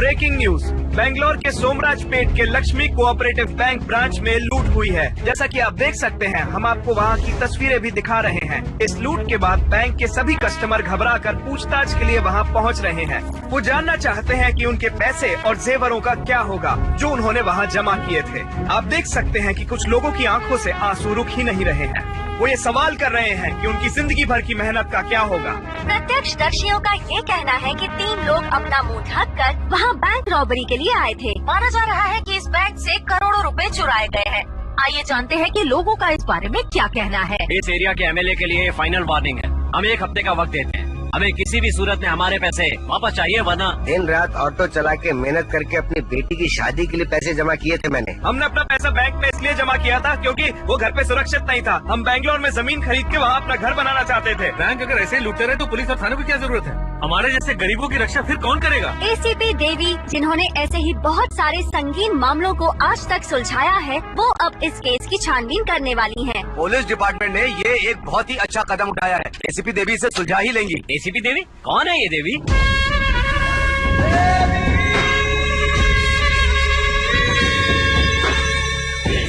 Breaking news, Bangalore के सोमराजपेट के Lakshmi cooperative bank branch में लूट हुई है। जैसा कि आप देख सकते हैं, हम आपको वहां की तस्वीरें भी दिखा रहे हैं। इस लूट के बाद बैंक के सभी कस्टमर घबराकर पूछताछ के लिए वहां पहुंच रहे हैं। वो जानना चाहते हैं कि उनके पैसे और जेवरों का क्या होगा जो उन्होंने वहां जमा किए थे। आप देख सकते हैं कि कुछ लोगों की आंखों से आंसू रुक ही नहीं रहे हैं। वो ये सवाल कर रहे हैं कि उनकी जिंदगी भर की मेहनत का क्या होगा। प्रत्यक्षदर्शियों का ये कहना है कि 3 लोग अपना मुंह ढककर वहां बैंक रॉबरी के लिए आए थे। माना जा रहा है कि इस बैंक से करोड़ों रुपए चुराए गए हैं। आइए जानते हैं कि लोगों का इस बारे में क्या कहना है। इस एरिया के एमएलए के लिए फाइनल वार्निंग है। हम 1 हफ्ते का वक्त देते हैं। हमें किसी भी सूरत में हमारे पैसे वापस चाहिए, वरना दिन रात ऑटो चला के मेहनत करके अपनी बेटी की शादी के लिए पैसे जमा किए थे मैंने। हमने अपना पैसा बैंक में इसलिए जमा किया था क्योंकि वो घर पे सुरक्षित नहीं था। हम बेंगलोर में जमीन खरीद के वहाँ अपना घर बनाना चाहते थे। बैंक अगर ऐसे लूटते रहे तो पुलिस और थाने की क्या जरूरत है? हमारे जैसे गरीबों की रक्षा फिर कौन करेगा? एसीपी देवी, जिन्होंने ऐसे ही बहुत सारे संगीन मामलों को आज तक सुलझाया है, वो अब इस केस की छानबीन करने वाली हैं। पुलिस डिपार्टमेंट ने ये एक बहुत ही अच्छा कदम उठाया है। एसीपी देवी से सुलझा ही लेंगी। एसीपी देवी कौन है ये देवी?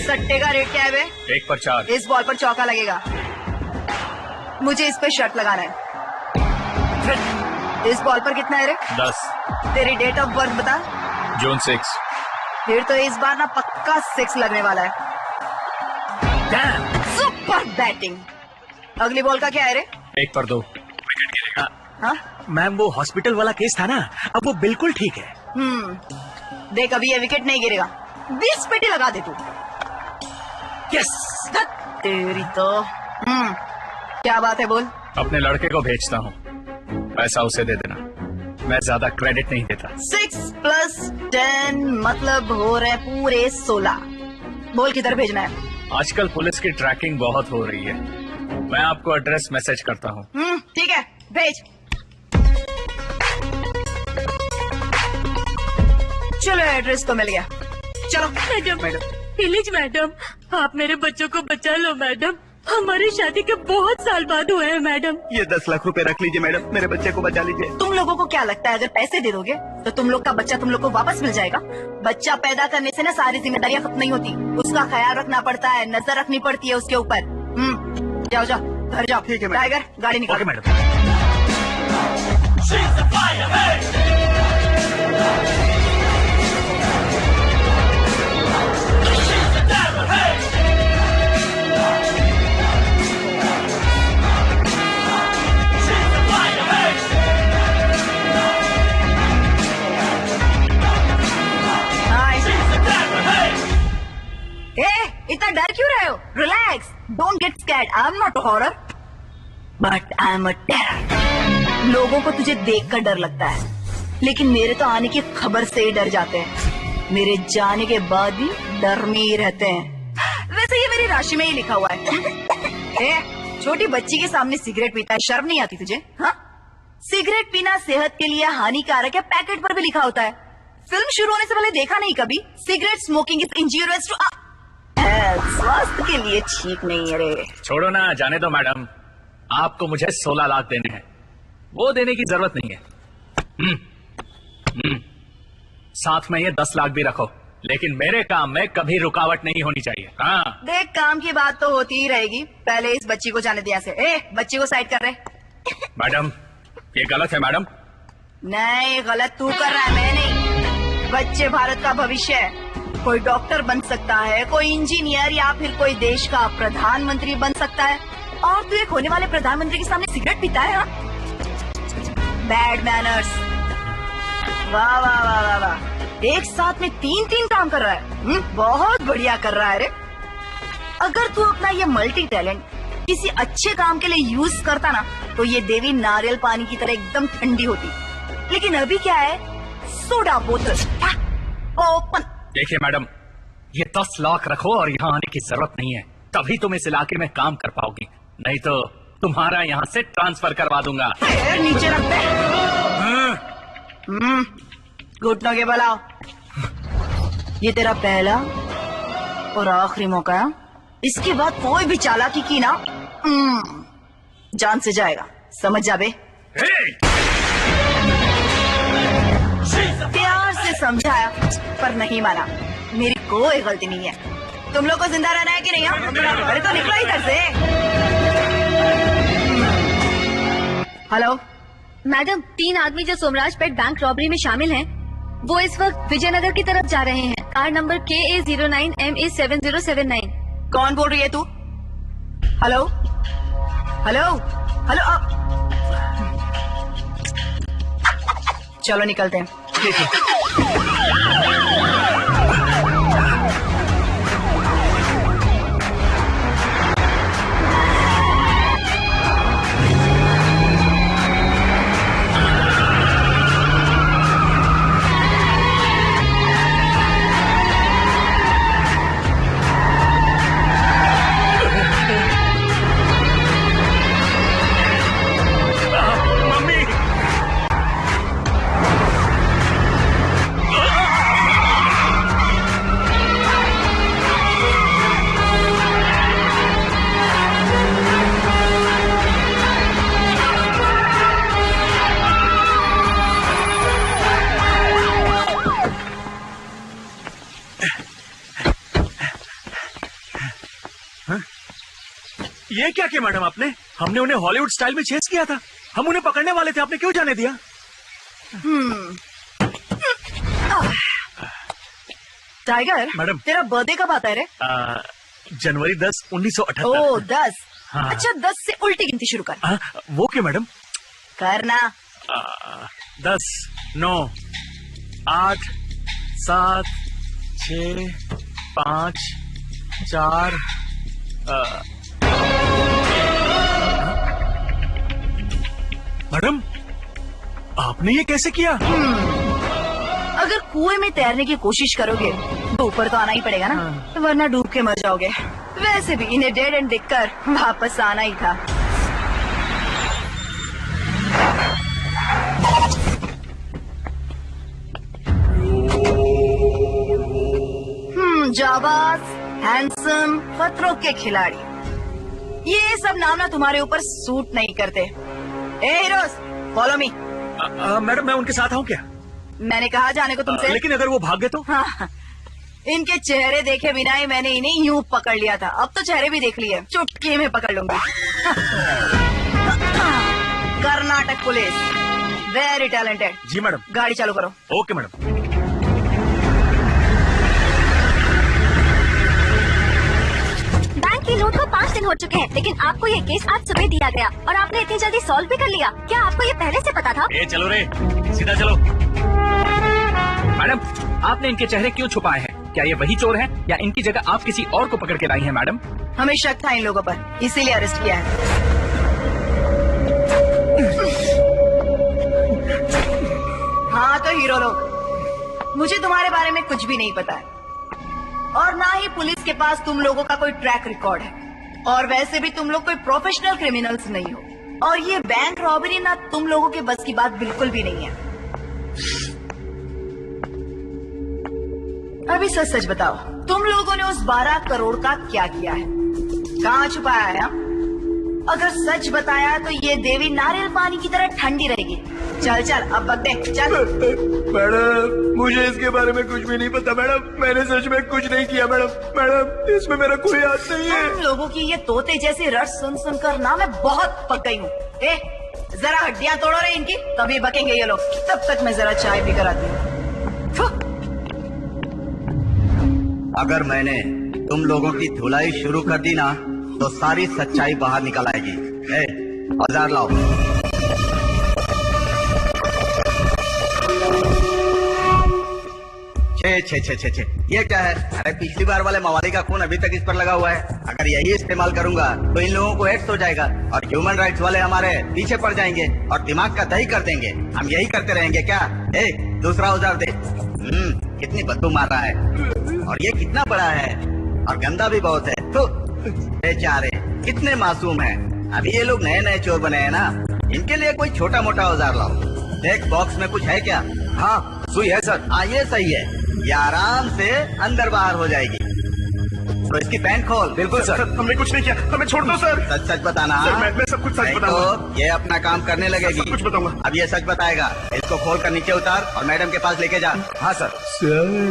सट्टे का रेट क्या है बे? 1 पर 4। इस बॉल पर चौका लगेगा। मुझे इस पे शर्ट लगाना है। इस बॉल पर कितना है रे? 10। तेरी डेट ऑफ बर्थ बता। जून 6। फिर तो इस बार ना पक्का 6 लगने वाला है। Super batting. अगली बॉल का क्या है रे? 1 पर 2। हाँ? मैम, वो हॉस्पिटल वाला केस था ना, अब वो बिल्कुल ठीक है। देख, अभी ये विकेट नहीं गिरेगा। 20 पेटी लगा दे तू। यस। तेरी तो क्या बात है, बोल। अपने लड़के को भेजता हूँ, पैसा उसे दे देना। मैं ज्यादा क्रेडिट नहीं देता। 6 + 10 मतलब हो रहे पूरे 16। बोल किधर भेजना है? आजकल पुलिस की ट्रैकिंग बहुत हो रही है। मैं आपको एड्रेस मैसेज करता हूँ। ठीक है, भेज। चलो, एड्रेस तो मिल गया। चलो मैडम, प्लीज मैडम, आप मेरे बच्चों को बचा लो मैडम। हमारी शादी के बहुत साल बाद हुए हैं मैडम। ये 10 लाख रुपए रख लीजिए मैडम, मेरे बच्चे को बचा लीजिए। तुम लोगों को क्या लगता है, अगर पैसे दे दोगे तो तुम लोग का बच्चा तुम लोग को वापस मिल जाएगा? बच्चा पैदा करने से ना सारी जिम्मेदारियां खत्म नहीं होती। उसका ख्याल रखना पड़ता है, नजर रखनी पड़ती है उसके ऊपर। जाओ जाओ, घर जाओ। ठीक है टाइगर, गाड़ी निकालो। Okay madam. इतना डर क्यों रहे हो? Relax, don't get scared. I am not a horror, but I am a terror. लोगों को तुझे देखकर डर लगता है, लेकिन मेरे तो आने की खबर से ही डर जाते हैं। मेरे जाने के बाद भी डर में ही रहते हैं। वैसे ये मेरी राशि में ही लिखा हुआ है। छोटी बच्ची के सामने सिगरेट पीता है, शर्म नहीं आती तुझे? हाँ, सिगरेट पीना सेहत के लिए हानिकारक है, पैकेट पर भी लिखा होता है। फिल्म शुरू होने से पहले देखा नहीं कभी? Cigarette smoking is injurious to स्वास्थ्य के लिए ठीक नहीं है रे। छोड़ो ना, जाने दो मैडम। आपको मुझे 16 लाख देने हैं, वो देने की जरूरत नहीं है। साथ में ये 10 लाख भी रखो, लेकिन मेरे काम में कभी रुकावट नहीं होनी चाहिए। हाँ, देख, काम की बात तो होती ही रहेगी। पहले इस बच्ची को जाने दिया से। बच्ची को साइड कर रहे। मैडम, ये गलत है मैडम। नहीं, गलत तू कर रहा है, मैं नहीं। बच्चे भारत का भविष्य है। कोई डॉक्टर बन सकता है, कोई इंजीनियर, या फिर कोई देश का प्रधानमंत्री बन सकता है। और तू एक होने वाले प्रधानमंत्री के सामने सिगरेट पीता है? हाँ, बैड मैनर्स। वाह वाह वाह वाह वाह, एक साथ में 3 काम कर रहा है। बहुत बढ़िया कर रहा है रे। अगर तू अपना ये मल्टी टैलेंट किसी अच्छे काम के लिए यूज करता ना, तो ये देवी नारियल पानी की तरह एकदम ठंडी होती। लेकिन अभी क्या है, सोडा बोतल ओपन। देखिए मैडम, ये 10 लाख रखो और यहाँ आने की जरूरत नहीं है। तभी तुम इस इलाके में काम कर पाओगी, नहीं तो तुम्हारा यहाँ से ट्रांसफर करवा दूंगा। नीचे रख दे। घुटनों के बल आओ। ये तेरा पहला और आखिरी मौका है। इसके बाद कोई भी चालाकी की ना, जान से जाएगा, समझ जा बे। प्यार से समझाया पर नहीं माना। मेरी कोई गलती नहीं है। तुम लोग को जिंदा रहना है कि नहीं? अरे तो निकलो इधर से। हेलो मैडम, 3 आदमी जो सोमराज पेट बैंक रॉबरी में शामिल हैं, वो इस वक्त विजयनगर की तरफ जा रहे हैं। Car number KA09MA7079। कौन बोल रही है तू? हेलो हेलो हेलो चलो निकलते हैं। ये क्या किया मैडम आपने? हमने उन्हें हॉलीवुड स्टाइल में चेस किया था। हम उन्हें पकड़ने वाले थे, आपने क्यों जाने दिया? Tiger madam. तेरा बर्थडे कब आता है रे? जनवरी 10, 1978। ओह 10। हाँ। अच्छा 10 से उल्टी गिनती शुरू कर। वो क्यों मैडम? करना। 10, 9, 8, 7, 6, 5, 4। मैडम, आपने ये कैसे किया? अगर कुएं में तैरने की कोशिश करोगे तो ऊपर तो आना ही पड़ेगा ना, वरना डूब के मर जाओगे। वैसे भी इन्हें डेड एंड देखकर वापस आना ही था। जाबाज, हैंडसम, खतरों के खिलाड़ी, ये सब नाम ना तुम्हारे ऊपर सूट नहीं करते। ए हीरोज, फॉलो मी। मैडम, मैं उनके साथ आऊँ क्या? मैंने कहा जाने को तुमसे। लेकिन अगर वो भाग गए तो? हाँ, इनके चेहरे देखे बिना ही मैंने इन्हें यूं पकड़ लिया था। अब तो चेहरे भी देख लिए, चुटकी में पकड़ लूंगी। Karnataka police, very talented. जी मैडम। गाड़ी चालू करो। Okay madam. बैंक की लूट को 5 दिन हो चुके हैं, लेकिन आपको ये केस आज सुबह दिया गया और आपने इतनी जल्दी सॉल्व भी कर लिया। क्या आपको ये पहले से पता था? चलो रे, सीधा चलो। मैडम, आपने इनके चेहरे क्यों छुपाए हैं? क्या ये वही चोर हैं या इनकी जगह आप किसी और को पकड़ के लाई हैं मैडम? हमें शक था इन लोगों पर, इसीलिए अरेस्ट किया है। हाँ तो हीरो लोग, मुझे तुम्हारे बारे में कुछ भी नहीं पता है और ना ही पुलिस के पास तुम लोगों का कोई ट्रैक रिकॉर्ड है, और वैसे भी तुम लोग कोई प्रोफेशनल क्रिमिनल्स नहीं हो, और ये बैंक रॉबरी ना तुम लोगों के बस की बात बिल्कुल भी नहीं है। अभी सच सच बताओ, तुम लोगों ने उस 12 करोड़ का क्या किया है? कहाँ छुपाया है? अगर सच बताया तो ये देवी नारियल पानी की तरह ठंडी रहेगी। चल चल अब बक दे, चल। मैडम, मुझे इसके बारे में कुछ भी नहीं पता मैडम। मैंने सच में कुछ नहीं किया मैडम। मैडम, इसमें मेरा कोई हाथ नहीं है। तुम लोगों की ये तोते जैसी रट सुन सुनकर ना मैं बहुत पक गई हूँ। जरा हड्डियाँ तोड़ो रे इनकी, तभी बकेंगे ये लोग। तब तक मैं जरा चाय पी कर आती हूँ। अगर मैंने तुम लोगों की धुलाई शुरू कर दी ना तो सारी सच्चाई बाहर निकल आएगी। औजार लाओ। छे ये क्या है? अरे पिछली बार वाले मवाली का खून अभी तक इस पर लगा हुआ है। अगर यही इस्तेमाल करूंगा तो इन लोगों को एक्ट हो जाएगा और ह्यूमन राइट्स वाले हमारे पीछे पड़ जाएंगे और दिमाग का दही कर देंगे। हम यही करते रहेंगे क्या? दूसरा औजार दे। कितनी बदबू मार रहा है और ये कितना बड़ा है और गंदा भी बहुत है। बेचारे कितने मासूम हैं। अभी ये लोग नए नए चोर बने हैं ना, इनके लिए कोई छोटा मोटा औजार लाओ। देख बॉक्स में कुछ है क्या? हाँ, सुई है सर। हाँ, ये सही है। ये आराम से अंदर बाहर हो जाएगी। तो इसकी पैंट खोल। बिल्कुल सर, हमने कुछ नहीं किया, हमें छोड़ दो सर। सच सच बताना। सर मैं सब कुछ सच नहीं बताऊंगा। तो ये अपना काम करने लगेगी। सब कुछ बताऊंगा। अब ये सच बताएगा। इसको खोल कर नीचे उतार और मैडम के पास लेके जा। हाँ सर।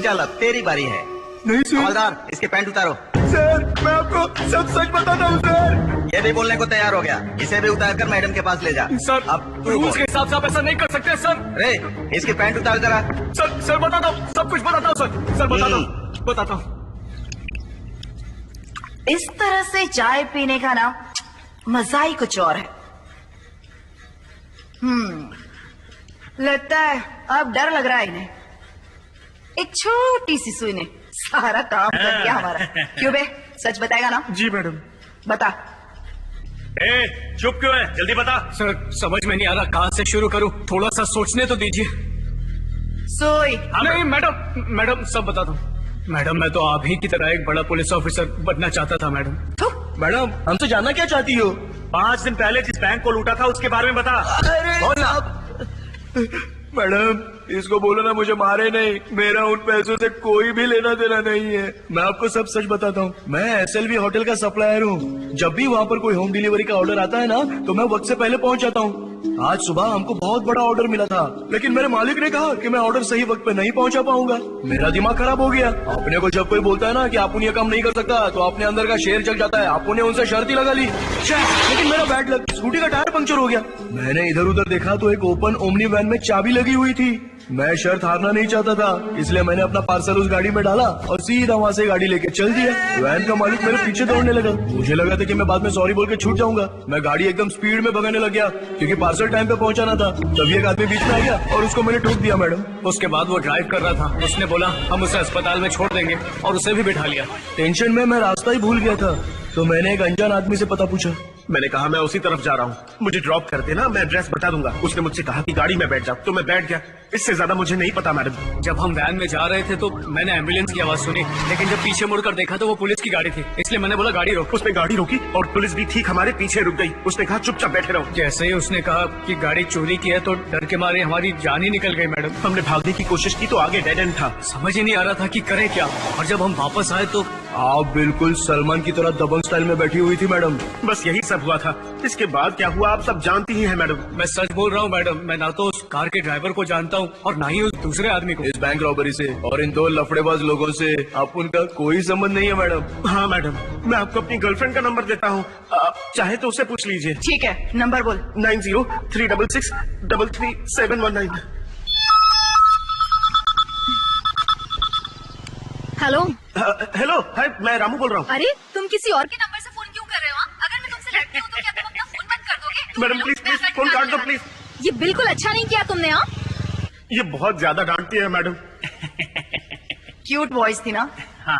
चल अब तेरी बारी है। नहीं सर। हवलदार, इसकी पैंट उतारो। सर मैं आपको सब सच बताता हूँ सर। ये भी बोलने को तैयार हो गया। इसे भी उतार कर मैडम के पास ले जा। सर अब तू रूल्स के हिसाब से आप ऐसा नहीं कर सकते सर। रे, इसकी पैंट उतार जरा। सर बताता हूँ, सब कुछ बताता हूँ सर बताता हूँ। इस तरह से चाय पीने का ना मजा ही कुछ और है। लगता है अब डर लग रहा है इन्हें। एक छोटी सी सुई ने सारा काम कर दिया हमारा। क्यों बे, सच बताएगा ना? जी मैडम। बता। चुप क्यों है, जल्दी बता। सर समझ में नहीं आ रहा कहाँ से शुरू करूँ, थोड़ा सा सोचने तो दीजिए। सुई। नहीं मैडम सब बताता हूँ। मैडम मैं तो आप ही की तरह एक बड़ा पुलिस ऑफिसर बनना चाहता था मैडम। मैडम हम तो जानना क्या चाहती हो? 5 दिन पहले जिस बैंक को लूटा था उसके बारे में बता। मैडम इसको बोलो ना मुझे मारे नहीं, मेरा उन पैसों से कोई भी लेना देना नहीं है। मैं आपको सब सच बताता हूँ। मैं SLV होटल का सप्लायर हूँ। जब भी वहाँ पर कोई होम डिलीवरी का ऑर्डर आता है ना तो मैं वक्त से पहले पहुँच जाता हूँ। आज सुबह हमको बहुत बड़ा ऑर्डर मिला था, लेकिन मेरे मालिक ने कहा कि मैं ऑर्डर सही वक्त पे नहीं पहुँचा पाऊंगा। मेरा दिमाग खराब हो गया। अपने को जब कोई बोलता है ना कि आप ये काम नहीं कर सकता तो अपने अंदर का शेर जग जाता है। आपने उनसे शर्त ही लगा ली। लेकिन मेरा बैड लक, स्कूटी का टायर पंक्चर हो गया। मैंने इधर उधर देखा तो एक ओपन ओमनी वैन में चाबी लगी हुई थी। मैं शर्त हारना नहीं चाहता था, इसलिए मैंने अपना पार्सल उस गाड़ी में डाला और सीधा वहाँ से गाड़ी लेके चल दिया। वैन का मालिक मेरे पीछे दौड़ने लगा। मुझे लगा था कि मैं बाद में सॉरी बोल के छूट जाऊंगा। मैं गाड़ी एकदम स्पीड में भगाने लग गया क्योंकि पार्सल टाइम पे पहुंचाना था। तभी एक आदमी बीच में आ गया और उसको मैंने ठोक दिया मैडम। उसके बाद वो ड्राइव कर रहा था, उसने बोला हम उसे अस्पताल में छोड़ देंगे और उसे भी बिठा लिया। टेंशन में मैं रास्ता ही भूल गया था तो मैंने एक अनजान आदमी से पता पूछा। मैंने कहा मैं उसी तरफ जा रहा हूँ, मुझे ड्रॉप कर देना, मैं एड्रेस बता दूंगा। उसने मुझसे कहा कि गाड़ी में बैठ जाओ, तो मैं बैठ गया। इससे ज्यादा मुझे नहीं पता मैडम। जब हम वैन में जा रहे थे तो मैंने एम्बुलेंस की आवाज सुनी, लेकिन जब पीछे मुड़कर देखा तो वो पुलिस की गाड़ी थी, इसलिए मैंने बोला गाड़ी रोक। उसने गाड़ी रोकी और पुलिस भी ठीक हमारे पीछे रुक गई। उसने कहा चुपचाप बैठे रहो। जैसे ही उसने कहा कि गाड़ी चोरी की है तो डर के मारे हमारी जान ही निकल गई मैडम। हमने भागने की कोशिश की तो आगे डेड एंड था। समझ ही नहीं आ रहा था कि करें क्या। और जब हम वापस आए तो आप बिल्कुल सलमान की तरह दबंग स्टाइल में बैठी हुई थी मैडम। बस यही सब हुआ था। इसके बाद क्या हुआ आप सब जानती ही हैं मैडम। मैं सच बोल रहा हूँ मैडम, मैं ना तो उस कार के ड्राइवर को जानता हूँ और ना ही उस दूसरे आदमी को। इस बैंक रॉबरी से और इन 2 लफड़ेबाज लोगों से आप उनका कोई संबंध नहीं है मैडम। हाँ मैडम, मैं आपको अपनी गर्लफ्रेंड का नंबर देता हूँ, आप चाहे तो उससे पूछ लीजिए। ठीक है, नंबर बोल। 9036633719। हेलो। हेलो, हाय, मैं रामू बोल रहा हूँ। अरे तुम किसी और के नंबर से फोन क्यों कर रहे हो? अगर मैं तुमसे लड़ती हूँ तो क्या तुम अपना फोन बंद कर दोगे? मैडम प्लीज फोन काट दो प्लीज। ये बिल्कुल अच्छा नहीं किया तुमने। हाँ, ये बहुत ज्यादा डांटती है मैडम। क्यूट वॉइस थी ना? हाँ,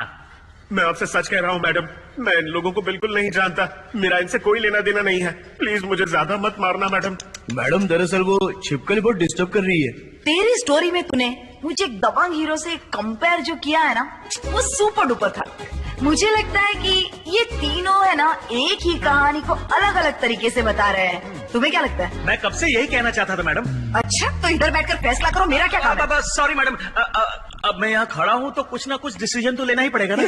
मैं आपसे सच कह रहा हूँ मैडम, मैं इन लोगों को बिल्कुल नहीं जानता। मेरा इनसे कोई लेना देना नहीं है। प्लीज मुझे ज्यादा मत मारना मैडम। मैडम दरअसल वो छिपकली बहुत डिस्टर्ब कर रही है। तेरी स्टोरी में तूने मुझे एक दबंग हीरो से कंपेयर जो किया है ना, वो सुपर डुपर था। मुझे लगता है कि ये तीनों है ना एक ही कहानी को अलग अलग तरीके से बता रहे हैं। तुम्हें क्या लगता है? मैं कब से यही कहना चाहता था मैडम। अच्छा, तो इधर बैठकर फैसला करो, मेरा क्या काम है? सॉरी मैडम, अब मैं यहाँ खड़ा हूँ तो कुछ ना कुछ डिसीजन तो लेना ही पड़ेगा ना।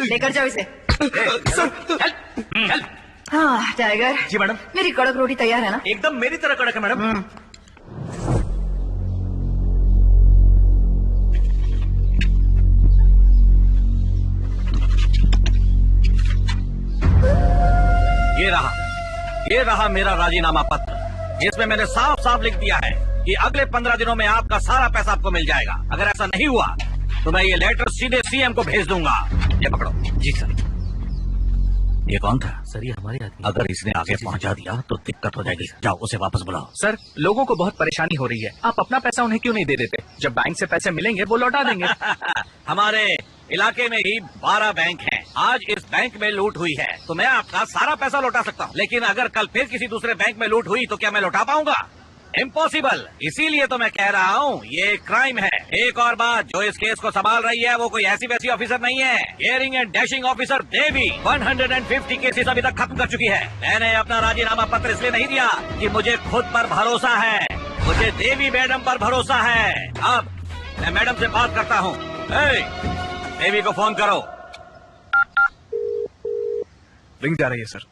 लेकर जाओ इसे। चल। हाँ टाइगर जी मैडम। मेरी कड़क रोटी तैयार है ना? एकदम मेरी तरह कड़क है मैडम। ये रहा मेरा राजीनामा पत्र, जिसमें मैंने साफ साफ लिख दिया है कि अगले 15 दिनों में आपका सारा पैसा आपको मिल जाएगा। अगर ऐसा नहीं हुआ तो मैं ये लेटर सीधे सीएम को भेज दूंगा। ये पकड़ो। जी सर। ये कौन था? सर ये हमारे आदमी। अगर इसने आगे पहुंचा दिया तो दिक्कत हो जाएगी। जाओ उसे वापस बुलाओ। सर लोगों को बहुत परेशानी हो रही है, आप अपना पैसा उन्हें क्यों नहीं दे देते? जब बैंक से पैसे मिलेंगे वो लौटा देंगे। हमारे इलाके में ही 12 बैंक हैं। आज इस बैंक में लूट हुई है तो मैं आपका सारा पैसा लौटा सकता हूँ, लेकिन अगर कल फिर किसी दूसरे बैंक में लूट हुई तो क्या मैं लौटा पाऊंगा? इम्पॉसिबल। इसीलिए तो मैं कह रहा हूँ ये क्राइम है। एक और बात, जो इस केस को संभाल रही है वो कोई ऐसी वैसी ऑफिसर नहीं है। Daring and dashing officer Devi 150 cases अभी तक खत्म कर चुकी है। मैंने अपना राजीनामा पत्र इसलिए नहीं दिया कि मुझे खुद पर भरोसा है, मुझे देवी मैडम पर भरोसा है। अब मैं मैडम से बात करता हूँ। देवी को फोन करो। रिंग जा रही है सर।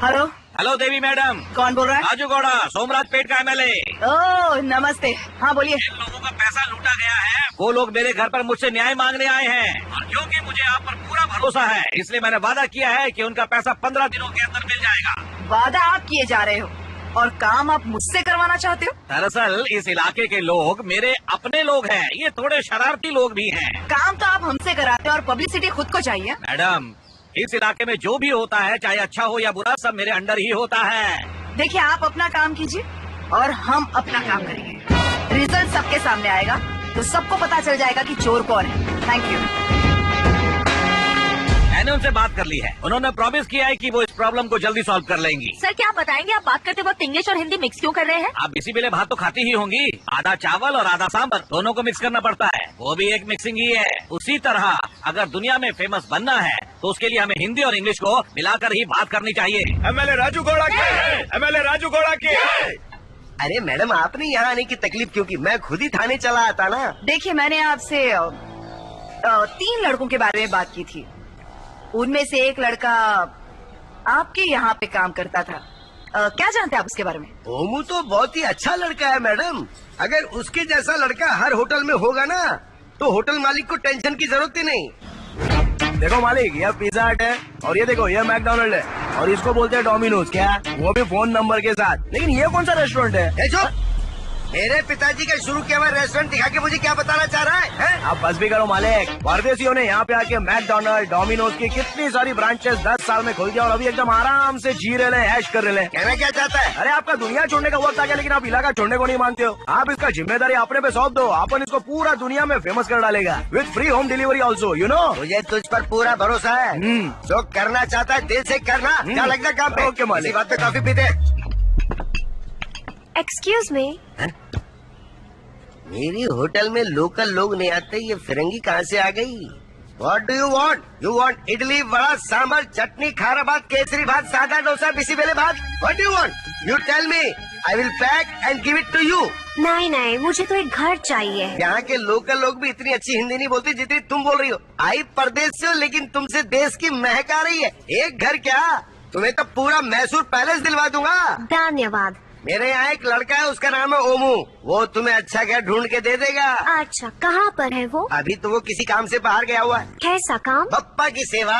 हेलो, हेलो देवी मैडम, कौन बोल रहा है? राजू गौड़ा, सोमराज पेट का एमएलए। ओह नमस्ते, हाँ बोलिए। जिन लोगों का पैसा लूटा गया है वो लोग मेरे घर पर मुझसे न्याय मांगने आए हैं, और क्योंकि मुझे आप पर पूरा भरोसा है इसलिए मैंने वादा किया है कि उनका पैसा 15 दिनों के अंदर मिल जाएगा। वादा आप किए जा रहे हो और काम आप मुझसे करवाना चाहते हो? दरअसल इस इलाके के लोग मेरे अपने लोग हैं, ये थोड़े शरारती लोग भी हैं। काम तो आप हमसे कराते हो और पब्लिसिटी खुद को चाहिए। मैडम, इस इलाके में जो भी होता है चाहे अच्छा हो या बुरा सब मेरे अंडर ही होता है। देखिए, आप अपना काम कीजिए और हम अपना काम करेंगे। रिजल्ट सबके सामने आएगा तो सबको पता चल जाएगा कि चोर कौन है। Thank you. मैंने उनसे बात कर ली है, उन्होंने प्रॉमिस किया है कि वो इस प्रॉब्लम को जल्दी सॉल्व कर लेंगी। सर क्या आप बताएंगे, आप बात करते वक्त इंग्लिश और हिंदी मिक्स क्यों कर रहे हैं? आप इसी बेले भात तो खाती ही होंगी, आधा चावल और आधा सांभर दोनों को मिक्स करना पड़ता है, वो भी एक मिक्सिंग ही है। उसी तरह अगर दुनिया में फेमस बनना है तो उसके लिए हमें हिंदी और इंग्लिश को मिलाकर ही बात करनी चाहिए। एमएलए राजू गौड़ा के, एमएलए राजू गौड़ा के। अरे मैडम, आपने यहाँ आने की तकलीफ क्यों की? मैं खुद ही थाने चला आता ना। देखिए, मैंने आपसे 3 लड़कों के बारे में बात की थी। उनमें से एक लड़का आपके यहाँ पे काम करता था। क्या जानते हैं आप उसके बारे में? ओमू तो बहुत ही अच्छा लड़का है मैडम। अगर उसके जैसा लड़का हर होटल में होगा ना तो होटल मालिक को टेंशन की जरूरत ही नहीं। देखो मालिक, यह पिज्जा हट है और ये देखो यह मैकडोनल्ड है और इसको बोलते हैं डोमिनोज। क्या? वो भी फोन नंबर के साथ। लेकिन ये कौन सा रेस्टोरेंट है? जो मेरे पिताजी का शुरू किया हुआ रेस्टोरेंट दिखा के मुझे क्या बताना चाह रहा है? आप बस भी करो मालिक। परदेशियों ने यहाँ पे आके मैकडोनल्ड, डोमिनोज की कितनी सारी ब्रांचेस 10 साल में खोल दिया और अभी एकदम आराम से जी रहे हैं, ऐश कर रहे हैं। कहना क्या चाहता है? अरे आपका दुनिया छोड़ने का वक्त आ गया लेकिन आप इलाका छोड़ने को नहीं मानते हो। आप इसका जिम्मेदारी अपने पे सौंप दो, अपन इसको पूरा दुनिया में फेमस कर डालेगा with free home delivery also, you know. मुझे तुझ पर पूरा भरोसा है। जो करना चाहता है दिल से करना। क्या लगता है काम पे? ओके मालिक। इसी बात पे कॉफी पीते। Excuse me. मेरी होटल में लोकल लोग नहीं आते, ये फिरंगी कहाँ से आ गई? What do you want? You want idli, vada, sambar, चटनी, खारा भात, केसरी भात, सादा डोसा, बिसी बेले भात? What do you want? You tell me. I will pack and give it to you. नहीं नहीं, मुझे तो एक घर चाहिए। यहाँ के लोकल लोग भी इतनी अच्छी हिंदी नहीं बोलते जितनी तुम बोल रही हो। आई परदेश से हो लेकिन तुमसे देश की महक आ रही है। एक घर क्या, तुम्हें तो पूरा मैसूर पैलेस दिलवा दूंगा। धन्यवाद। मेरे यहाँ एक लड़का है, उसका नाम है ओमू। वो तुम्हें अच्छा घर ढूंढ के दे देगा। अच्छा, कहाँ पर है वो? अभी तो वो किसी काम से बाहर गया हुआ है। कैसा काम? पप्पा की सेवा।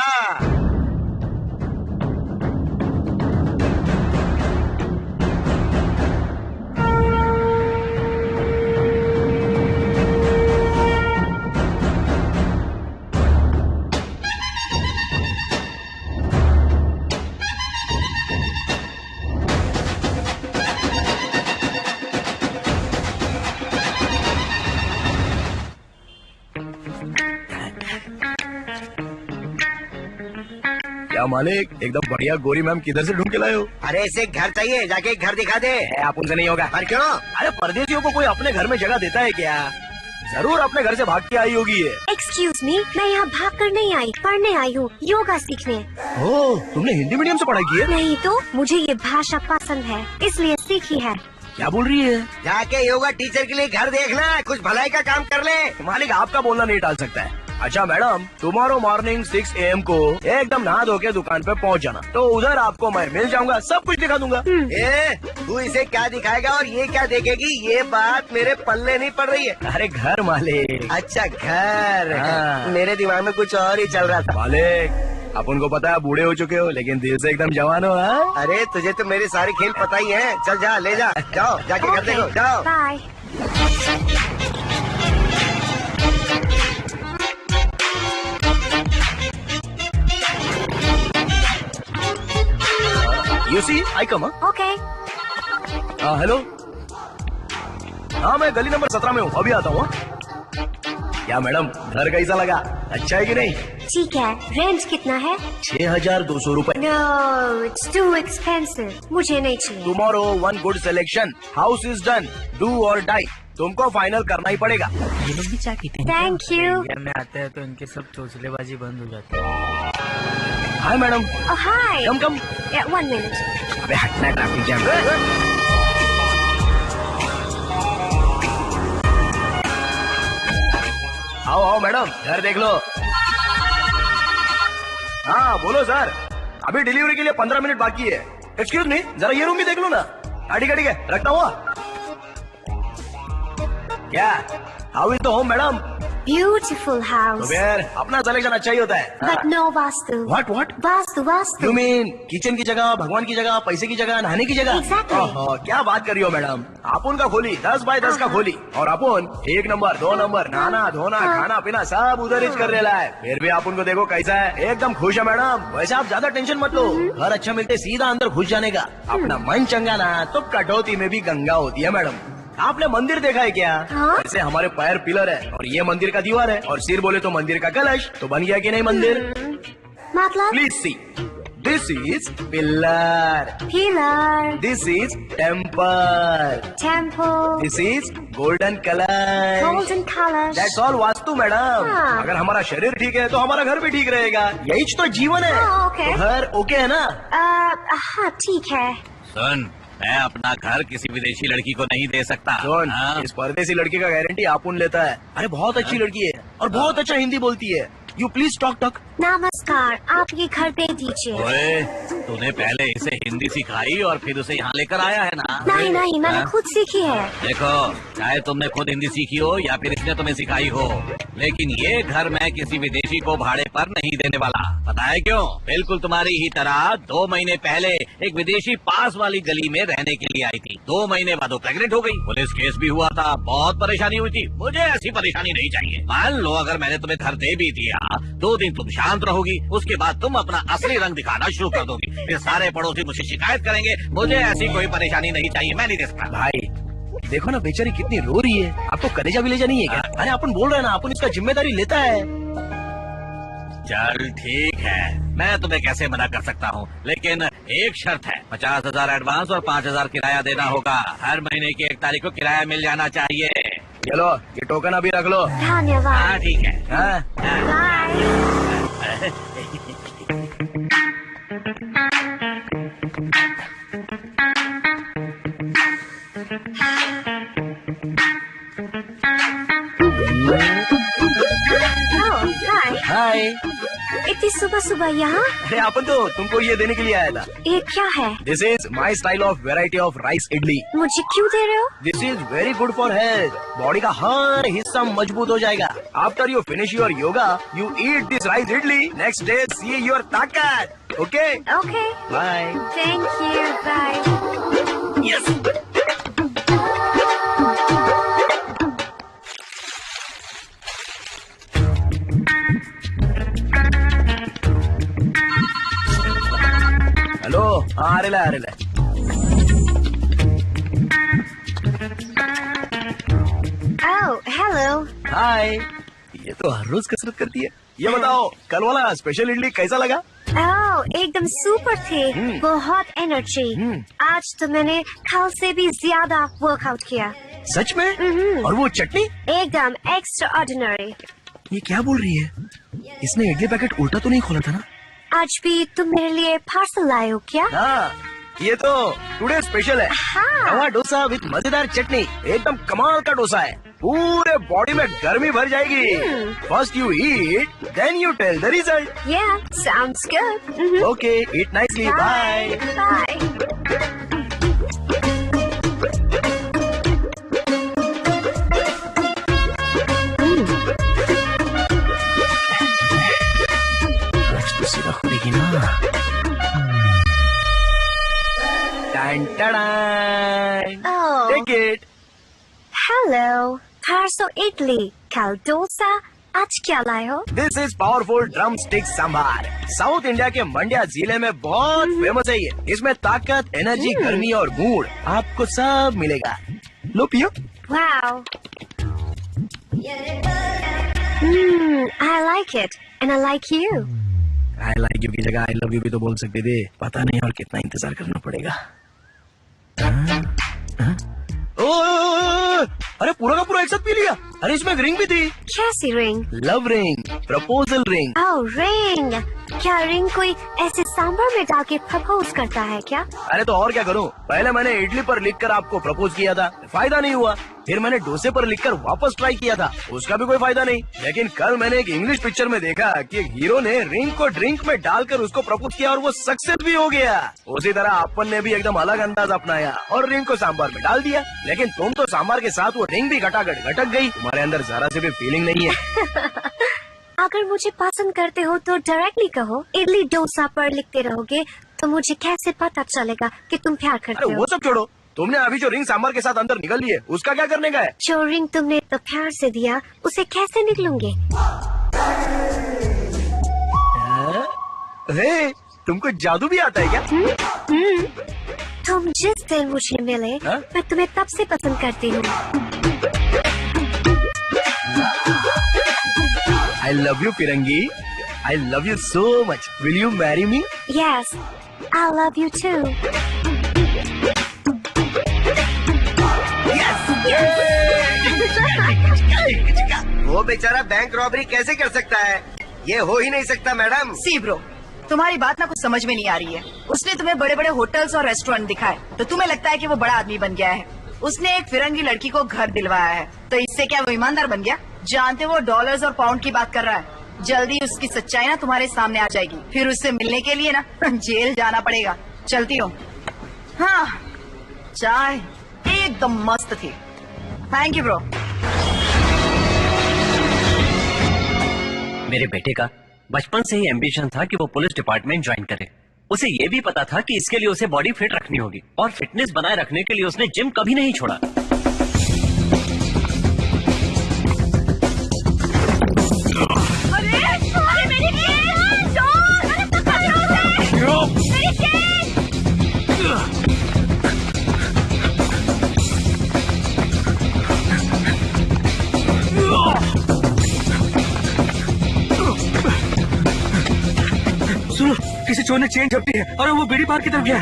क्या मालिक, एकदम बढ़िया गोरी मैम किधर से ढूंढ के लाए हो? अरे इसे घर चाहिए, जाके एक घर दिखा दे। आप उनसे नहीं होगा। पर क्यों? अरे परदेशियों को कोई अपने घर में जगह देता है क्या? जरूर अपने घर से भाग के आई होगी ये। एक्सक्यूज मी, मैं यहाँ भाग कर नहीं आई, पढ़ने आई हूँ, योगा सीखने। ओह, तुमने हिंदी मीडियम से पढ़ाई की है? नहीं तो, मुझे ये भाषा पसंद है इसलिए सीखी है। क्या बोल रही है? जाके योगा टीचर के लिए घर देखना, कुछ भलाई का काम कर ले। मालिक आपका बोलना नहीं टाल सकता है। अच्छा मैडम, टुमारो मॉर्निंग 6 AM को एकदम नहा धो के दुकान पे पहुंच जाना, तो उधर आपको मैं मिल जाऊंगा, सब कुछ दिखा दूंगा। तू इसे क्या दिखाएगा और ये क्या देखेगी? ये बात मेरे पल्ले नहीं पड़ रही है। अरे घर मालिक। अच्छा घर। हाँ। मेरे दिमाग में कुछ और ही चल रहा था। मालिक, अपन को पता है बूढ़े हो चुके हो लेकिन दिल से एकदम जवान हो। हाँ? अरे तुझे तो मेरे सारे खेल पता ही है। चल जा, ले जा, जाओ जाके घर देखो, जाओ। Bye. You see, I come, huh? Okay. Hello. हाँ मैं गली नंबर 17 में हूँ, अभी आता हूँ। क्या मैडम, घर कैसा लगा? अच्छा है कि नहीं? ठीक है, रेंट कितना है? 6200 रुपए। नो, इट्स टू एक्सपेंसिव, मुझे नहीं चाहिए। Tomorrow one good selection, house is done, do और डाई, तुमको फाइनल करना ही पड़ेगा। ये लोग भी चाय पीते हैं। Thank you. इंडिया में आते हैं तो इनके सब चोचलेबाजी बंद हो जाती है। Hi madam. Hi. Come come. 1 मिनट। अबे हटना, ट्रैफिक जैम। आओ आओ मैडम, घर देख लो। हाँ बोलो सर, अभी डिलीवरी के लिए 15 मिनट बाकी है। एक्सक्यूज मी, जरा ये रूम भी देख लो ना। ठीक है रखता हुआ। क्या how is the home madam? Beautiful house. तो फिर अपना सिलेक्शन अच्छा ही होता है। But no vastu. What? Vastu. You mean kitchen की जगह, भगवान की जगह, पैसे की जगह, नहाने की जगह? Exactly. ओहो, क्या बात कर रही हो मैडम? अपुन का खोली 10 बाय 10 का खोली, और अपुन 1 नंबर 2 नंबर नहाना धोना खाना पीना सब उधर ही कर रहा है। फिर भी अपुन को देखो कैसा है, एकदम खुश है मैडम। वैसे आप ज्यादा टेंशन मत लो, घर अच्छा मिलते सीधा अंदर घुस जाने का। अपना मन चंगा ना तो कटौती में भी गंगा होती है मैडम। आपने मंदिर देखा है क्या? वैसे हमारे पैर पिलर है और ये मंदिर का दीवार है, और सिर बोले तो मंदिर का कलश। तो बन गया कि नहीं मंदिर? मतलब? Please see, this is pillar, this is temple, this is golden colour. That's all vastu madam. अगर हमारा शरीर ठीक है तो हमारा घर भी ठीक रहेगा। यही तो जीवन है। okay. तो घर ओके है ना? हाँ ठीक है। सुन, मैं अपना घर किसी विदेशी लड़की को नहीं दे सकता। सुन, इस परदेसी लड़की का गारंटी अपुन लेता है। अरे बहुत अच्छी लड़की है और बहुत अच्छा हिंदी बोलती है। You please talk. नमस्कार, आप ये घर दे दीजिए। ओए, तूने पहले इसे हिंदी सिखाई और फिर उसे यहाँ लेकर आया है ना? नहीं, मैंने खुद सीखी है। देखो, चाहे तुमने खुद हिंदी सीखी हो या फिर इसने तुम्हें सिखाई हो, लेकिन ये घर मैं किसी विदेशी को भाड़े पर नहीं देने वाला। पता है क्यों? बिल्कुल तुम्हारी ही तरह 2 महीने पहले एक विदेशी पास वाली गली में रहने के लिए आई थी। 2 महीने बाद वो प्रेग्नेंट हो गई। पुलिस केस भी हुआ था, बहुत परेशानी हुई थी। मुझे ऐसी परेशानी नहीं चाहिए। मान लो अगर मैंने तुम्हें घर दे भी दिया, 2 दिन तुम शांत रहोगी, उसके बाद तुम अपना असली रंग दिखाना शुरू कर दोगी, फिर सारे पड़ोसी मुझे शिकायत करेंगे। मुझे ऐसी कोई परेशानी नहीं चाहिए, मैं नहीं दे सकता। भाई देखो ना बेचारी कितनी रो रही है। आपको कलेजा विलेजा नहीं है क्या? अरे अपन बोल रहे हैं ना, अपन इसका जिम्मेदारी लेता है। चल ठीक है, मैं तुम्हें कैसे मना कर सकता हूँ, लेकिन एक शर्त है। 50,000 एडवांस और 5,000 किराया देना होगा। हर महीने की 1 तारीख को किराया मिल जाना चाहिए। चलो ये टोकन अभी रख लो। धन्यवाद। हाँ ठीक है। हाय। इतनी सुबह यहाँ? अरे अपन तो तुमको ये देने के लिए आया था। ये क्या है? This is my style of variety of rice idli. मुझे क्यों दे रहे हो? This is very good for health. Body का हर हिस्सा मजबूत हो जाएगा। After you finish your yoga, you eat this rice idli, next day see your ताकत। Okay bye. Thank you, bye. Yes. Hello, आ रहा है। हेलो। हाय। ये तो हर रोज कसरत करती है। ये बताओ कल वाला स्पेशल इडली कैसा लगा? एकदम सुपर थे, बहुत एनर्जी। आज तो मैंने कल से भी ज्यादा वर्कआउट किया। सच में? और वो चटनी एकदम एक्स्ट्रा ऑर्डिनरी। ये क्या बोल रही है? इसने इडली पैकेट उल्टा तो नहीं खोला था ना? आज भी तुम मेरे लिए पार्सल लाए हो क्या? हाँ, ये तो टुडे स्पेशल है। रवा डोसा विद मजेदार चटनी, एकदम कमाल का डोसा है। पूरे बॉडी में गर्मी भर जाएगी। First you eat, then you tell the result. Yeah, sounds good. Okay, eat nicely, bye. सीधा खुलेगी ना। Take it. Hello, parso idli, kal dosa, आज क्या लाए हो? This is powerful drumstick sambar. South India के मंड्या जिले में बहुत फेमस है ये। इसमें ताकत, एनर्जी, गर्मी और मूड आपको सब मिलेगा। लो पियो। Wow. I like it and I like you. I like you की जगह I love you भी तो बोल सकते थे। पता नहीं और कितना इंतजार करना पड़ेगा। अरे पूरा का पूरा एक साथ पी लिया। अरे इसमें एक रिंग भी थी। कैसी ring? Love ring, proposal ring. Oh ring, क्या रिंग कोई ऐसे सांभर में डाल के प्रपोज करता है क्या? अरे तो और क्या करूं? पहले मैंने इडली पर लिखकर आपको प्रपोज किया था, फायदा नहीं हुआ। फिर मैंने डोसे पर लिखकर वापस ट्राई किया था, उसका भी कोई फायदा नहीं। लेकिन कल मैंने एक इंग्लिश पिक्चर में देखा कि एक हीरो ने रिंग को ड्रिंक में डालकर उसको प्रपोज किया और वो सक्सेस भी हो गया। उसी तरह अपन ने भी एकदम अलग अंदाज अपनाया और रिंग को सांभर में डाल दिया। लेकिन तुम तो सांभर के साथ वो रिंग भी घटाघट घटक गई। तुम्हारे अंदर जरा से भी फीलिंग नहीं है। अगर मुझे पसंद करते हो तो डायरेक्टली कहो। इडली डोसा पर लिखते रहोगे तो मुझे कैसे पता चलेगा कि तुम प्यार करते अरे हो? वो सब छोड़ो, तुमने अभी जो रिंग सांभर के साथ अंदर निकल ली है उसका क्या करने का है? जो रिंग तुमने तो प्यार से दिया उसे कैसे निकलूंगे? हे, तुमको जादू भी आता है क्या? तुम जिस दिन मुझे मिले मैं तुम्हें तब से पसंद करती हूँ। I love you, Firangi. I love you so much. Will you marry me? Yes, I love you too. वो बेचारा बैंक रॉबरी कैसे कर सकता है? ये हो ही नहीं सकता मैडम। सी ब्रो, तुम्हारी बात ना कुछ समझ में नहीं आ रही है। उसने तुम्हें बड़े बड़े होटल्स और रेस्टोरेंट दिखाए तो तुम्हें लगता है कि वो बड़ा आदमी बन गया है। उसने एक फिरंगी लड़की को घर दिलवाया है तो इससे क्या वो ईमानदार बन गया? जानते वो डॉलर्स और पाउंड की बात कर रहा है। जल्दी उसकी सच्चाई ना तुम्हारे सामने आ जाएगी, फिर उससे मिलने के लिए ना जेल जाना पड़ेगा। चलती हूँ। हाँ, चाय एकदम मस्त थी। Thank you bro. मेरे बेटे का बचपन से ही एम्बिशन था कि वो पुलिस डिपार्टमेंट ज्वाइन करे। उसे ये भी पता था कि इसके लिए उसे बॉडी फिट रखनी होगी और फिटनेस बनाए रखने के लिए उसने जिम कभी नहीं छोड़ा। सुनो, किसी चोर ने चेन झपटी है और वो बीड़ी बार की तरफ गया।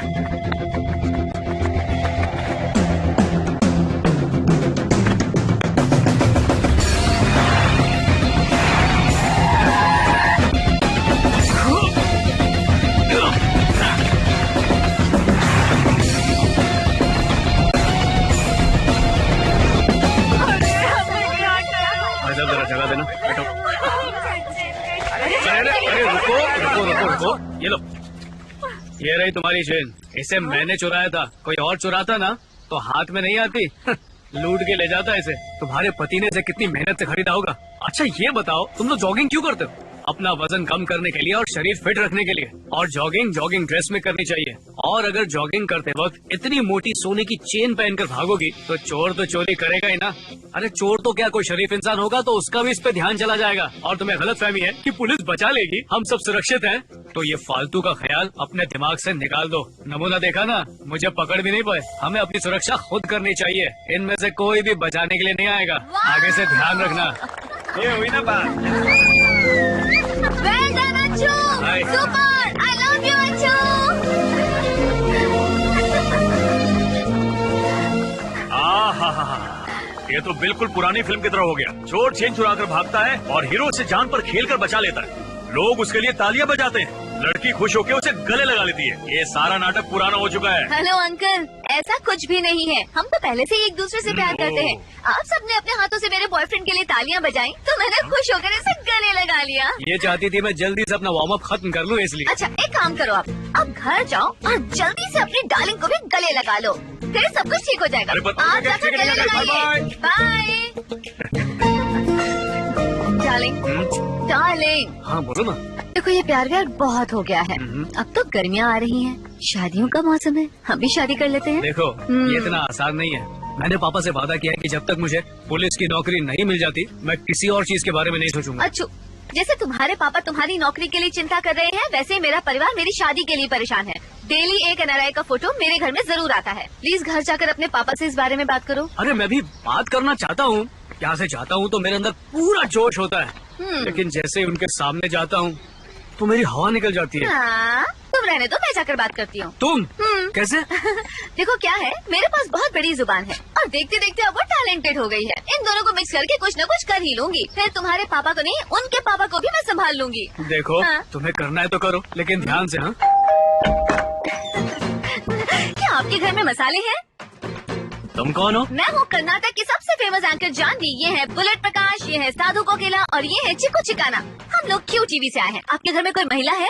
जगह देना, बैठो। अरे रुको रुको रुको रुको, ये लो, ये रही तुम्हारी चेन। इसे मैंने चुराया था, कोई और चुराता ना तो हाथ में नहीं आती। लूट के ले जाता इसे। तुम्हारे पति ने इसे कितनी मेहनत से खरीदा होगा। अच्छा ये बताओ, तुम लोग जॉगिंग क्यों करते हो? अपना वजन कम करने के लिए और शरीर फिट रखने के लिए। और जॉगिंग ड्रेस में करनी चाहिए। और अगर जॉगिंग करते वक्त इतनी मोटी सोने की चेन पहनकर भागोगी तो चोर तो चोरी करेगा ही ना। अरे चोर तो क्या, कोई शरीफ इंसान होगा तो उसका भी इस पे ध्यान चला जाएगा। और तुम्हें गलतफहमी है कि पुलिस बचा लेगी, हम सब सुरक्षित हैं, तो ये फालतू का ख्याल अपने दिमाग से निकाल दो। नमूना देखा ना, मुझे पकड़ भी नहीं पाए। हमें अपनी सुरक्षा खुद करनी चाहिए। इनमें से कोई भी बचाने के लिए नहीं आएगा। आगे से ध्यान रखना। ये हुई ना बात। Well done, Achu! Hi. Super! I love you, Achu! ये तो बिल्कुल पुरानी फिल्म की तरह हो गया। चोर चेन चुरा कर भागता है और हीरो से जान पर खेल कर बचा लेता है। लोग उसके लिए तालियां बजाते हैं, लड़की खुश होकर उसे गले लगा लेती है। ये सारा नाटक पुराना हो चुका है। हेलो अंकल, ऐसा कुछ भी नहीं है। हम तो पहले से ही एक दूसरे से प्यार करते हैं। आप सबने अपने हाथों से मेरे बॉयफ्रेंड के लिए तालियां बजाई तो मैंने खुश होकर इसे गले लगा लिया। ये चाहती थी मैं जल्दी से अपना वार्म अप खत्म कर लूं इसलिए। अच्छा एक काम करो, आप घर जाओ और जल्दी से अपनी डार्लिंग को भी गले लगा लो, फिर सब कुछ ठीक हो जाएगा। आप जाकर गले लगाइए। Bye darling. डार्लिंग, हाँ बोलो ना। देखो ये प्यार व्यार बहुत हो गया है। अब तो गर्मियाँ आ रही हैं, शादियों का मौसम है, हम भी शादी कर लेते हैं। देखो ये इतना आसान नहीं है। मैंने पापा से वादा किया है कि जब तक मुझे पुलिस की नौकरी नहीं मिल जाती मैं किसी और चीज के बारे में नहीं सोचूंगा। अच्छा, जैसे तुम्हारे पापा तुम्हारी नौकरी के लिए चिंता कर रहे हैं, वैसे ही मेरा परिवार मेरी शादी के लिए परेशान है। डेली एक NRI का फोटो मेरे घर में जरूर आता है। प्लीज घर जाकर अपने पापा से इस बारे में बात करो। अरे मैं भी बात करना चाहता हूँ, यहाँ से जाता हूँ तो मेरे अंदर पूरा जोश होता है, लेकिन जैसे ही उनके सामने जाता हूँ तो मेरी हवा निकल जाती है। हाँ, तुम रहने दो, मैं जाकर बात करती हूँ। तुम कैसे? देखो क्या है, मेरे पास बहुत बड़ी जुबान है और और देखते देखते अब वो टैलेंटेड हो गई है। इन दोनों को मिक्स करके कुछ न कुछ कर ही लूंगी। फिर तुम्हारे पापा को नहीं, उनके पापा को भी मैं संभाल लूंगी। देखो हाँ? तुम्हें करना है तो करो, लेकिन ध्यान से। हाँ, क्या आपके घर में मसाले हैं? तुम कौन हो? मैं हूँ कर्नाटक की सबसे फेमस एंकर जानवी। ये है बुलेट प्रकाश, ये है साधु कोकिला और ये है चिकू चिकाना। हम लोग क्यू टीवी से आए हैं। आपके घर में कोई महिला है?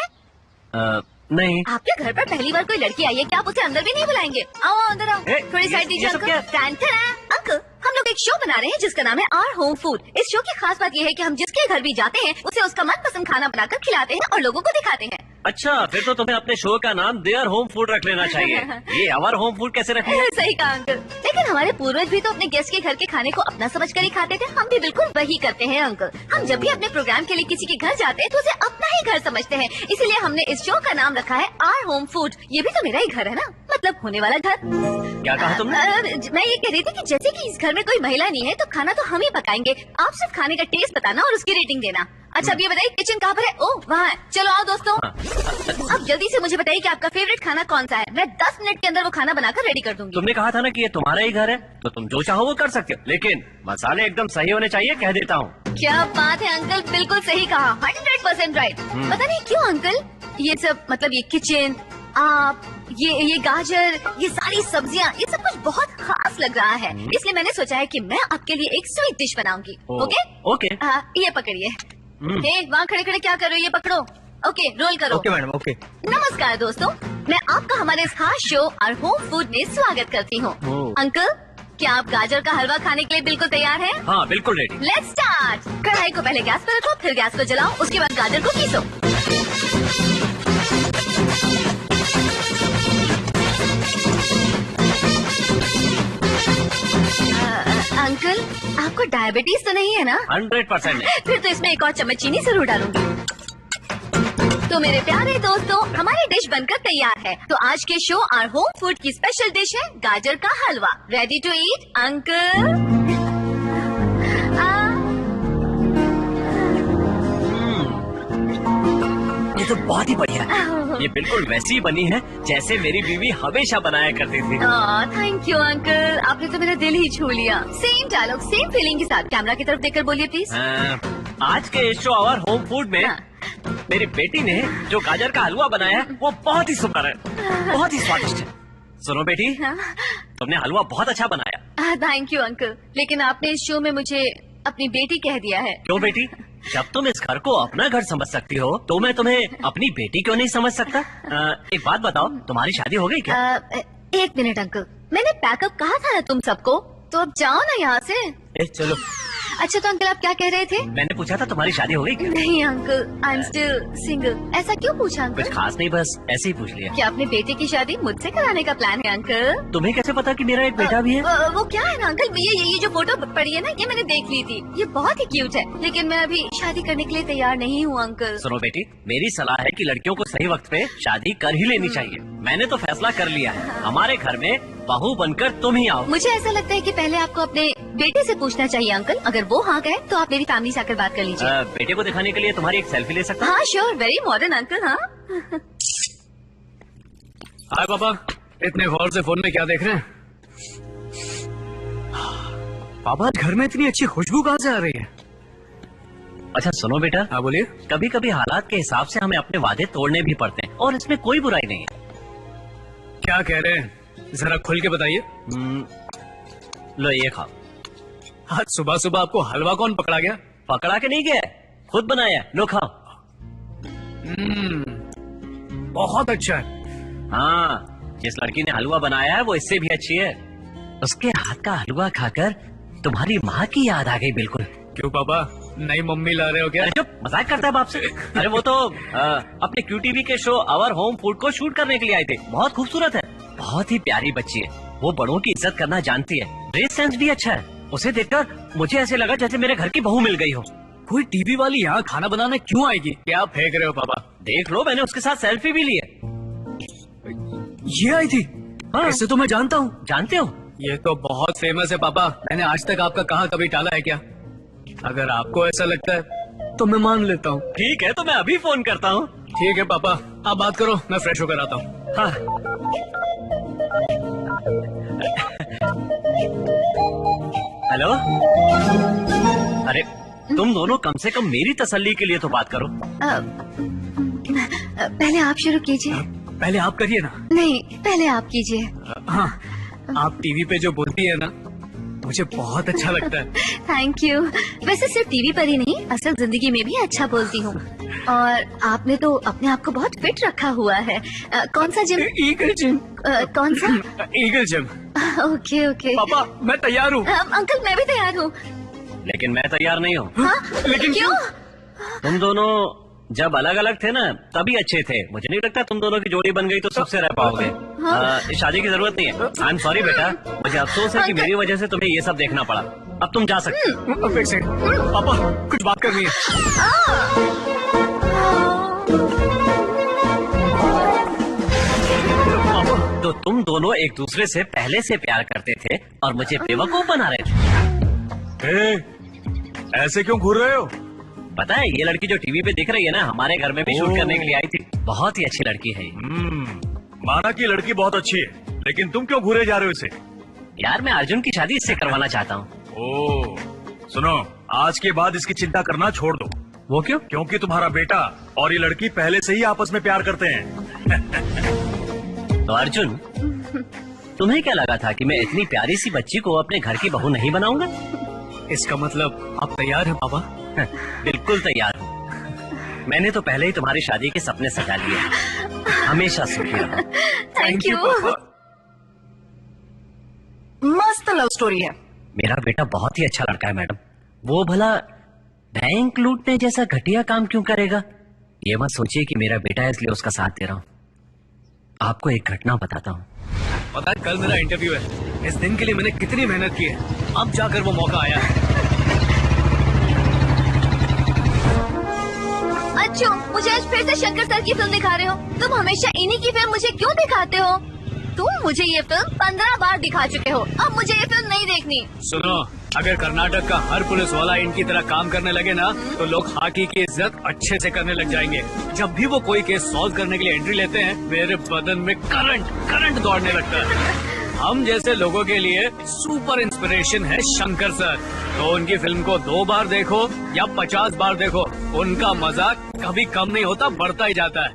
नहीं। आपके घर पर पहली बार कोई लड़की आई है, क्या आप उसे अंदर भी नहीं बुलाएंगे? आओ अंदर आओ। थोड़ी साइड दीजिए अंकल। हम लोग एक शो बना रहे हैं जिसका नाम है आवर होम फूड। इस शो की खास बात ये है कि हम जिसके घर भी जाते हैं उसे उसका मनपसंद खाना बनाकर खिलाते हैं और लोगों को दिखाते हैं। अच्छा, फिर तो तुम्हें अपने शो का नाम देयर होम फूड रख लेना चाहिए। ये आवर होम फूड कैसे रखें? सही कहा अंकल। लेकिन हमारे पूर्वज भी तो अपने गेस्ट के घर के खाने को अपना समझकर ही खाते थे। हम भी बिल्कुल वही करते हैं अंकल। हम जब भी अपने प्रोग्राम के लिए किसी के घर जाते हैं तो उसे अपना ही घर समझते हैं। इसीलिए हमने इस शो का नाम रखा है आवर होम फूड। ये भी तो मेरा ही घर है ना, मतलब होने वाला घर। क्या कहा तुमने? मैं ये कह रही थी कि जैसे कि इस घर में कोई महिला नहीं है तो खाना तो हम ही पकाएंगे। आप सिर्फ खाने का टेस्ट बताना और उसकी रेटिंग देना। अच्छा, अब ये बताइए किचन कहाँ पर है? ओह वहाँ है। चलो आओ दोस्तों। अब जल्दी से मुझे बताइए कि आपका फेवरेट खाना कौन सा है। मैं 10 मिनट के अंदर वो खाना बनाकर रेडी कर दूंगी। तुमने कहा था ना कि ये तुम्हारा ही घर है, तो तुम जो चाहो वो कर सकते हो, लेकिन मसाले एकदम सही होने चाहिए, कह देता हूँ। क्या बात है अंकल, बिल्कुल सही कहा, 100% राइट। पता नहीं क्यों अंकल, ये सब मतलब ये किचन, आप, ये गाजर, ये सारी सब्जियाँ, ये सब कुछ बहुत खास लग रहा है। इसलिए मैंने सोचा है कि मैं आपके लिए एक स्वीट डिश बनाऊंगी। Okay okay. ये पकड़िए। वहाँ खड़े खड़े क्या कर रहे हो, ये पकड़ो। ओके, रोल करो। Okay madam, okay. नमस्कार दोस्तों, मैं आपका हमारे इस खास शो और होम फूड में स्वागत करती हूँ। अंकल, क्या आप गाजर का हलवा खाने के लिए बिल्कुल तैयार हैं? हाँ, बिल्कुल रेडी। Let's start. कढ़ाई को पहले गैस पर रखो, फिर गैस को जलाओ, उसके बाद गाजर को पीसो। अंकल, आपको डायबिटीज तो नहीं है ना? 100% नहीं। फिर तो इसमें एक और चम्मच चीनी जरूर डालूंगी। तो मेरे प्यारे दोस्तों, हमारी डिश बनकर तैयार है। तो आज के शो और होम फूड की स्पेशल डिश है गाजर का halwa. Ready to eat uncle? ये तो बहुत ही बढ़िया है। ये बिल्कुल वैसी बनी है जैसे मेरी बीवी हमेशा बनाया करती थी। थैंक यू अंकल, आपने तो मेरा दिल ही छू लिया। सेम डायलॉग, सेम फीलिंग के साथ कैमरा की तरफ देखकर बोलिए प्लीज। आज के इस शो आवर होम फूड में मेरी बेटी ने जो गाजर का हलवा बनाया है वो बहुत ही सुंदर है, बहुत ही स्वादिष्ट है। सुनो बेटी, तुमने हलवा बहुत अच्छा बनाया। थैंक यू अंकल, लेकिन आपने इस शो में मुझे अपनी बेटी कह दिया है। क्यों बेटी? जब तुम इस घर को अपना घर समझ सकती हो तो मैं तुम्हें अपनी बेटी क्यों नहीं समझ सकता? एक बात बताओ, तुम्हारी शादी हो गई क्या? 1 मिनट अंकल, मैंने पैकअप कहा था ना तुम सबको, तो अब जाओ ना यहाँ से। चलो। अच्छा तो अंकल आप क्या कह रहे थे? मैंने पूछा था तुम्हारी शादी हो गई क्या? नहीं uncle, I am still single. ऐसा क्यों पूछा अंकल? कुछ खास नहीं, बस ऐसे ही पूछ लिया। क्या अपने बेटे की शादी मुझसे कराने का प्लान है अंकल? तुम्हें कैसे पता कि मेरा एक बेटा भी है? वो क्या है ना अंकल, ये जो फोटो पड़ी है ना, ये मैंने देख ली थी। ये बहुत ही क्यूट है, लेकिन मैं अभी शादी करने के लिए तैयार नहीं हूँ अंकल। सुनो बेटी, मेरी सलाह है कि लड़कियों को सही वक्त पे शादी कर ही लेनी चाहिए। मैंने तो फैसला कर लिया है, हमारे घर में बहू बनकर तुम ही आओ। मुझे ऐसा लगता है कि पहले आपको अपने बेटे से पूछना चाहिए अंकल। अगर वो हाँ कहे तो आप मेरी फैमिली से आकर बात कर लीजिए। बेटे को दिखाने के लिए तुम्हारी एक सेल्फी ले सकता हूँ? हाँ श्योर, वेरी मॉडर्न अंकल। हाँ हाय पापा, इतने गौर से फोन में क्या देख रहे हैं? पापा, घर में इतनी अच्छी खुशबू कहाँ से आ रही है? अच्छा सुनो बेटा। हाँ बोलिए। कभी कभी हालात के हिसाब से हमें अपने वादे तोड़ने भी पड़ते हैं और इसमें कोई बुराई नहीं है। क्या कह रहे हैं, जरा खुल के बताइए। लो ये खाओ। आज सुबह सुबह आपको हलवा कौन पकड़ा गया? पकड़ा के नहीं गया, खुद बनाया। लो खाओ। बहुत अच्छा है। हाँ, जिस लड़की ने हलवा बनाया है वो इससे भी अच्छी है। उसके हाथ का हलवा खाकर तुम्हारी माँ की याद आ गई बिल्कुल। क्यों पापा, नई मम्मी ला रहे हो क्या? चुप, मजाक करता है बाप से। अरे वो तो अपने QTV के शो आवर होम फूड को शूट करने के लिए आए थे। बहुत खूबसूरत है, बहुत ही प्यारी बच्ची है। वो बड़ों की इज्जत करना जानती है, ड्रेस सेंस भी अच्छा है। उसे देखकर मुझे ऐसे लगा जैसे मेरे घर की बहू मिल गई हो। कोई टीवी वाली यहाँ खाना बनाने क्यों आएगी? क्या फेंक रहे हो पापा? देख लो, मैंने उसके साथ सेल्फी भी ली है। ये आई थी? हाँ। इससे तो मैं जानता हूँ। जानते हो? ये तो बहुत फेमस है पापा, मैंने आज तक आपका कहाँ कभी टाला है क्या? अगर आपको ऐसा लगता है तो मैं मान लेता हूँ। ठीक है, तो मैं अभी फोन करता हूँ। ठीक है पापा, आप बात करो, मैं फ्रेश होकर आता हूँ। हाँ। हेलो। अरे तुम दोनों कम से कम मेरी तसल्ली के लिए तो बात करो। पहले आप शुरू कीजिए। पहले आप करिए ना। नहीं, पहले आप कीजिए। हाँ, आप टीवी पे जो बोलती है ना, मुझे बहुत अच्छा लगता है। Thank you. वैसे सिर्फ टीवी पर ही नहीं, असल जिंदगी में भी अच्छा बोलती हूँ। और आपने तो अपने आप को बहुत फिट रखा हुआ है। कौन सा जिम? Eagle gym. कौन सा? Eagle gym. Okay okay. पापा मैं तैयार हूँ। अंकल मैं भी तैयार हूँ। लेकिन मैं तैयार नहीं हूँ। लेकिन क्यों? तुम दोनों जब अलग अलग थे ना तभी अच्छे थे। मुझे नहीं लगता तुम दोनों की जोड़ी बन गई तो सबसे रह पाओगे। इस शादी की जरूरत नहीं है। आई एम सॉरी बेटा, मुझे अफसोस है कि मेरी वजह से तुम्हें ये सब देखना पड़ा। अब तुम जा सकते हो। एक सेकंड पापा, कुछ बात करनी है। तो तुम दोनों एक दूसरे से पहले से प्यार करते थे और मुझे बेवकूफ बना रहे थे। ऐसे क्यों घूर रहे हो? पता है ये लड़की जो टीवी पे दिख रही है ना, हमारे घर में भी शूट करने के लिए आई थी। बहुत ही अच्छी लड़की है। माना कि लड़की बहुत अच्छी है, लेकिन तुम क्यों घूरे जा रहे हो इसे? यार मैं अर्जुन की शादी इससे करवाना चाहता हूँ। ओह, सुनो, आज के बाद इसकी चिंता करना छोड़ दो। वो क्यों? क्योंकि तुम्हारा बेटा और ये लड़की पहले से ही आपस में प्यार करते हैं। तो अर्जुन, तुम्हें क्या लगा था कि मैं इतनी प्यारी सी बच्ची को अपने घर की बहू नहीं बनाऊंगा? इसका मतलब आप तैयार हैं पापा? बिल्कुल तैयार हूँ। मैंने तो पहले ही तुम्हारी शादी के सपने सजा लिए। हमेशा सुखी रहो। Thank you. मस्त लव स्टोरी है। मेरा बेटा बहुत ही अच्छा लड़का है मैडम। वो भला बैंक लूटने जैसा घटिया काम क्यों करेगा? ये मत सोचिए कि मेरा बेटा है इसलिए उसका साथ दे रहा हूँ। आपको एक घटना बताता हूँ। पता है कल मेरा इंटरव्यू है। इस दिन के लिए मैंने कितनी मेहनत की है, अब जाकर वो मौका आया है। अच्छा, मुझे आज फिर से शंकर सर की फिल्म दिखा रहे हो। तुम हमेशा इन्हीं की फिल्म मुझे क्यों दिखाते हो? तुम मुझे ये फिल्म 15 बार दिखा चुके हो। अब मुझे ये फिल्म नहीं देखनी। सुनो, अगर कर्नाटक का हर पुलिस वाला इनकी तरह काम करने लगे ना, तो लोग हाकी की इज्जत अच्छे से करने लग जाएंगे। जब भी वो कोई केस सॉल्व करने के लिए एंट्री लेते हैं, मेरे बदन में करंट दौड़ने लगता है। हम जैसे लोगों के लिए सुपर इंस्पिरेशन है शंकर सर। तो उनकी फिल्म को 2 बार देखो या 50 बार देखो, उनका मजाक कभी कम नहीं होता, बढ़ता ही जाता है।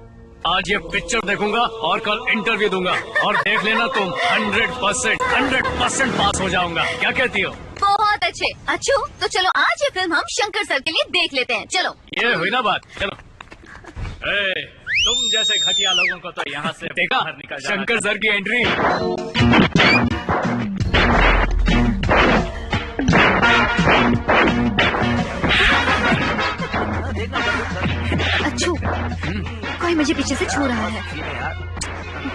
आज ये पिक्चर देखूंगा और कल इंटरव्यू दूंगा, और देख लेना तुम 100% पास हो जाऊंगा। क्या कहती हो? बहुत अच्छे। अच्छू, तो चलो आज ये फिल्म हम शंकर सर के लिए देख लेते हैं। चलो। ये हुई ना बात। चलो। तुम जैसे घटिया लोगों को तो यहाँ से देखा, बाहर निकल जाना। शंकर सर की एंट्री। अच्छू, कोई मुझे पीछे से छू रहा है।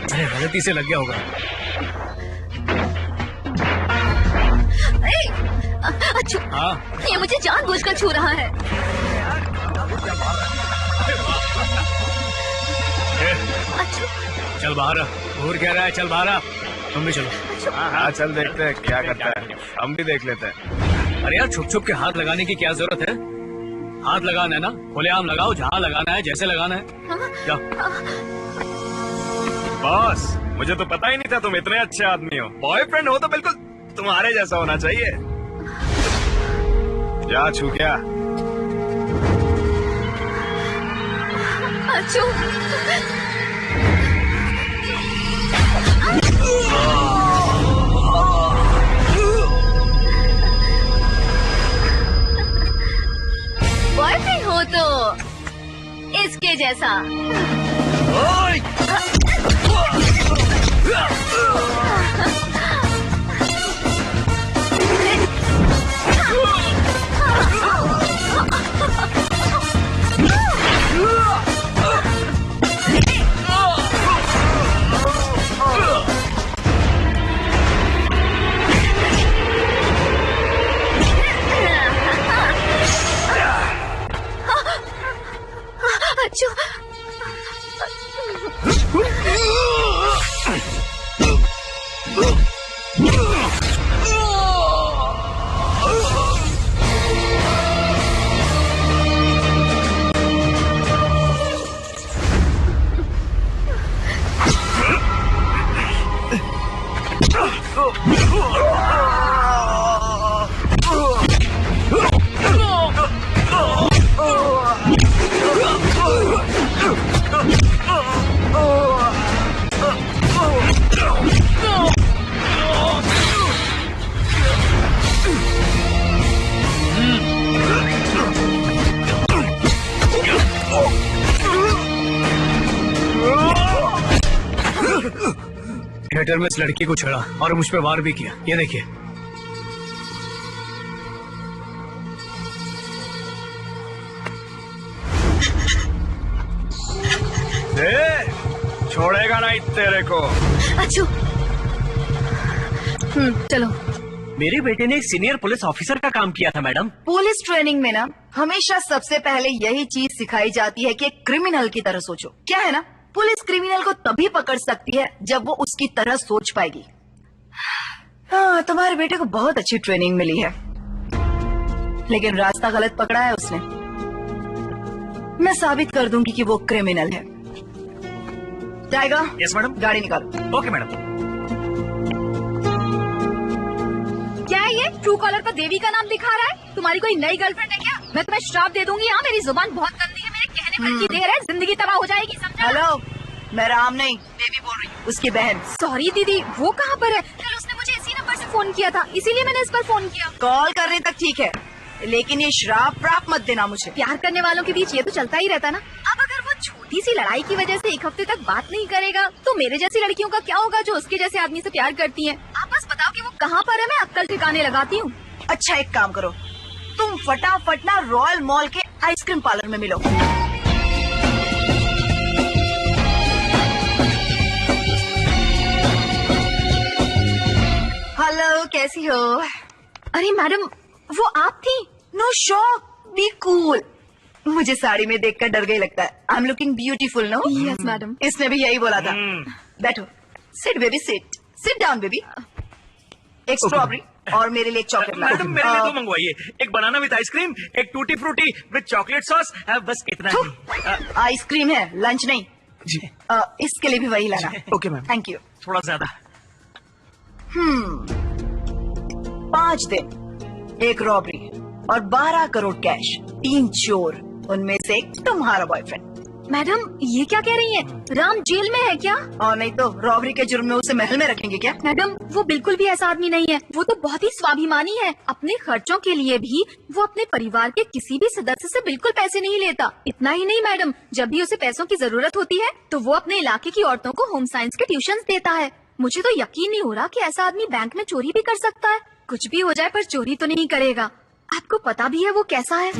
अरे गलती से लग गया होगा। अच्छू, हाँ? ये मुझे जानबूझकर छू रहा है। अच्छू, चल बाहर। घूर कह रहा है, चल बाहर। तुम भी चलो। हाँ, चल देखते हैं क्या करता है। हम भी देख लेते हैं। अरे यार, छुप छुप के हाथ लगाने की क्या जरूरत है? हाथ लगाना है ना, खुलेआम लगाओ, जहाँ लगाना है, जैसे लगाना है। जाओ। बॉस, मुझे तो पता ही नहीं था तुम इतने अच्छे आदमी हो। बॉयफ्रेंड हो तो बिल्कुल तुम्हारे जैसा होना चाहिए। जा छू क्या? अच्छू, बॉयफ्रेंड हो तो इसके जैसा। एस्केलेटर में इस लड़की को छेड़ा और मुझ पे वार भी किया। ये देखिए। छोड़ेगा नहीं तेरे को। अच्छू। चलो। मेरे बेटे ने एक सीनियर पुलिस ऑफिसर का काम किया था मैडम। पुलिस ट्रेनिंग में ना हमेशा सबसे पहले यही चीज सिखाई जाती है कि एक क्रिमिनल की तरह सोचो। क्या है ना, पुलिस क्रिमिनल को तभी पकड़ सकती है जब वो उसकी तरह सोच पाएगी। हाँ, तुम्हारे बेटे को बहुत अच्छी ट्रेनिंग मिली है, लेकिन रास्ता गलत पकड़ा है उसने। मैं साबित कर दूंगी कि वो क्रिमिनल है। टाइगर। Yes madam. गाड़ी निकालो। Okay madam. क्या है ये? ट्रू कॉलर पर देवी का नाम दिखा रहा है। तुम्हारी कोई नई गर्लफ्रेंड है क्या? मैं तुम्हें श्राप दे दूंगी। हाँ, मेरी जुबान बहुत गंदी है, मेरे कहने पर की देर है, जिंदगी तबाह हो जाएगी, समझा? हेलो, मैं राम नहीं, देवी बोल रही हूँ, उसकी बहन। सॉरी दीदी, वो कहाँ पर है? कल उसने मुझे इसी नंबर से फोन किया था, इसीलिए मैंने इस पर फोन किया। कॉल करने तक ठीक है, लेकिन ये श्राप प्राप मत देना मुझे। प्यार करने वालों के बीच ये तो चलता ही रहता ना। अब अगर वो छोटी सी लड़ाई की वजह से एक हफ्ते तक बात नहीं करेगा, तो मेरे जैसी लड़कियों का क्या होगा जो उसके जैसे आदमी से प्यार करती हैं? आप बस बताओ कि वो कहाँ पर है, मैं अक्कल ठिकाने लगाती हूँ। अच्छा, एक काम करो, तुम फटाफट ना रॉयल मॉल के आइसक्रीम पार्लर में मिलो। हेलो, कैसी हो? अरे मैडम, वो आप थी? No shock, be cool. मुझे साड़ी में देखकर डर गई लगता है। I am looking beautiful, no? Yes madam. इसने भी यही बोला था। बैठो। Sit baby, sit. Sit down baby. एक स्ट्रॉबेरी और मेरे लिए एक चॉकलेट ला। मैडम, मेरे लिए दो मंगवाइए, एक बनाना विद आइसक्रीम, एक tutti frutti with chocolate sauce, बस इतना ही। आइसक्रीम है, लंच नहीं जी। इसके लिए भी वही लाना। Okay ma'am. Thank you. थोड़ा ज्यादा। 5 दिन, 1 रॉबरी और 12 करोड़ कैश, 3 चोर, उनमें से एक तुम्हारा बॉयफ्रेंड। मैडम, ये क्या कह रही हैं? राम जेल में है क्या? और नहीं तो रॉबरी के जुर्म में उसे महल में रखेंगे क्या? मैडम, वो बिल्कुल भी ऐसा आदमी नहीं है। वो तो बहुत ही स्वाभिमानी है। अपने खर्चों के लिए भी वो अपने परिवार के किसी भी सदस्य से बिल्कुल पैसे नहीं लेता। इतना ही नहीं मैडम, जब भी उसे पैसों की जरूरत होती है तो वो अपने इलाके की औरतों को होम साइंस के ट्यूशन देता है। मुझे तो यकीन नहीं हो रहा कि ऐसा आदमी बैंक में चोरी भी कर सकता है। कुछ भी हो जाए पर चोरी तो नहीं करेगा। आपको पता भी है वो कैसा है।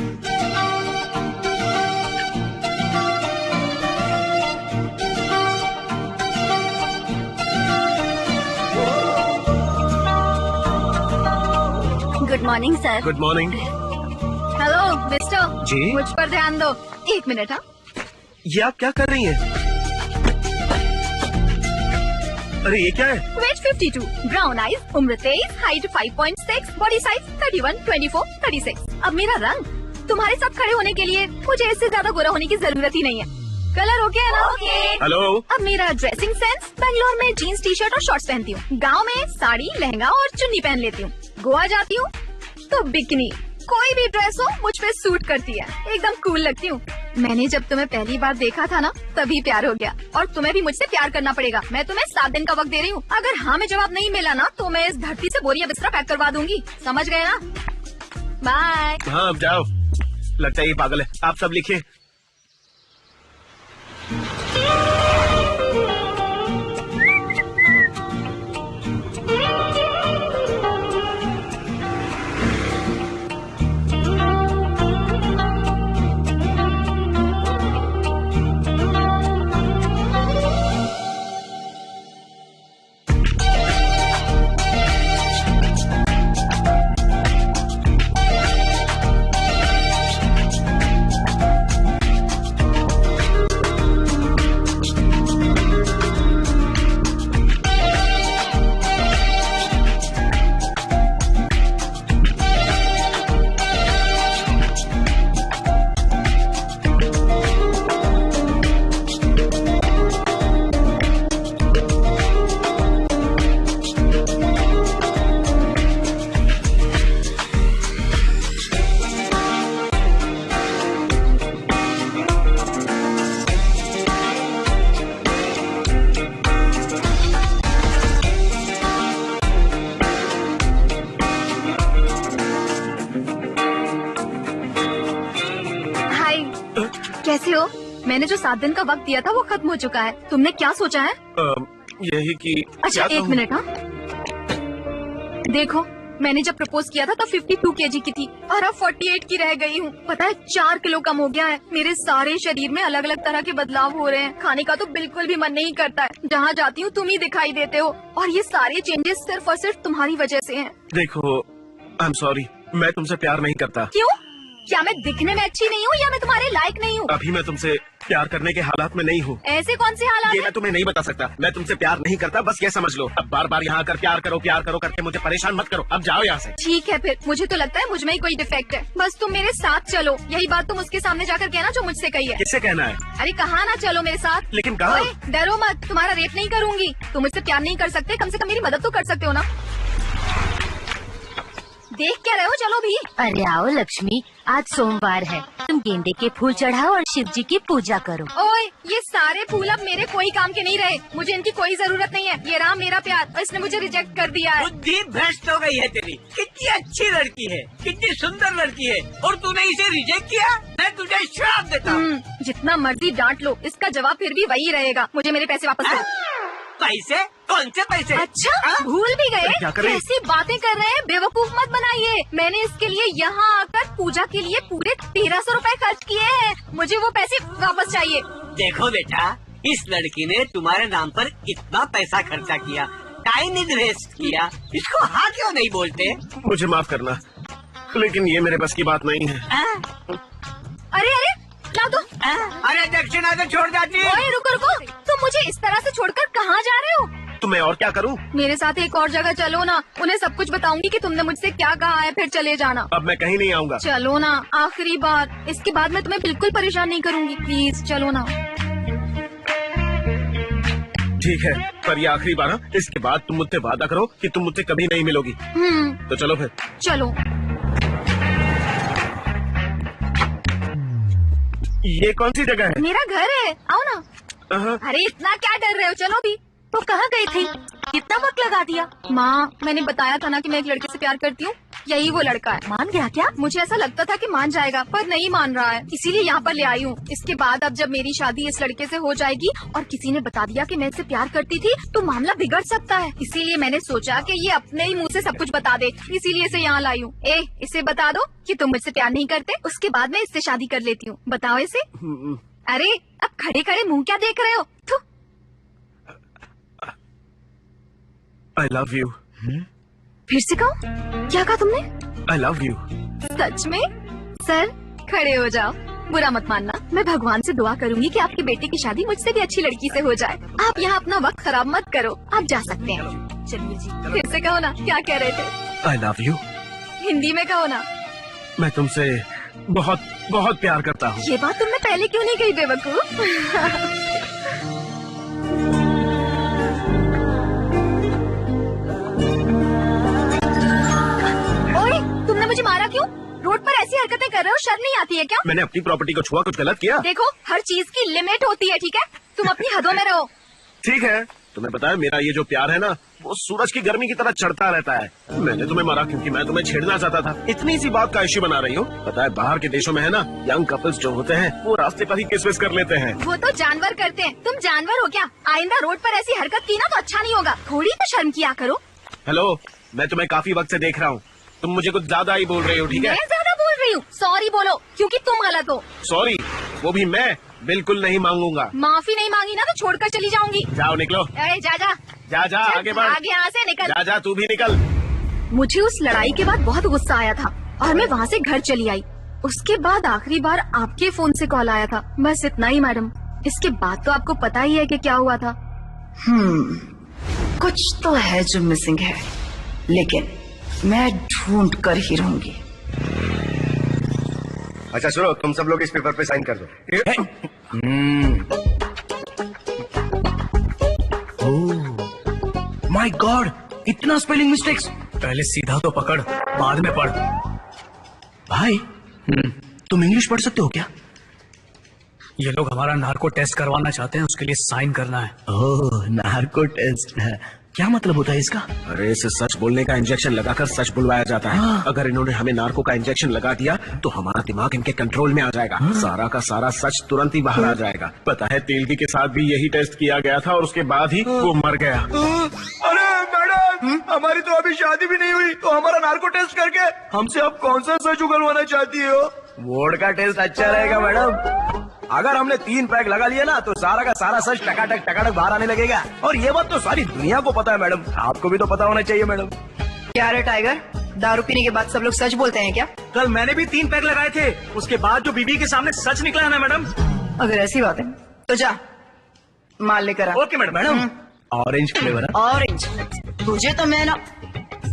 Good morning sir. Good morning. Hello mister. जी? मुझ पर ध्यान दो। 1 मिनट। हाँ, ये आप क्या कर रही हैं? अरे ये क्या है? वेट 52, ब्राउन आइज, उम्र 23, हाइट 5.6, बॉडी साइज 31, 24, 36। अब मेरा रंग तुम्हारे साथ खड़े होने के लिए मुझे इससे ज्यादा गोरा होने की जरूरत ही नहीं है। कलर ओके है ना? हेलो। अब मेरा ड्रेसिंग सेंस, बेंगलोर में जीन्स टी शर्ट और शॉर्ट्स पहनती हूँ। गाँव में साड़ी लहंगा और चुन्नी पहन लेती हूँ। गोवा जाती हूँ तो बिकनी। कोई भी ड्रेस हो मुझ पे सूट करती है, एकदम कूल लगती हूँ। मैंने जब तुम्हें पहली बार देखा था ना, तभी प्यार हो गया। और तुम्हें भी मुझसे प्यार करना पड़ेगा। मैं तुम्हें 7 दिन का वक्त दे रही हूँ। अगर हाँ में जवाब नहीं मिला ना, तो मैं इस धरती से बोरिया बिस्तरा पैक करवा दूंगी। समझ गए ना? बाय। हाँ, अब जाओ। लगता है ये पागल है। आप सब लिखिए। कैसे हो? मैंने जो 7 दिन का वक्त दिया था वो खत्म हो चुका है। तुमने क्या सोचा है? यही कि अच्छा क्या एक कहूं? मिनट। हाँ देखो, मैंने जब प्रपोज किया था तब 52 केजी की थी और अब 48 की रह गई हूँ। पता है 4 किलो कम हो गया है। मेरे सारे शरीर में अलग अलग तरह के बदलाव हो रहे हैं। खाने का तो बिल्कुल भी मन नहीं करता है। जहाँ जाती हूँ तुम ही दिखाई देते हो और ये सारे चेंजेस सिर्फ और सिर्फ तुम्हारी वजह से हैं। देखो, आई एम सॉरी, मैं तुमसे प्यार नहीं करता। क्यों? क्या मैं दिखने में अच्छी नहीं हूँ या मैं तुम्हारे लायक नहीं हूँ? अभी मैं तुमसे प्यार करने के हालात में नहीं हूँ। ऐसे कौन से हालात ये हैं? मैं तुम्हें नहीं बता सकता। मैं तुमसे प्यार नहीं करता, बस ये समझ लो। अब बार बार यहाँ आकर प्यार करो करके मुझे परेशान मत करो। अब जाओ यहाँ से। ठीक है फिर, मुझे तो लगता है मुझ में ही कोई डिफेक्ट है। बस तुम मेरे साथ चलो। यही बात तुम उसके सामने जाकर कहना जो मुझसे कही है। किससे कहना है? अरे कहाँ ना चलो मेरे साथ। लेकिन कहाँ? ओए, डरो मत, तुम्हारा रेप नहीं करूंगी। तुम मुझसे प्यार नहीं कर सकते, कम से कम मेरी मदद तो कर सकते हो ना। देख क्या रहे हो, चलो भी। अरे आओ लक्ष्मी, आज सोमवार है, तुम गेंदे के फूल चढ़ाओ और शिव जी की पूजा करो। ओए, ये सारे फूल अब मेरे कोई काम के नहीं रहे। मुझे इनकी कोई जरूरत नहीं है। ये रहा मेरा प्यार और इसने मुझे रिजेक्ट कर दिया है। बुद्धि भ्रष्ट हो गई है तेरी। कितनी अच्छी लड़की है, कितनी सुंदर लड़की है, और तूने इसे रिजेक्ट किया। मैं तुझे श्राप देता हूँ। जितना मर्जी डांट लो, इसका जवाब फिर भी वही रहेगा। मुझे मेरे पैसे वापस दो। पैसे? कौन से पैसे? अच्छा, भूल भी गए? क्या कर रही? कैसी बातें कर रहे हैं, बेवकूफ मत बनाइए। मैंने इसके लिए यहाँ आकर पूजा के लिए पूरे 1300 रुपए खर्च किए हैं। मुझे वो पैसे वापस चाहिए। देखो बेटा, इस लड़की ने तुम्हारे नाम पर इतना पैसा खर्चा किया, टाइम इन्वेस्ट किया, इसको हाँ क्यों नहीं बोलते? मुझे माफ करना, लेकिन ये मेरे बस की बात नहीं है। अरे अरे, ला दो। अरे दक्षिणा तो छोड़ जाती है। ओए रुको रुको, तुम मुझे इस तरह से छोड़कर कहाँ जा रहे हो? तो मैं और क्या करूं? मेरे साथ एक और जगह चलो ना। उन्हें सब कुछ बताऊंगी कि तुमने मुझसे क्या कहा है, फिर चले जाना। अब मैं कहीं नहीं आऊंगा। चलो ना, आखिरी बार। इसके बाद मैं तुम्हें बिल्कुल परेशान नहीं करूंगी। प्लीज चलो ना। ठीक है, पर ये आखिरी बार। हाँ? इसके बाद तुम मुझसे वादा करो कि तुम मुझसे कभी नहीं मिलोगी। तो चलो फिर। चलो। ये कौन सी जगह है? मेरा घर है, आओ ना। अरे इतना क्या डर रहे हो, चलो भी। तो कहाँ गई थी? कितना वक्त लगा दिया? माँ, मैंने बताया था ना कि मैं एक लड़के से प्यार करती हूँ। यही वो लड़का है। मान गया क्या? मुझे ऐसा लगता था कि मान जाएगा, पर नहीं मान रहा है, इसीलिए यहाँ पर ले आई हूँ। इसके बाद अब जब मेरी शादी इस लड़के से हो जाएगी और किसी ने बता दिया कि मैं इससे प्यार करती थी, तो मामला बिगड़ सकता है। इसीलिए मैंने सोचा कि ये अपने ही मुँह से सब कुछ बता दे, इसीलिए इसे यहाँ लाई हूँ। इसे बता दो कि तुम मुझसे प्यार नहीं करते, उसके बाद मैं इससे शादी कर लेती हूँ। बताओ इसे। अरे अब खड़े खड़े मुँह क्या देख रहे हो? I love you. फिर से कहो, क्या कहा तुमने? I love you. सच में? सर खड़े हो जाओ, बुरा मत मानना। मैं भगवान से दुआ करूंगी कि आपके बेटे की शादी मुझसे भी अच्छी लड़की से हो जाए। आप यहाँ अपना वक्त खराब मत करो, आप जा सकते हैं। चलिए जी, फिर से कहो ना, क्या कह रहे थे? I love you. हिंदी में कहो ना। मैं तुमसे बहुत बहुत प्यार करता हूँ। ये बात तुमने पहले क्यों नहीं कही, बेवकूफ? तुमने मुझे मारा क्यों? रोड पर ऐसी हरकतें कर रहे हो, शर्म नहीं आती है क्या? मैंने अपनी प्रॉपर्टी को छुआ, कुछ गलत किया? देखो, हर चीज की लिमिट होती है, ठीक है? तुम अपनी हदों में रहो। ठीक है, तुम्हें पता है मेरा ये जो प्यार है ना, वो सूरज की गर्मी की तरह चढ़ता रहता है। मैंने तुम्हें मारा क्योंकि मैं तुम्हें छेड़ना चाहता था। इतनी सी बात का इश्यू बना रही हो। पता है बाहर के देशों में है ना, यंग कपल्स जो होते हैं वो रास्ते पर ही किस विस कर लेते हैं। वो तो जानवर करते हैं, तुम जानवर हो क्या? आइंदा रोड पर ऐसी हरकत की ना तो अच्छा नहीं होगा। थोड़ी तो शर्म किया करो। हेलो, मैं तुम्हें काफी वक्त से देख रहा हूँ, तुम मुझे कुछ ज्यादा ही बोल रही हो, ठीक है? मैं ज्यादा बोल रही हूँ? सॉरी बोलो, क्योंकि तुम गलत हो। सॉरी, वो भी मैं बिल्कुल नहीं मांगूंगा। माफी नहीं मांगी ना तो छोड़कर चली जाऊंगी। जाओ, निकलो। जा जा जा जा, आगे बढ़। आगे यहाँ से निकल। जा जा, तू भी निकल। मुझे उस लड़ाई के बाद बहुत गुस्सा आया था और मैं वहाँ से घर चली आई। उसके बाद आखिरी बार आपके फोन से कॉल आया था, बस इतना ही मैडम। इसके बाद तो आपको पता ही है कि क्या हुआ था। कुछ तो है जो मिसिंग है, लेकिन मैं ढूंढ कर ही रहूंगी। अच्छा सुनो, तुम सब लोग इस पेपर पे साइन कर दो। माय गॉड, इतना स्पेलिंग मिस्टेक्स। पहले सीधा तो पकड़, बाद में पढ़। भाई, तुम इंग्लिश पढ़ सकते हो क्या? ये लोग हमारा नार्को टेस्ट करवाना चाहते हैं, उसके लिए साइन करना है। ओह, नार्को टेस्ट है। क्या मतलब होता है इसका? अरे इसे सच बोलने का इंजेक्शन लगाकर सच बुलवाया जाता है। अगर इन्होंने हमें नार्को का इंजेक्शन लगा दिया तो हमारा दिमाग इनके कंट्रोल में आ जाएगा। सारा का सारा सच तुरंत ही बाहर आ जाएगा। पता है तेलगी के साथ भी यही टेस्ट किया गया था और उसके बाद ही वो मर गया। अरे मैडम, हमारी तो अभी शादी भी नहीं हुई, तो हमारा नार्को टेस्ट करके हमसे आप कौन सा सच उगलवाना चाहती हो? वोट का टेस्ट अच्छा रहेगा मैडम। अगर हमने 3 पैक लगा लिया ना तो सारा का सारा सच टकाटक बाहर आने लगेगा। और ये बात तो सारी दुनिया को पता है मैडम, आपको भी तो पता होना चाहिए मैडम। क्या रे टाइगर, दारू पीने के बाद सब लोग सच बोलते हैं क्या? कल मैंने भी 3 पैक लगाए थे, उसके बाद जो बीबी के सामने सच निकला है ना मैडम। अगर ऐसी बात है तो जा माल लेकर आ। Okay madam. Orange flavour. Orange? तुझे तो मैं ना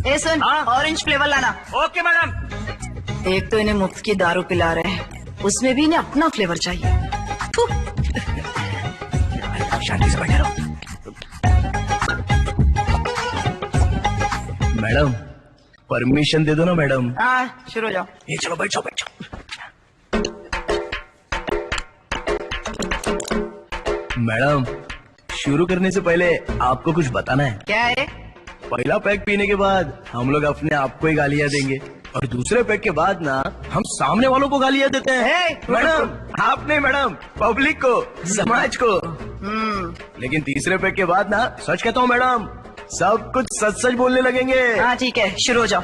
ए सुन, ऑरेंज फ्लेवर लाना। Okay madam. एक तो इन्हें मुफ्त की दारू पिला रहे हैं, उसमें भी इन्हें अपना फ्लेवर चाहिए। शांति से बैठे रहो। मैडम परमिशन दे दो ना मैडम। हाँ शुरू हो जाओ। ये चलो बैठ जाओ। मैडम शुरू करने से पहले आपको कुछ बताना है। क्या है? पहला पैक पीने के बाद हम लोग अपने आप को ही गालियाँ देंगे और दूसरे पैक के बाद ना हम सामने वालों को गालियाँ देते हैं। मैडम आप नहीं मैडम, पब्लिक को, समाज को। लेकिन तीसरे पैक के बाद ना सच कहता हूँ मैडम, सब कुछ सच सच बोलने लगेंगे। हाँ ठीक है, शुरू हो जाओ।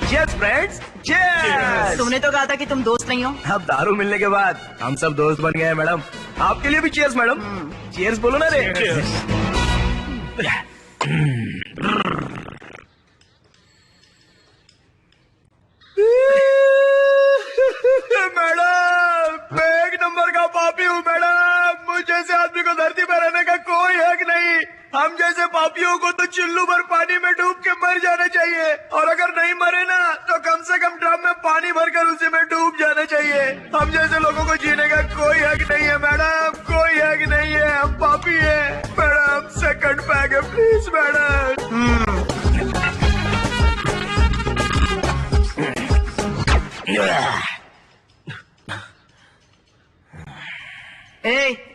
Cheers friends, cheers। तुमने तो कहा था कि तुम दोस्त नहीं हो। अब दारू मिलने के बाद हम सब दोस्त बन गए हैं मैडम। आपके लिए भी चीयर्स मैडम। चीयर्स बोलो ना रे। मैडम मैं 1 नंबर का पापी हूँ मैडम। मुझ जैसे आदमी को धरती पर रहने का कोई हक नहीं। हम जैसे पापियों को तो चुल्लू भर पानी में डूब के मर जाना चाहिए, और अगर नहीं मरे ना तो कम से कम ड्रम में पानी भरकर उसी में डूब जाना चाहिए। हम जैसे लोगों को जीने का कोई हक नहीं है मैडम, कोई हक नहीं है। हम पापी है मैडम। सेकंड पैक है प्लीज मैडम।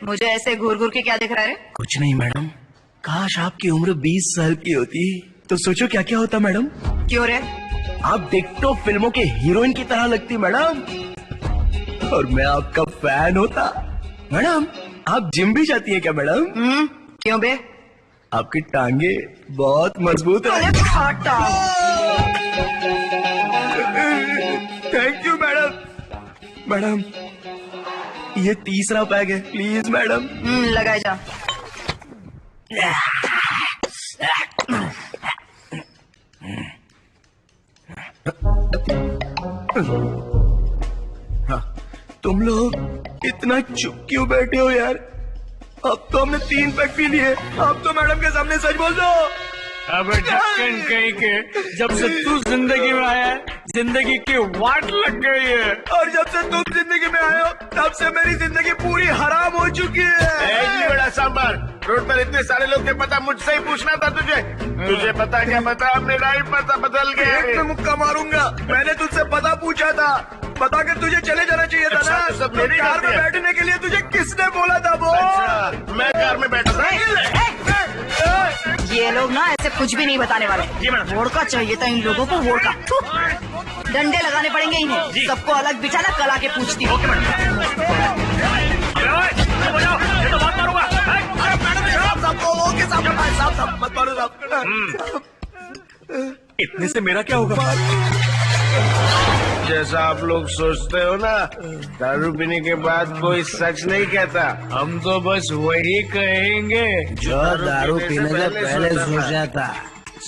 मुझे ऐसे घूर घूर के क्या दिख रहा है? कुछ नहीं मैडम, काश आपकी उम्र 20 साल की होती तो सोचो क्या क्या होता मैडम। क्यों रे? आप डिक्टो फिल्मों के हीरोइन की तरह लगती मैडम, और मैं आपका फैन होता। मैडम आप जिम भी जाती है क्या मैडम? क्यों बे? आपकी टांगे बहुत मजबूत है। Thank you madam. मैडम ये तीसरा पैक है प्लीज मैडम। लगाए जा। तुम लोग इतना चुप क्यों बैठे हो यार? अब तो हमने 3 पैक पी लिए, अब तो मैडम के सामने सच बोल दो। अब ढक्कन कहीं के, जब से तू जिंदगी में आया है जिंदगी की वाट लग गई है, और जब से तुम जिंदगी में आए हो तब से मेरी जिंदगी पूरी हराम हो चुकी है। बड़ा सांबर, रोड पर इतने सारे लोग थे, पता मुझसे ही पूछना था तुझे। तुझे पता क्या पता, मेरा ही पता बदल गया। एक में मुक्का मारूंगा। मैंने तुझसे पता पूछा था, बता के तुझे चले जाना चाहिए था ना। सब मेरी कार में बैठने के लिए तुझे किसने बोला था वो? मैं कार में बैठा था। ये लोग ना ऐसे कुछ भी नहीं बताने वाले। वोट का चाहिए था इन लोगों को, वोट का। डंडे लगाने पड़ेंगे इन्हें, सबको अलग बिठाना, कल आके पूछती हूँ। इतने से मेरा क्या होगा? जैसा आप लोग सोचते हो ना, दारू पीने के बाद कोई सच नहीं कहता। हम तो बस वही कहेंगे जो दारू पीने से पहले सोचा था।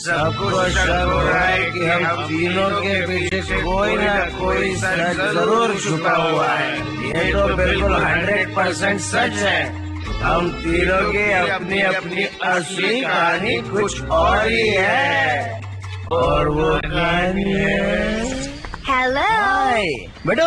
सबको शक हो रहा है कि हम तीनों के पीछे कोई ना कोई सच जरूर छुपा हुआ है। ये तो बिल्कुल 100% सच है। हम तीनों की अपनी अपनी असली कहानी कुछ और ही है, और वो कहानी है। हेलो बेटो,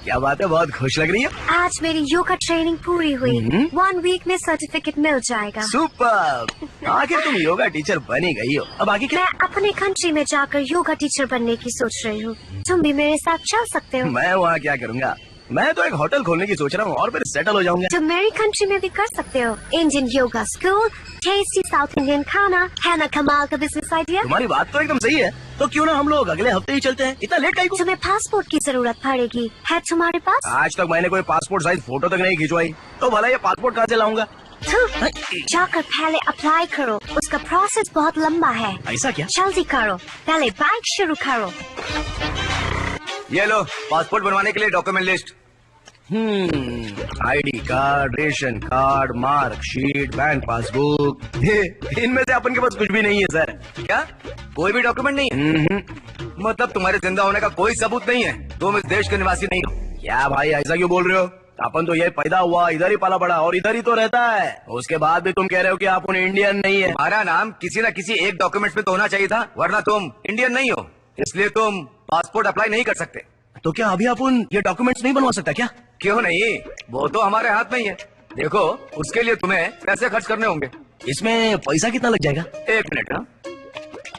क्या बात है, बहुत खुश लग रही है। आज मेरी योगा ट्रेनिंग पूरी हुई। 1 वीक में सर्टिफिकेट मिल जाएगा। सुपर। आखिर तुम योगा टीचर बनी गई हो, अब आगे क्या? मैं अपने कंट्री में जाकर योगा टीचर बनने की सोच रही हूँ। तुम भी मेरे साथ चल सकते हो। मैं वहाँ क्या करूँगा? मैं तो एक होटल खोलने की सोच रहा हूँ और फिर सेटल हो जाऊंगा। तो मेरी कंट्री में भी कर सकते हो। Indian yoga school, tasty south Indian खाना, है ना कमाल का बिजनेस आइडिया। तुम्हारी बात तो एकदम सही है, तो क्यों ना हम लोग अगले हफ्ते ही चलते हैं। इतना लेट काहे को? तुम्हें पासपोर्ट की जरूरत पड़ेगी, है तुम्हारे पास? आज तक मैंने कोई पासपोर्ट साइज फोटो तक नहीं खिंचवाई, तो भला ये पासपोर्ट कहाँ से लाऊंगा? जाकर पहले अप्लाई करो, उसका प्रोसेस बहुत लंबा है। ऐसा क्या? जल्दी करो, पहले बैंक शुरू करो। ये लो पासपोर्ट बनवाने के लिए document list. ID card, ration card, marksheet, bank passbook, इनमें से अपन के पास कुछ भी नहीं है सर। क्या कोई भी डॉक्यूमेंट नहीं है? मतलब तुम्हारे जिंदा होने का कोई सबूत नहीं है? तुम इस देश के निवासी नहीं हो? क्या भाई ऐसा क्यों बोल रहे हो? अपन तो ये पैदा हुआ इधर ही पाला बड़ा और इधर ही तो रहता है, उसके बाद भी तुम कह रहे हो कि आप उन इंडियन नहीं है। तुम्हारा नाम किसी न किसी एक डॉक्यूमेंट में तो होना चाहिए था, वरना तुम इंडियन नहीं हो, इसलिए तुम पासपोर्ट अप्लाई नहीं कर सकते। तो क्या अभी अपन ये डॉक्यूमेंट्स नहीं बनवा सकता क्या? क्यों नहीं, वो तो हमारे हाथ में ही है। देखो उसके लिए तुम्हें पैसे खर्च करने होंगे। इसमें पैसा कितना लग जाएगा? एक मिनट। हाँ,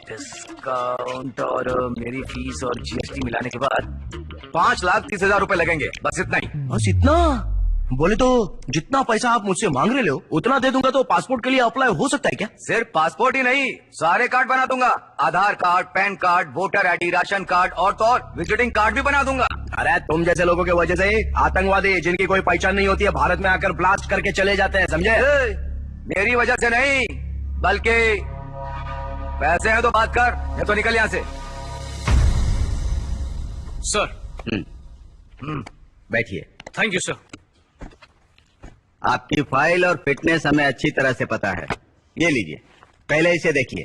डिस्काउंट और मेरी फीस और जीएसटी मिलाने के बाद 5,30,000 रुपए लगेंगे, बस इतना ही। बस इतना? बोले तो जितना पैसा आप मुझसे मांग रहे हो उतना दे दूंगा तो पासपोर्ट के लिए अप्लाई हो सकता है क्या? सिर्फ पासपोर्ट ही नहीं, सारे कार्ड बना दूंगा। Aadhaar card, PAN card, voter ID, ration card और तो और विजिटिंग कार्ड भी बना दूंगा। अरे तुम जैसे लोगों की वजह से आतंकवादी जिनकी कोई पहचान नहीं होती है भारत में आकर ब्लास्ट करके चले जाते हैं, समझे? मेरी वजह से नहीं, बल्कि पैसे हैं तो बात कर, नहीं तो निकल यहाँ से। सर। बैठिए। Thank you sir. आपकी फाइल और फिटनेस हमें अच्छी तरह से पता है। ये लीजिए, पहले इसे देखिए।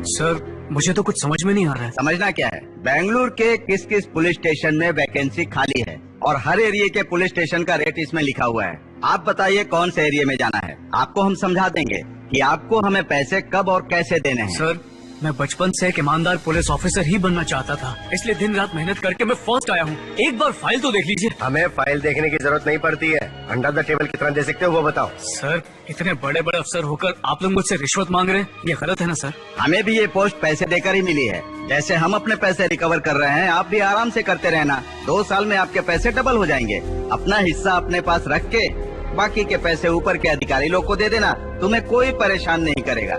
सर मुझे तो कुछ समझ में नहीं आ रहा है। समझना क्या है? बेंगलुरु के किस किस पुलिस स्टेशन में वैकेंसी खाली है और हर एरिया के पुलिस स्टेशन का रेट इसमें लिखा हुआ है। आप बताइए कौन से एरिया में जाना है, आपको हम समझा देंगे कि आपको हमें पैसे कब और कैसे देने हैं। सर मैं बचपन से एक ईमानदार पुलिस ऑफिसर ही बनना चाहता था, इसलिए दिन रात मेहनत करके मैं फर्स्ट आया हूँ। एक बार फाइल तो देख लीजिए। हमें फाइल देखने की जरूरत नहीं पड़ती है, अंडर द टेबल कितना दे सकते हो वो बताओ। सर इतने बड़े बड़े अफसर होकर आप लोग मुझसे रिश्वत मांग रहे हैं, ये गलत है ना सर? हमें भी ये पोस्ट पैसे देकर ही मिली है। जैसे हम अपने पैसे रिकवर कर रहे हैं, आप भी आराम से करते रहना। 2 साल में आपके पैसे डबल हो जाएंगे। अपना हिस्सा अपने पास रख के बाकी के पैसे ऊपर के अधिकारी लोग को दे देना, तुम्हें कोई परेशान नहीं करेगा।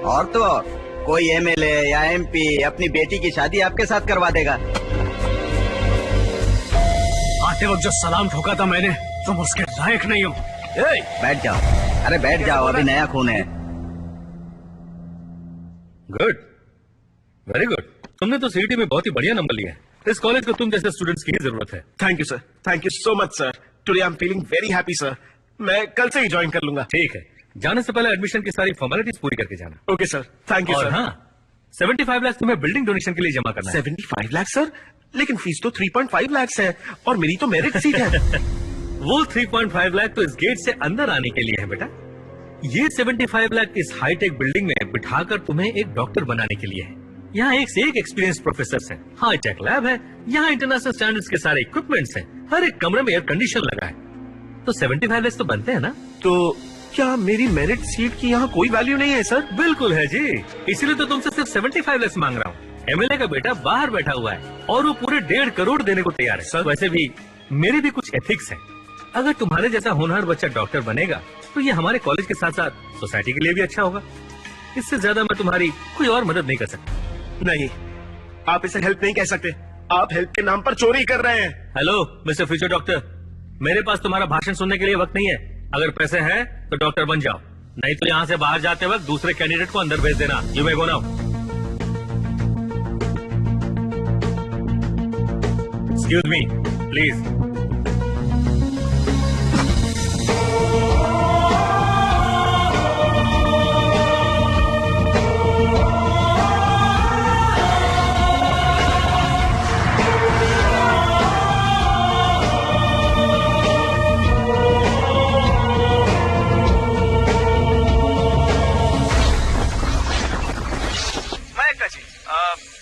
और तो और कोई एमएलए या एमपी अपनी बेटी की शादी आपके साथ करवा देगा। आते वक्त जो सलाम ठोका था मैंने, तुम उसके लायक नहीं हो। बैठ जाओ, अरे बैठ जाओ, अभी नया खून है। Good, very good. तुमने तो सीईटी में बहुत ही बढ़िया नंबर लिया है। इस कॉलेज को तुम जैसे स्टूडेंट्स की ही जरूरत है। Thank you sir, thank you so much sir. Today I am feeling very happy sir. मैं कल से ही ज्वाइन कर लूंगा। ठीक है, जाने से पहले एडमिशन की सारी फॉर्मेलिटीज पूरी करके जाना। ओके सर, थैंक यू और सर। हाँ, 75 लाख तुम्हें बिल्डिंग डोनेशन के लिए जमा करना है। 75 लाख सर? लेकिन फीस तो 3.5 लाख है और मेरी तो मेरिट सीट है। वो 3.5 लाख तो इस गेट से अंदर आने के लिए है बेटा। ये 75 लाख इस हाईटेक बिल्डिंग में बिठाकर तुम्हें एक डॉक्टर बनाने के लिए है। यहाँ एक से एक एक्सपीरियंस प्रोफेसर हैं, हाईटेक लैब है, यहाँ इंटरनेशनल स्टैंडर्ड्स के सारे इक्विपमेंट्स हैं, हर एक कमरे में एयर कंडीशन लगा है। तो 75 लाख तो बनते हैं ना? तो क्या मेरी मेरिट सीट की यहाँ कोई वैल्यू नहीं है सर? बिल्कुल है जी, इसीलिए तो तुमसे सिर्फ 75 लाख मांग रहा हूँ। एमएलए का बेटा बाहर बैठा हुआ है और वो पूरे 1.5 करोड़ देने को तैयार है। सर वैसे भी मेरे भी कुछ एथिक्स हैं। अगर तुम्हारे जैसा होनहार बच्चा डॉक्टर बनेगा तो ये हमारे कॉलेज के साथ साथ सोसाइटी के लिए भी अच्छा होगा। इससे ज्यादा मैं तुम्हारी कोई और मदद नहीं कर सकता। नहीं, आप इसे हेल्प नहीं कह सकते, आप हेल्प के नाम पर चोरी कर रहे हैं। हेलो मिस्टर फ्यूचर डॉक्टर, मेरे पास तुम्हारा भाषण सुनने के लिए वक्त नहीं है। अगर पैसे हैं तो डॉक्टर बन जाओ, नहीं तो यहाँ से बाहर जाते वक्त दूसरे कैंडिडेट को अंदर भेज देना। You may go now. Excuse me please.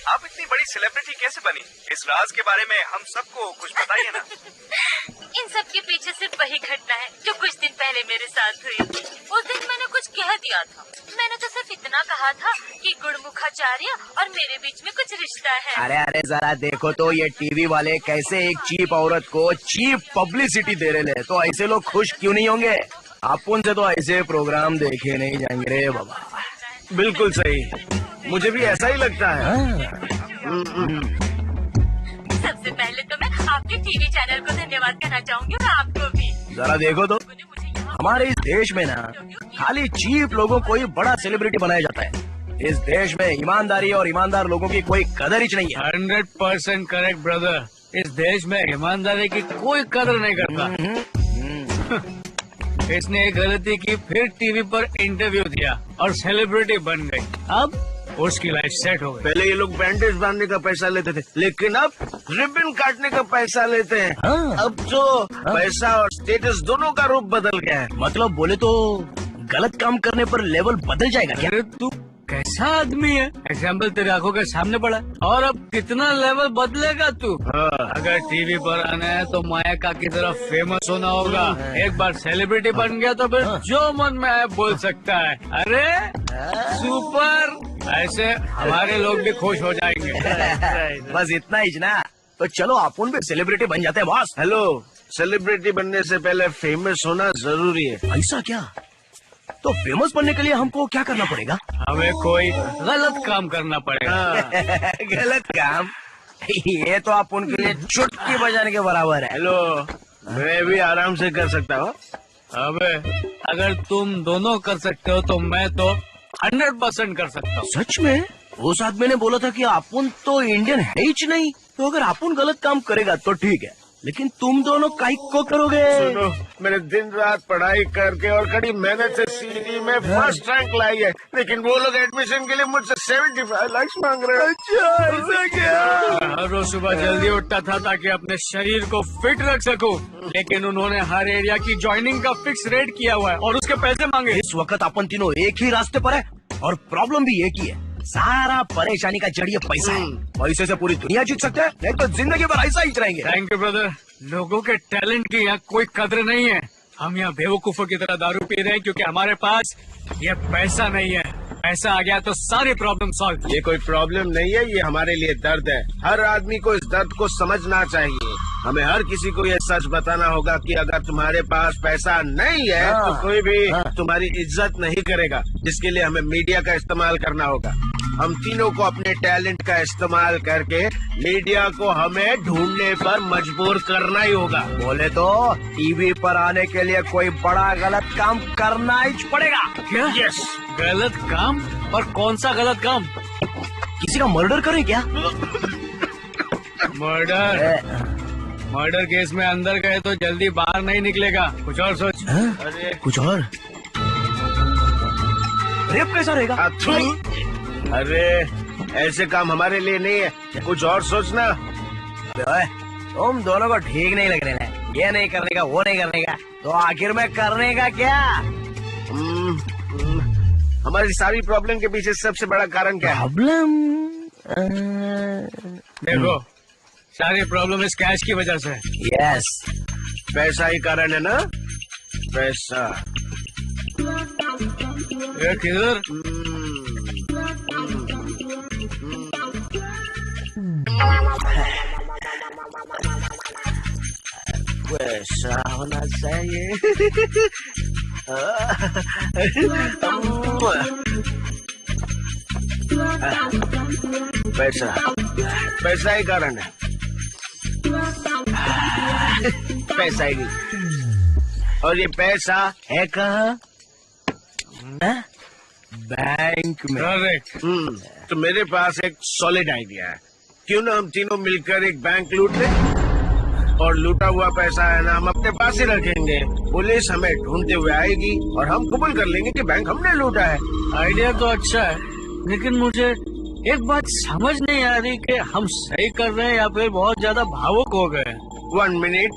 आप इतनी बड़ी सेलिब्रिटी कैसे बनी? इस राज के बारे में हम सबको कुछ बताइए ना। इन सब के पीछे सिर्फ वही घटना है जो कुछ दिन पहले मेरे साथ हुई। उस दिन मैंने कुछ कह कह दिया था। मैंने तो सिर्फ इतना कहा था कि गुड़मुखाचार्य और मेरे बीच में कुछ रिश्ता है। अरे अरे जरा देखो तो ये टीवी वाले कैसे एक चीप औरत को चीप पब्लिसिटी दे रहे हैं, तो ऐसे लोग खुश क्यों नहीं होंगे? अपन से तो ऐसे प्रोग्राम देखे नहीं जाएंगे रे बाबा। बिल्कुल सही, मुझे भी ऐसा ही लगता है। सबसे पहले तो मैं आपके टीवी चैनल को धन्यवाद कहना चाहूँगी और आपको भी। जरा देखो तो हमारे इस देश में ना खाली चीप लोगों को ही बड़ा सेलिब्रिटी बनाया जाता है। इस देश में ईमानदारी और ईमानदार लोगों की कोई कदर ही नहीं है। 100% करेक्ट ब्रदर। इस देश में ईमानदारी की कोई कदर नहीं करता। इसने एक गलती की, फिर टीवी पर इंटरव्यू दिया और सेलिब्रिटी बन गई। अब उसकी लाइफ सेट हो गई। पहले ये लोग बैंडेज बांधने का पैसा लेते थे, लेकिन अब रिबन काटने का पैसा लेते हैं। अब तो पैसा और स्टेटस दोनों का रूप बदल गया है। मतलब बोले तो गलत काम करने पर लेवल बदल जाएगा क्या? अरे तू कैसा आदमी है? एग्जाम्पल तेरे आंखों के सामने पड़ा है। और अब कितना लेवल बदलेगा तू? अगर टीवी पर आना है तो माया की तरह फेमस होना होगा। एक बार सेलिब्रिटी बन गया तो फिर जो मन में आए बोल सकता है। अरे सुपर! ऐसे हमारे लोग भी खुश हो जाएंगे। बस इतना ही ना, तो चलो अपन भी सेलिब्रिटी बन जाते हैं बॉस। हेलो, सेलिब्रिटी बनने से पहले फेमस होना जरूरी है। ऐसा क्या? तो फेमस बनने के लिए हमको क्या करना पड़ेगा? हमें कोई गलत काम करना पड़ेगा। गलत काम? ये तो आप उनके लिए चुटकी बजाने के बराबर है। हेलो, मैं भी आराम से कर सकता हूँ। अबे अगर तुम दोनों कर सकते हो तो मैं तो 100% कर सकता हूँ। सच में? उस आदमी ने बोला था कि अपन तो इंडियन है ही नहीं, तो अगर अपन गलत काम करेगा तो ठीक है, लेकिन तुम दोनों काहे को करोगे? सुनो, मैंने दिन रात पढ़ाई करके और कड़ी मेहनत से सीडी में फर्स्ट रैंक लाई है, लेकिन वो लोग एडमिशन के लिए मुझसे 75 लाख मांग रहे हैं। अच्छा, ऐसा क्या? हर रोज सुबह जल्दी उठता था ताकि अपने शरीर को फिट रख सकूं, लेकिन उन्होंने हर एरिया की ज्वाइनिंग का फिक्स रेट किया हुआ है और उसके पैसे मांगे। इस वक्त अपन तीनों एक ही रास्ते पर है और प्रॉब्लम भी एक ही है। सारा परेशानी का जड़ ये पैसा है। पैसे से पूरी दुनिया जीत सकते हैं, नहीं तो जिंदगी भर ऐसा ही रहेंगे। Thank you brother. लोगों के टैलेंट की यहाँ कोई कदर नहीं है। हम यहाँ बेवकूफों की तरह दारू पी रहे हैं क्योंकि हमारे पास ये पैसा नहीं है। पैसा आ गया तो सारी प्रॉब्लम सॉल्व। ये कोई प्रॉब्लम नहीं है, ये हमारे लिए दर्द है। हर आदमी को इस दर्द को समझना चाहिए। हमें हर किसी को ये सच बताना होगा कि अगर तुम्हारे पास पैसा नहीं है तो कोई भी तुम्हारी इज्जत नहीं करेगा, जिसके लिए हमें मीडिया का इस्तेमाल करना होगा। हम तीनों को अपने टैलेंट का इस्तेमाल करके मीडिया को हमें ढूंढने पर मजबूर करना ही होगा। बोले तो टीवी पर आने के लिए कोई बड़ा गलत काम करना ही पड़ेगा। क्या? यस। गलत काम? और कौन सा गलत काम? किसी का मर्डर करें क्या? मर्डर केस में अंदर गए तो जल्दी बाहर नहीं निकलेगा। कुछ और सोच। अरे कुछ और? रेप कैसा रहेगा? अरे ऐसे काम हमारे लिए नहीं है, कुछ और सोचना। तुम दोनों को ठीक नहीं लग रहा है। ये नहीं करने का, वो नहीं करने का, तो आखिर में करने का क्या? हमारी सारी प्रॉब्लम के पीछे सबसे बड़ा कारण क्या है? प्रॉब्लम? देखो, सारी प्रॉब्लम इस कैश की वजह से। यस, पैसा ही कारण है ना? पैसा। किधर? पैसा होना चाहिए। पैसा, पैसा ही कारण है। पैसा ही। और ये पैसा है कहाँ? बैंक में। तो मेरे पास एक सॉलिड आइडिया है। क्यों ना हम तीनों मिलकर एक बैंक लूट लें, और लूटा हुआ पैसा है ना हम अपने पास ही रखेंगे। पुलिस हमें ढूंढते हुए आएगी और हम कबूल कर लेंगे कि बैंक हमने लूटा है। आइडिया तो अच्छा है, लेकिन मुझे एक बात समझ नहीं आ रही कि हम सही कर रहे हैं या फिर बहुत ज्यादा भावुक हो गए। 1 मिनट।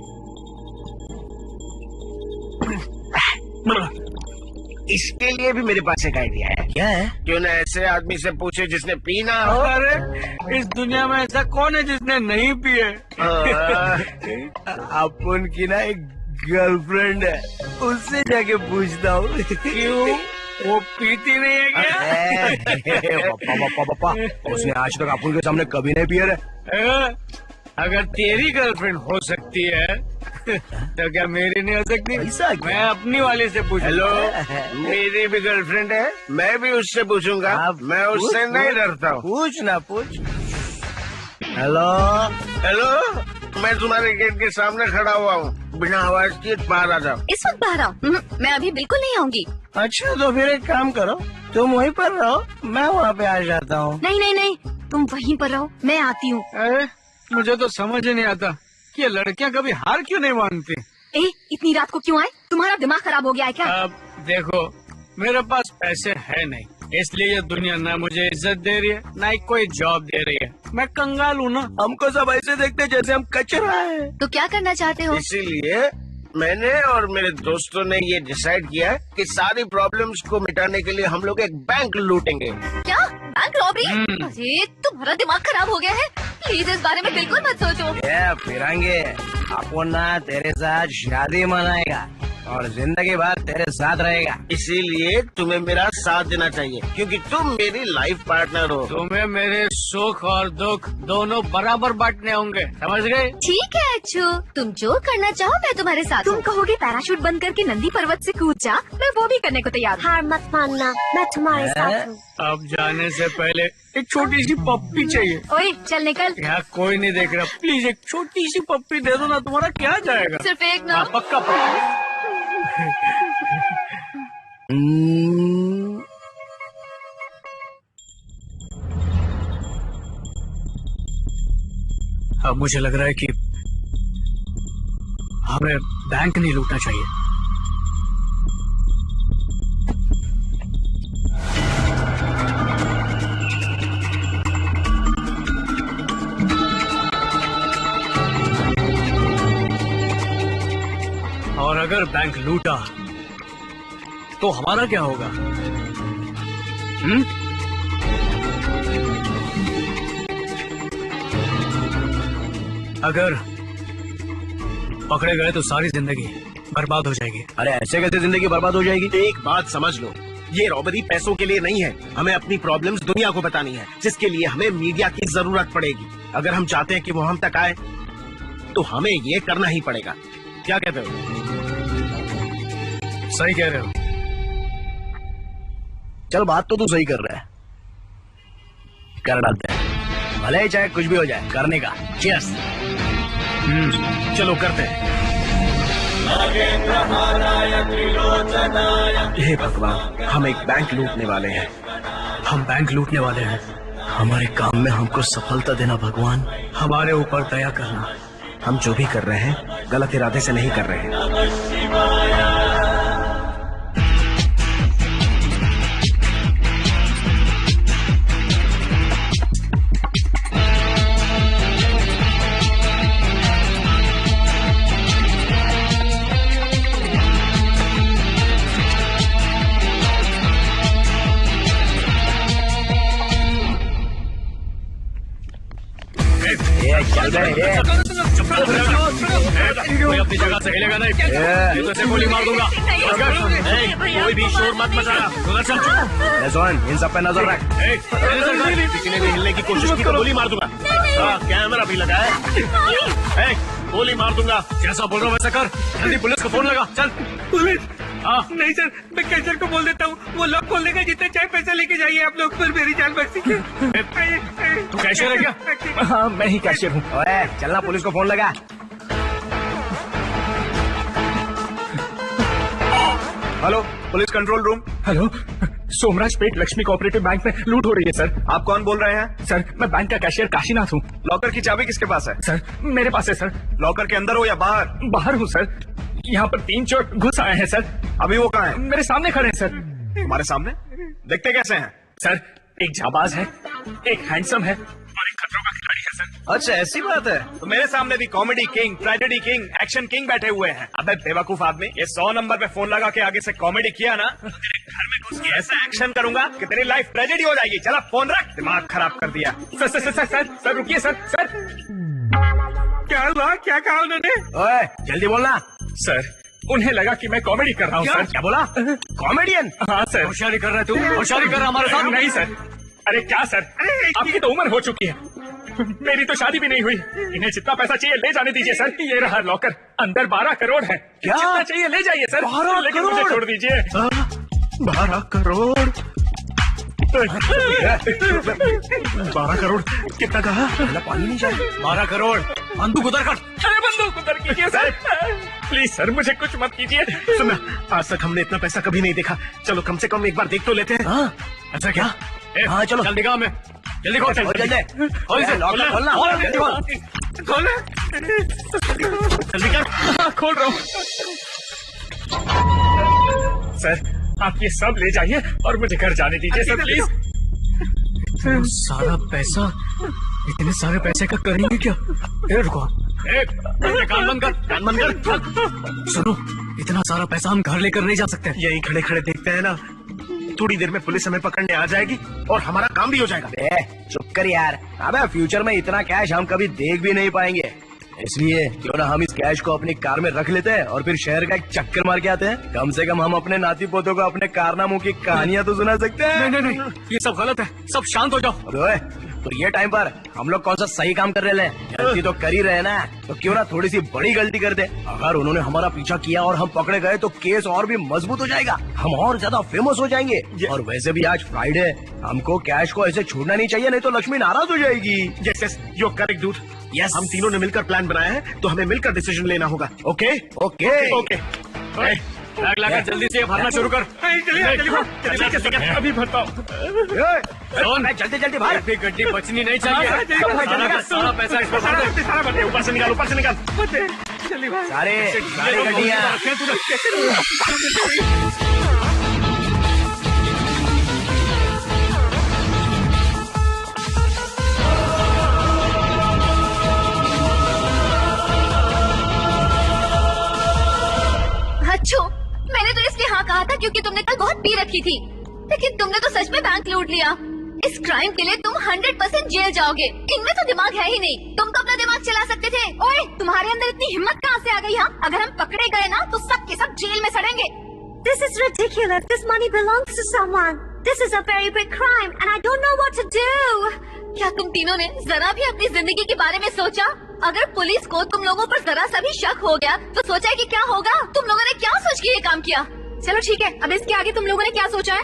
इसके लिए भी मेरे पास एक आइडिया है। क्या है? क्यों ना ऐसे आदमी से पूछे जिसने पीना हो। अरे इस दुनिया में ऐसा कौन है जिसने नहीं पिए? अपन की ना एक गर्लफ्रेंड है, उससे जाके पूछता हूँ। क्यों? वो पीती नहीं है क्या? पप्पा उसने आज तक अपन के सामने कभी नहीं पिया रे। अगर तेरी गर्लफ्रेंड हो सकती है तो क्या मेरी नहीं हो सकती? मैं अपनी वाली से पूछ। हेलो, मेरी भी गर्लफ्रेंड है, मैं भी उससे पूछूंगा। मैं उससे नहीं डरता हूँ। पूछ ना पूछ। हेलो हेलो, मैं तुम्हारे गेट के सामने खड़ा हुआ हूँ, बिना आवाज के बाहर आ जाओ। इस वक्त बाहर आओ? मैं अभी बिल्कुल नहीं आऊंगी। अच्छा तो फिर एक काम करो, तुम वहीं पर रहो, मैं वहाँ पे आ जाता हूँ। नहीं नहीं नहीं, तुम वहीं पर रहो, मैं आती हूँ। मुझे तो समझ ही नहीं आता कि ये लड़कियां कभी हार क्यों नहीं मानती। इतनी रात को क्यों आए? तुम्हारा दिमाग खराब हो गया है क्या? अब देखो, मेरे पास पैसे है नहीं, इसलिए ये दुनिया ना मुझे इज्जत दे रही है, ना ही कोई जॉब दे रही है। मैं कंगाल हूँ ना। हमको सब ऐसे देखते जैसे हम कचरा है। तो क्या करना चाहते हो? इसीलिए मैंने और मेरे दोस्तों ने ये डिसाइड किया है कि सारी प्रॉब्लम्स को मिटाने के लिए हम लोग एक बैंक लूटेंगे। क्या? Bank robbery? अरे तुम्हारा दिमाग खराब हो गया है, प्लीज इस बारे में बिल्कुल मत सोचो। फिरेंगे अपन ना तेरे साथ शादी मनाएगा और जिंदगी भर तेरे साथ रहेगा। इसीलिए तुम्हें मेरा साथ देना चाहिए, क्योंकि तुम मेरी लाइफ पार्टनर हो। तुम्हें मेरे सुख और दुख दोनों बराबर बांटने होंगे, समझ गए? ठीक है अच्छू, तुम जो करना चाहो मैं तुम्हारे साथ। तुम कहोगे पैराशूट बंद करके नंदी पर्वत से कूद जा, मैं वो भी करने को तैयार हूँ। हार मत मानना, मैं तुम्हारे साथ हूँ। अब जाने से पहले एक छोटी सी पप्पी चाहिए। ओए चल निकल। यहाँ कोई नहीं देख रहा, प्लीज एक छोटी सी पप्पी दे दो ना, तुम्हारा क्या जाएगा? सिर्फ एक ना। पक्का पक्का। अब मुझे लग रहा है कि हमें बैंक नहीं लूटना चाहिए। और अगर बैंक लूटा तो हमारा क्या होगा? अगर पकड़े गए तो सारी जिंदगी बर्बाद हो जाएगी। अरे ऐसे कैसे जिंदगी बर्बाद हो जाएगी? एक बात समझ लो, ये रॉबरी पैसों के लिए नहीं है, हमें अपनी प्रॉब्लम्स दुनिया को बतानी है, जिसके लिए हमें मीडिया की जरूरत पड़ेगी। अगर हम चाहते हैं कि वो हम तक आए तो हमें ये करना ही पड़ेगा। क्या कहते हो? सही कह रहे हो। चल बात तो तू सही कर रहा है, कर डालते हैं, भले ही चाहे कुछ भी हो जाए, करने का। चीयर्स। चलो करते हैं। हे भगवान, हम एक बैंक लूटने वाले हैं। हम बैंक लूटने वाले हैं। हमारे काम में हमको सफलता देना भगवान। हमारे ऊपर दया करना। हम जो भी कर रहे हैं गलत इरादे से नहीं कर रहे हैं। चल गए। कोई अपनी जगह से हिलेगा नहीं, नहीं तो इसे गोली मार दूंगा। कोई भी शोर मत मचाना। इन सब पे नजर रख। किसी ने भी हिलने की कोशिश की तो गोली मार दूंगा। कैमरा भी लगा है, गोली मार दूंगा। जैसा बोल रहा हूँ वैसा कर। जल्दी पुलिस को फोन लगा। चल पुलिस। नहीं सर, मैं कैशियर को बोल देता हूँ, वो लॉक खोल देगा। जितने चाहे पैसा लेके जाइए आप लोग, पर मेरी जान बच सके। तू कैशियर है क्या? हाँ मैं ही कैशियर हूँ। चलना, पुलिस को फोन लगा। Hello, police control room. Hello, Somrajpet Lakshmi cooperative bank में लूट हो रही है सर। आप कौन बोल रहे हैं? सर मैं बैंक का कैशियर काशीनाथ हूँ। लॉकर की चाबी किसके पास है? सर मेरे पास है सर। लॉकर के अंदर हो या बाहर? बाहर हूँ सर। यहाँ पर 3 चोर घुस आए हैं सर। अभी वो कहाँ है? मेरे सामने खड़े हैं सर। तुम्हारे सामने? देखते कैसे हैं? सर एक जाबाज है, एक हैंडसम है और एक खतरों का खिलाड़ी है सर। अच्छा ऐसी बात है। तो मेरे सामने भी comedy king, tragedy king, action king बैठे हुए हैं। अबे बेवकूफ आदमी, ये 100 नंबर पे फोन लगा के आगे से कॉमेडी किया ना, तो तेरे घर में घुस के ऐसा एक्शन करूंगा कि तेरी लाइफ ट्रेजेडी हो जाएगी। चला फोन रख, दिमाग खराब कर दिया। सर रुकिए सर। क्या हुआ? क्या कहा उन्होंने? ओए जल्दी बोलना। सर उन्हें लगा कि मैं कॉमेडी कर रहा हूँ सर। क्या बोला? कॉमेडियन? हाँ सर। होशियारी कर रहा है तू, होशियारी कर रहा हमारे साथ। नहीं सर। अरे क्या सर, आपकी तो उम्र हो चुकी है, मेरी तो शादी भी नहीं हुई। इन्हें जितना पैसा चाहिए ले जाने दीजिए सर। ये रहा लॉकर, अंदर 12 करोड़ है। क्या? जितना चाहिए ले जाइए सर। 12 लेकिन मुझे छोड़ दीजिए। 12 करोड़? 12 करोड़ कितना कहा? पानी नहीं चाहिए। 12 करोड़ बंदूक उधर कर। अरे बंदूक उधर कीजिए सर। प्लीज सर, मुझे कुछ मत कीजिए। सुना, आज तक हमने इतना पैसा कभी नहीं देखा। चलो कम से कम एक बार देख तो लेते हैं। हाँ, ऐसा क्या? हाँ चलो, जल्दी काम में, जल्दी खोल, जल्दी खोलना, जल्दी कर। खोल रहा हूँ सर। आप ये सब ले जाइए और मुझे घर जाने दीजिए सर, प्लीज। सारा पैसा, इतने सारे पैसे का करेंगे क्या? रुको, कान बंद कर, कान बंद कर। सुनो, इतना सारा पैसा हम घर लेकर नहीं जा सकते। यही खड़े खड़े देखते हैं ना, थोड़ी देर में पुलिस हमें पकड़ने आ जाएगी और हमारा काम भी हो जाएगा। चुप कर यार। अबे फ्यूचर में इतना कैश हम कभी देख भी नहीं पाएंगे, इसलिए क्यों ना हम इस कैश को अपनी कार में रख लेते हैं और फिर शहर का एक चक्कर मार के आते हैं। कम से कम हम अपने नाती पोतों को अपने कारनामों की कहानियां तो सुना सकते हैं। नहीं, ये सब गलत है, सब शांत हो जाओ। तो ये टाइम पर हम लोग कौन सा सही काम कर रहे हैं? गलती तो कर ही रहे ना, तो क्यों ना थोड़ी सी बड़ी गलती कर दे। अगर उन्होंने हमारा पीछा किया और हम पकड़े गए तो केस और भी मजबूत हो जाएगा, हम और ज्यादा फेमस हो जाएंगे। और वैसे भी आज फ्राइडे, हमको कैश को ऐसे छोड़ना नहीं चाहिए, नहीं तो लक्ष्मी नाराज हो जाएगी। Yes, you correct dude. Yes, हम तीनों ने मिलकर प्लान बनाया है, तो हमें मिलकर डिसीजन लेना होगा। Okay okay okay. बैग लाकर जल्दी से भरना शुरू कर। अभी भरता हूँ। जल्दी जल्दी भाग। गड्डी बचनी नहीं चाहिए। सारा पैसा इस पर भर दे। सारा भर दे, ऊपर से निकाल, ऊपर से निकाल। सारे गड्डियाँ। अच्छो, मैंने तो इसलिए हाँ कहा था क्योंकि तुमने कल बहुत पी रखी थी, लेकिन तुमने तो सच में बैंक लूट लिया। इस क्राइम के लिए तुम 100% जेल जाओगे। इनमें तो दिमाग है ही नहीं, तुम तो अपना दिमाग चला सकते थे। ओए, तुम्हारे अंदर इतनी हिम्मत कहाँ से आ गई? हाँ, अगर हम पकड़े गए ना तो सब के सब जेल में सड़ेंगे। This is ridiculous. This money belongs to someone. This is a very big crime and I don't know what to do. क्या तुम तीनों ने जरा भी अपनी जिंदगी के बारे में सोचा? अगर पुलिस को तुम लोगों पर जरा सा भी शक हो गया तो सोचा है कि क्या होगा? तुम लोगों ने क्या सोच के ये काम किया? चलो ठीक है, अब इसके आगे तुम लोगों ने क्या सोचा है?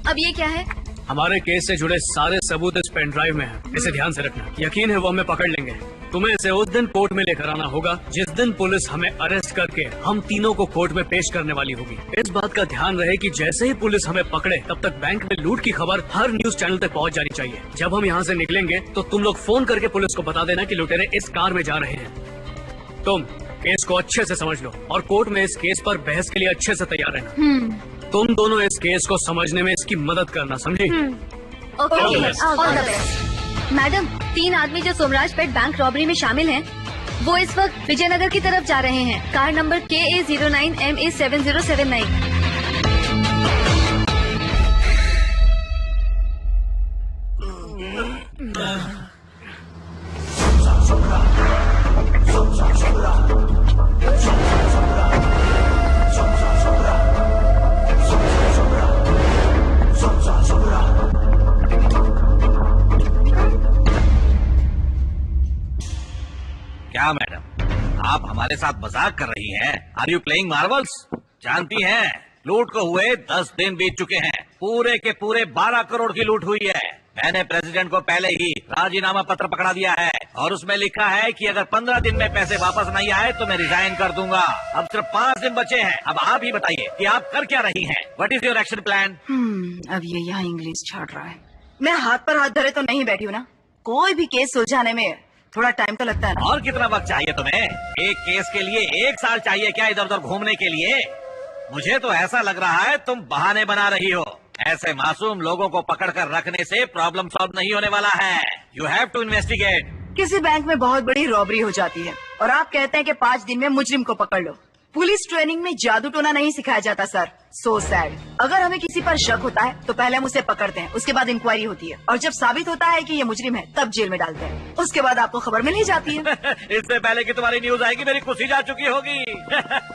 अब ये क्या है? हमारे केस से जुड़े सारे सबूत इस पेन ड्राइव में हैं। इसे ध्यान से रखना। यकीन है वो हमें पकड़ लेंगे। तुम्हें इसे उस दिन कोर्ट में लेकर आना होगा जिस दिन पुलिस हमें अरेस्ट करके हम तीनों को कोर्ट में पेश करने वाली होगी। इस बात का ध्यान रहे कि जैसे ही पुलिस हमें पकड़े तब तक बैंक में लूट की खबर हर न्यूज चैनल तक पहुंच जानी चाहिए। जब हम यहाँ से निकलेंगे तो तुम लोग फोन करके पुलिस को बता देना कि लुटेरे इस कार में जा रहे हैं। तुम केस को अच्छे से समझ लो और कोर्ट में इस केस पर बहस के लिए अच्छे से तैयार रहना। तुम दोनों इस केस को समझने में इसकी मदद करना, समझी? Okay, all the best. Madam, 3 आदमी जो सोमराज पेट बैंक रॉबरी में शामिल हैं, वो इस वक्त विजयनगर की तरफ जा रहे हैं। Car number KA09MA7079। क्या मैडम, आप हमारे साथ मजाक कर रही हैं? Are you playing Marvels? जानती हैं, लूट को हुए 10 दिन बीत चुके हैं। पूरे के पूरे 12 करोड़ की लूट हुई है। मैंने प्रेसिडेंट को पहले ही राजीनामा पत्र पकड़ा दिया है और उसमें लिखा है कि अगर 15 दिन में पैसे वापस नहीं आए तो मैं रिजाइन कर दूंगा। अब सिर्फ 5 दिन बचे हैं। अब आप ही बताइए कि आप कर क्या रही हैं? What is your action plan? अब ये यहाँ इंग्लिश छाड़ रहा है। मैं हाथ पर हाथ धरे तो नहीं बैठी हूँ ना। कोई भी केस सुलझाने में थोड़ा टाइम तो लगता है ना। और कितना वक्त चाहिए तुम्हें? एक केस के लिए 1 साल चाहिए क्या इधर उधर घूमने के लिए? मुझे तो ऐसा लग रहा है तुम बहाने बना रही हो। ऐसे मासूम लोगों को पकड़कर रखने से प्रॉब्लम सॉल्व नहीं होने वाला है। You have to investigate. किसी बैंक में बहुत बड़ी रॉबरी हो जाती है और आप कहते हैं कि 5 दिन में मुजरिम को पकड़ लो। पुलिस ट्रेनिंग में जादू टोना नहीं सिखाया जाता सर। So sad. अगर हमें किसी पर शक होता है तो पहले हम उसे पकड़ते हैं, उसके बाद इंक्वायरी होती है और जब साबित होता है कि ये मुजरिम है तब जेल में डालते हैं। उसके बाद आपको खबर मिल ही जाती है। इससे पहले कि तुम्हारी न्यूज आएगी मेरी कुर्सी जा चुकी होगी।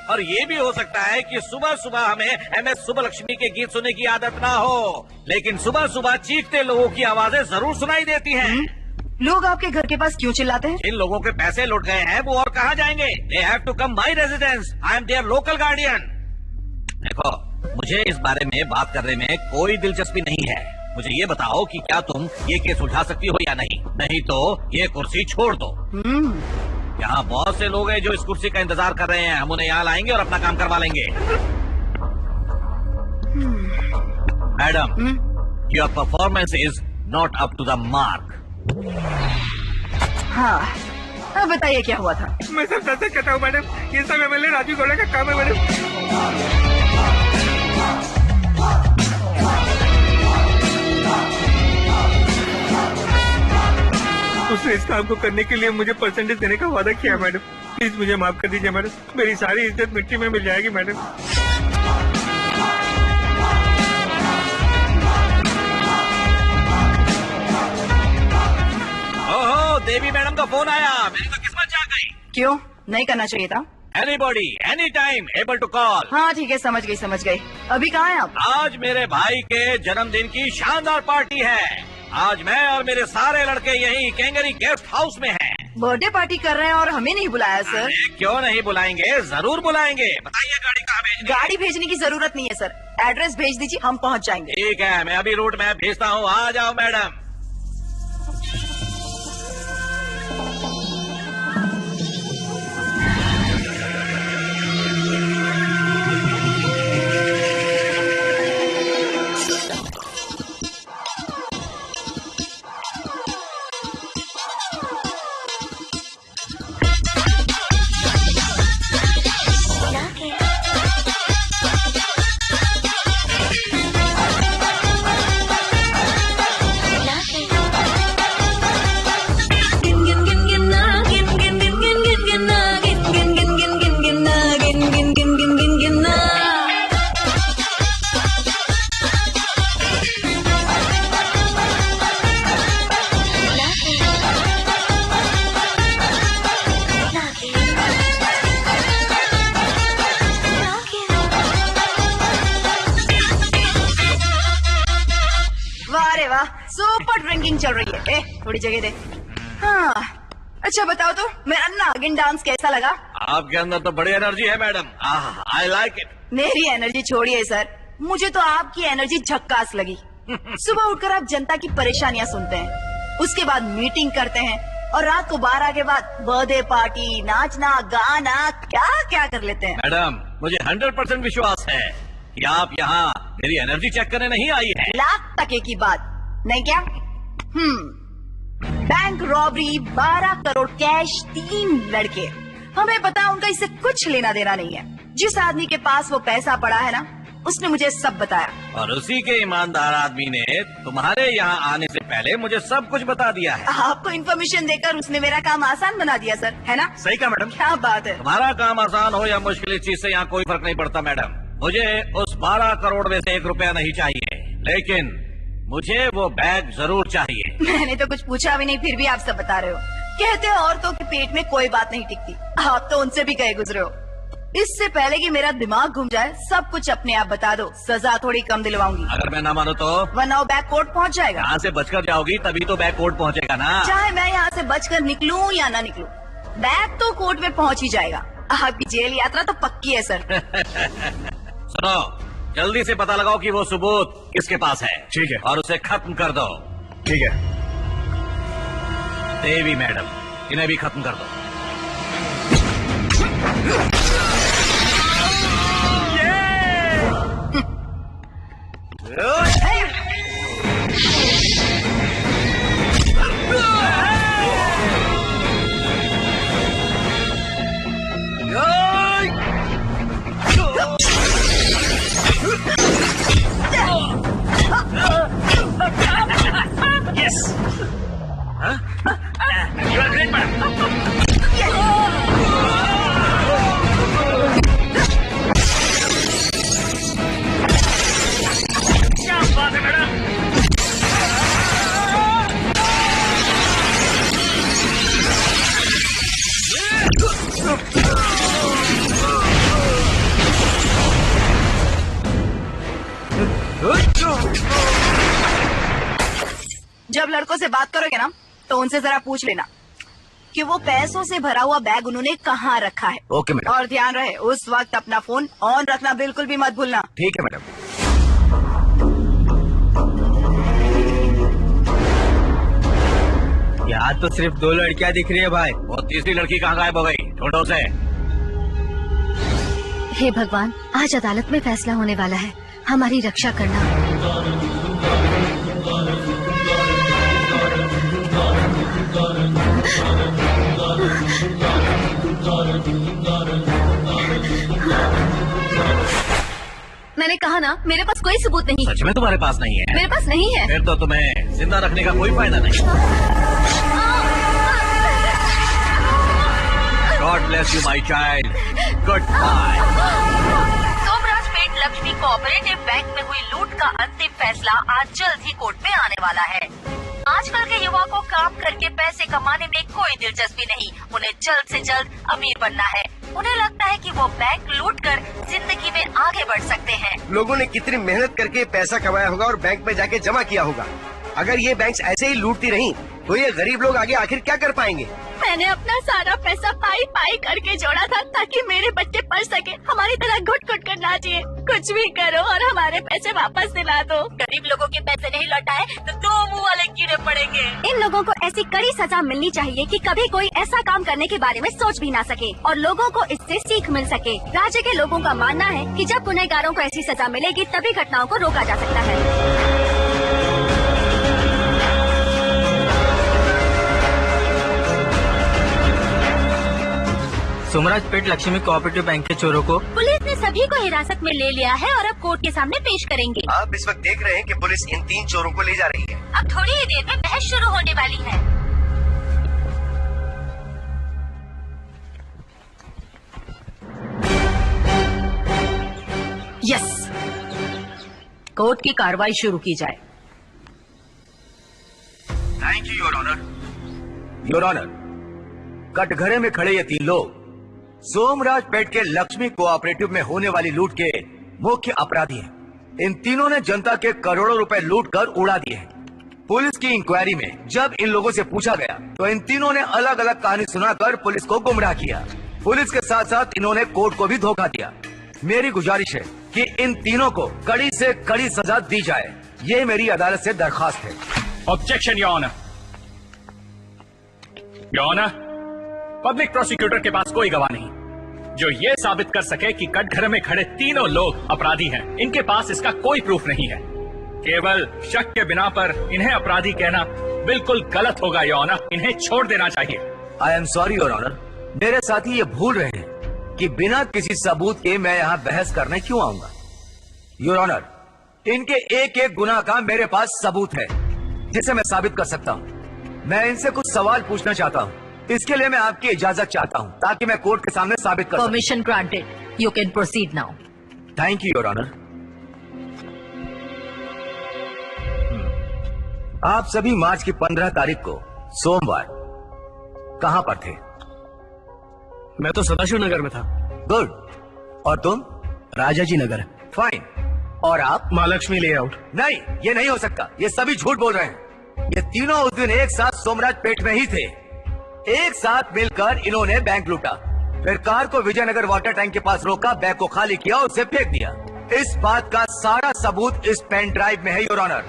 और ये भी हो सकता है कि सुबह सुबह हमें MS सुब्बलक्ष्मी के गीत सुनने की आदत ना हो, लेकिन सुबह सुबह चीखते लोगों की आवाजें जरूर सुनाई देती हैं। लोग आपके घर के पास क्यों चिल्लाते हैं? जिन लोगों के पैसे लुट गए हैं वो और कहाँ जाएंगे? They have to come my residence. I am their local guardian. देखो, मुझे इस बारे में बात करने में कोई दिलचस्पी नहीं है। मुझे ये बताओ कि क्या तुम ये केस उठा सकती हो या नहीं, नहीं तो ये कुर्सी छोड़ दो। यहाँ बहुत से लोग हैं जो इस कुर्सी का इंतजार कर रहे हैं। हम उन्हें यहाँ लाएंगे और अपना काम करवा लेंगे। Madam, your performance is not up to the mark. हाँ, अब बताइए क्या हुआ था? मैं सब सच कहता हूँ मैडम, ये सब MLA राजू गौड़ा का काम है मैडम। उसने इस काम को करने के लिए मुझे परसेंटेज देने का वादा किया मैडम। प्लीज मुझे माफ कर दीजिए मैडम, मेरी सारी इज्जत मिट्टी में मिल जाएगी मैडम। ओहो, देवी मैडम का फोन आया, मेरी तो किस्मत जाग गई। क्यों नहीं करना चाहिए था? Anybody, anytime, able to call. हाँ ठीक है, समझ गई। अभी कहाँ हैं आप? आज मेरे भाई के जन्मदिन की शानदार पार्टी है। आज मैं और मेरे सारे लड़के यही कैंगरी गेस्ट हाउस में हैं। बर्थडे पार्टी कर रहे हैं और हमें नहीं बुलाया सर। अरे क्यों नहीं बुलाएंगे, जरूर बुलाएंगे। बताइए गाड़ी कहाँ भेजनी? गाड़ी भेजने की जरूरत नहीं है सर, एड्रेस भेज दीजिए, हम पहुँच जाएंगे। ठीक है, मैं अभी रूट मैप भेजता हूँ, आ जाओ मैडम। सुपर ड्रिंकिंग चल रही है। थोड़ी जगह दे। हाँ, अच्छा बताओ तो मेरा नागिन डांस कैसा लगा? आपके अंदर तो बड़ी एनर्जी है मैडम, आई लाइक इट। मेरी एनर्जी छोड़िए सर, मुझे तो आपकी एनर्जी झक्कास लगी। सुबह उठकर आप जनता की परेशानियां सुनते हैं, उसके बाद मीटिंग करते हैं और रात को 12 के बाद बर्थडे पार्टी, नाचना, गाना, क्या क्या कर लेते हैं। मैडम, मुझे 100% विश्वास है कि आप यहाँ मेरी एनर्जी चेक करने नहीं आई है। लाख टके की बात नहीं क्या? बैंक रॉबरी, 12 करोड़ कैश, 3 लड़के। हमें पता उनका इससे कुछ लेना देना नहीं है। जिस आदमी के पास वो पैसा पड़ा है ना, उसने मुझे सब बताया। और उसी के ईमानदार आदमी ने तुम्हारे यहाँ आने से पहले मुझे सब कुछ बता दिया है। आपको इन्फॉर्मेशन देकर उसने मेरा काम आसान बना दिया सर, है ना? सही कहा मैडम। क्या बात है। तुम्हारा काम आसान हो या मुश्किल, इस चीज से यहाँ कोई फर्क नहीं पड़ता मैडम। मुझे उस 12 करोड़ में से 1 रुपया नहीं चाहिए, लेकिन मुझे वो बैग जरूर चाहिए। मैंने तो कुछ पूछा भी नहीं, फिर भी आप सब बता रहे हो। कहते हो औरतों के पेट में कोई बात नहीं टिकती, आप तो उनसे भी गए गुजरे हो। इससे पहले कि मेरा दिमाग घूम जाए, सब कुछ अपने आप बता दो, सजा थोड़ी कम दिलवाऊंगी। अगर मैं ना मानू तो? वरना बैग कोर्ट पहुंच जाएगा। यहाँ से बचकर जाओगी तभी तो बैग कोर्ट पहुंचेगा ना। चाहे मैं यहाँ से बचकर निकलूं या ना निकलूं, बैग तो कोर्ट में पहुंच ही जाएगा। आपकी जेल यात्रा तो पक्की है सर। सुनो, जल्दी से पता लगाओ कि वो सबूत किसके पास है। ठीक है। और उसे खत्म कर दो। ठीक है। देवी मैडम, इन्हें भी खत्म कर दो। Yes. Huh? You are great, man. जब लड़कों से बात करोगे ना तो उनसे जरा पूछ लेना कि वो पैसों से भरा हुआ बैग उन्होंने कहाँ रखा है। Okay madam. और ध्यान रहे उस वक्त अपना फोन ऑन रखना बिल्कुल भी मत भूलना। ठीक है मैडम। यहाँ तो सिर्फ 2 लड़कियाँ दिख रही है भाई। वो तीसरी लड़की कहाँ गायब हो गई? ढूंढो उसे। हे भगवान, आज अदालत में फैसला होने वाला है, हमारी रक्षा करना। मैंने कहा ना, मेरे पास कोई सबूत नहीं। सच में तुम्हारे पास नहीं है? मेरे पास नहीं है। फिर तो तुम्हें जिंदा रखने का कोई फायदा नहीं। God bless you, my child. Goodbye. Somrajpet Lakshmi cooperative bank में हुई लूट का अंतिम फैसला आज जल्द ही कोर्ट में आने वाला है। आजकल के युवा को काम करके पैसे कमाने में कोई दिलचस्पी नहीं, उन्हें जल्द से जल्द अमीर बनना है। उन्हें लगता है कि वो बैंक लूट कर जिंदगी में आगे बढ़ सकते हैं। लोगों ने कितनी मेहनत करके पैसा कमाया होगा और बैंक में जाके जमा किया होगा। अगर ये बैंक ऐसे ही लूटती रही तो ये गरीब लोग आगे आखिर क्या कर पाएंगे? मैंने अपना सारा पैसा पाई पाई करके जोड़ा था ताकि मेरे बच्चे पढ़ सके। हमारी तरह घुट घुट कर ना जिए। कुछ भी करो और हमारे पैसे वापस दिला दो। गरीब लोगों के पैसे नहीं लौटाए तो 2 मुंह वाले कीड़े पड़ेंगे। इन लोगों को ऐसी कड़ी सजा मिलनी चाहिए कि कभी कोई ऐसा काम करने के बारे में सोच भी ना सके और लोगों को इससे सीख मिल सके। राज्य के लोगों का मानना है कि जब गुनहगारों को ऐसी सजा मिलेगी तभी घटनाओं को रोका जा सकता है। सोमराजपेट लक्ष्मी कोऑपरेटिव बैंक के चोरों को पुलिस ने सभी को हिरासत में ले लिया है और अब कोर्ट के सामने पेश करेंगे। आप इस वक्त देख रहे हैं कि पुलिस इन 3 चोरों को ले जा रही है। अब थोड़ी ही देर में बहस शुरू होने वाली है। यस, कोर्ट की कार्रवाई शुरू की जाए। Thank you your honour. Your honour, कटघरे में खड़े ये 3 लोग सोमराजपेट के लक्ष्मी कोऑपरेटिव में होने वाली लूट के मुख्य अपराधी हैं। इन तीनों ने जनता के करोड़ों रुपए लूट कर उड़ा दिए हैं। पुलिस की इंक्वायरी में जब इन लोगों से पूछा गया तो इन तीनों ने अलग अलग कहानी सुनाकर पुलिस को गुमराह किया। पुलिस के साथ साथ इन्होंने कोर्ट को भी धोखा दिया। मेरी गुजारिश है कि इन तीनों को कड़ी से कड़ी सजा दी जाए। ये मेरी अदालत से दरखास्त है। Objection your honour. Your honour, public prosecutor के पास कोई गवाह नहीं जो ये साबित कर सके कि कटघरे में खड़े तीनों लोग अपराधी हैं। इनके पास इसका कोई प्रूफ नहीं है। केवल शक के बिना पर इन्हें अपराधी कहना बिल्कुल गलत होगा योर ऑनर। इन्हें छोड़ देना चाहिए। I am sorry your honour. मेरे साथी ये भूल रहे हैं कि बिना किसी सबूत के मैं यहाँ बहस करने क्यों आऊंगा। योर ऑनर, इनके एक एक गुनाह का मेरे पास सबूत है जिसे मैं साबित कर सकता हूँ। मैं इनसे कुछ सवाल पूछना चाहता हूँ। इसके लिए मैं आपकी इजाजत चाहता हूँ ताकि मैं कोर्ट के सामने साबित कर सकूं। Permission granted. You can proceed now. Thank you your honour. आप सभी मार्च की 15 तारीख को सोमवार कहां पर थे? मैं तो सदाशिव नगर में था। गुड। और तुम? राजाजी नगर। फाइन। और आप? महालक्ष्मी लेआउट। नहीं, ये नहीं हो सकता। ये सभी झूठ बोल रहे हैं। ये तीनों उस दिन एक साथ सोमराजपेट में ही थे। एक साथ मिलकर इन्होंने बैंक लूटा, फिर कार को विजयनगर वाटर टैंक के पास रोका, बैग को खाली किया और उसे फेंक दिया। इस बात का सारा सबूत इस पेन ड्राइव में है योर ऑनर।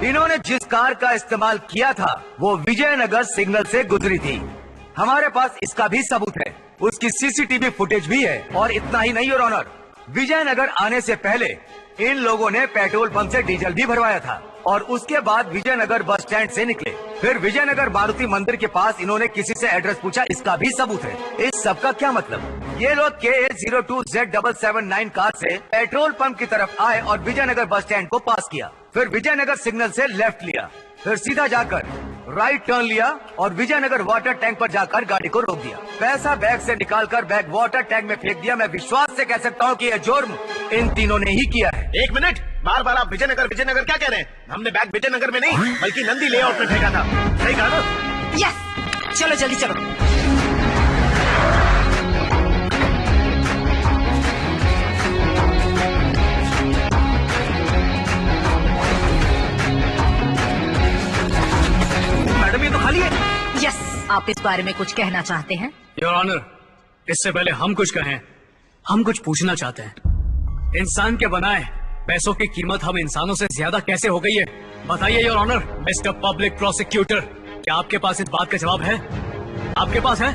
इन्होंने जिस कार का इस्तेमाल किया था वो विजयनगर सिग्नल से गुजरी थी। हमारे पास इसका भी सबूत है, उसकी सीसीटीवी फुटेज भी है। और इतना ही नहीं योर ऑनर, विजयनगर आने से पहले इन लोगों ने पेट्रोल पंप से डीजल भी भरवाया था और उसके बाद विजयनगर बस स्टैंड से निकले। फिर विजयनगर मारुति मंदिर के पास इन्होंने किसी से एड्रेस पूछा, इसका भी सबूत है। इस सब का क्या मतलब? ये लोग KA02Z779 कार से पेट्रोल पंप की तरफ आए और विजयनगर बस स्टैंड को पास किया, फिर विजयनगर सिग्नल से लेफ्ट लिया, फिर सीधा जाकर राइट टर्न लिया और विजयनगर वाटर टैंक पर जाकर गाड़ी को रोक दिया। पैसा बैग से निकालकर बैग वाटर टैंक में फेंक दिया। मैं विश्वास से कह सकता हूँ कि यह जुर्म इन तीनों ने ही किया है। एक मिनट, बार बार आप विजयनगर विजयनगर क्या कह रहे हैं? हमने बैग विजयनगर में नहीं बल्कि नंदी लेआउट में फेंका था। सही कहा ना? यस, चलो जल्दी चलो। आप इस बारे में कुछ कहना चाहते हैं? योर ऑनर, इससे पहले हम कुछ कहें, हम कुछ पूछना चाहते हैं। इंसान के बनाए पैसों की कीमत हम इंसानों से ज्यादा कैसे हो गई है? बताइए your honour. Mister public prosecutor, क्या आपके पास इस बात का जवाब है? आपके पास है?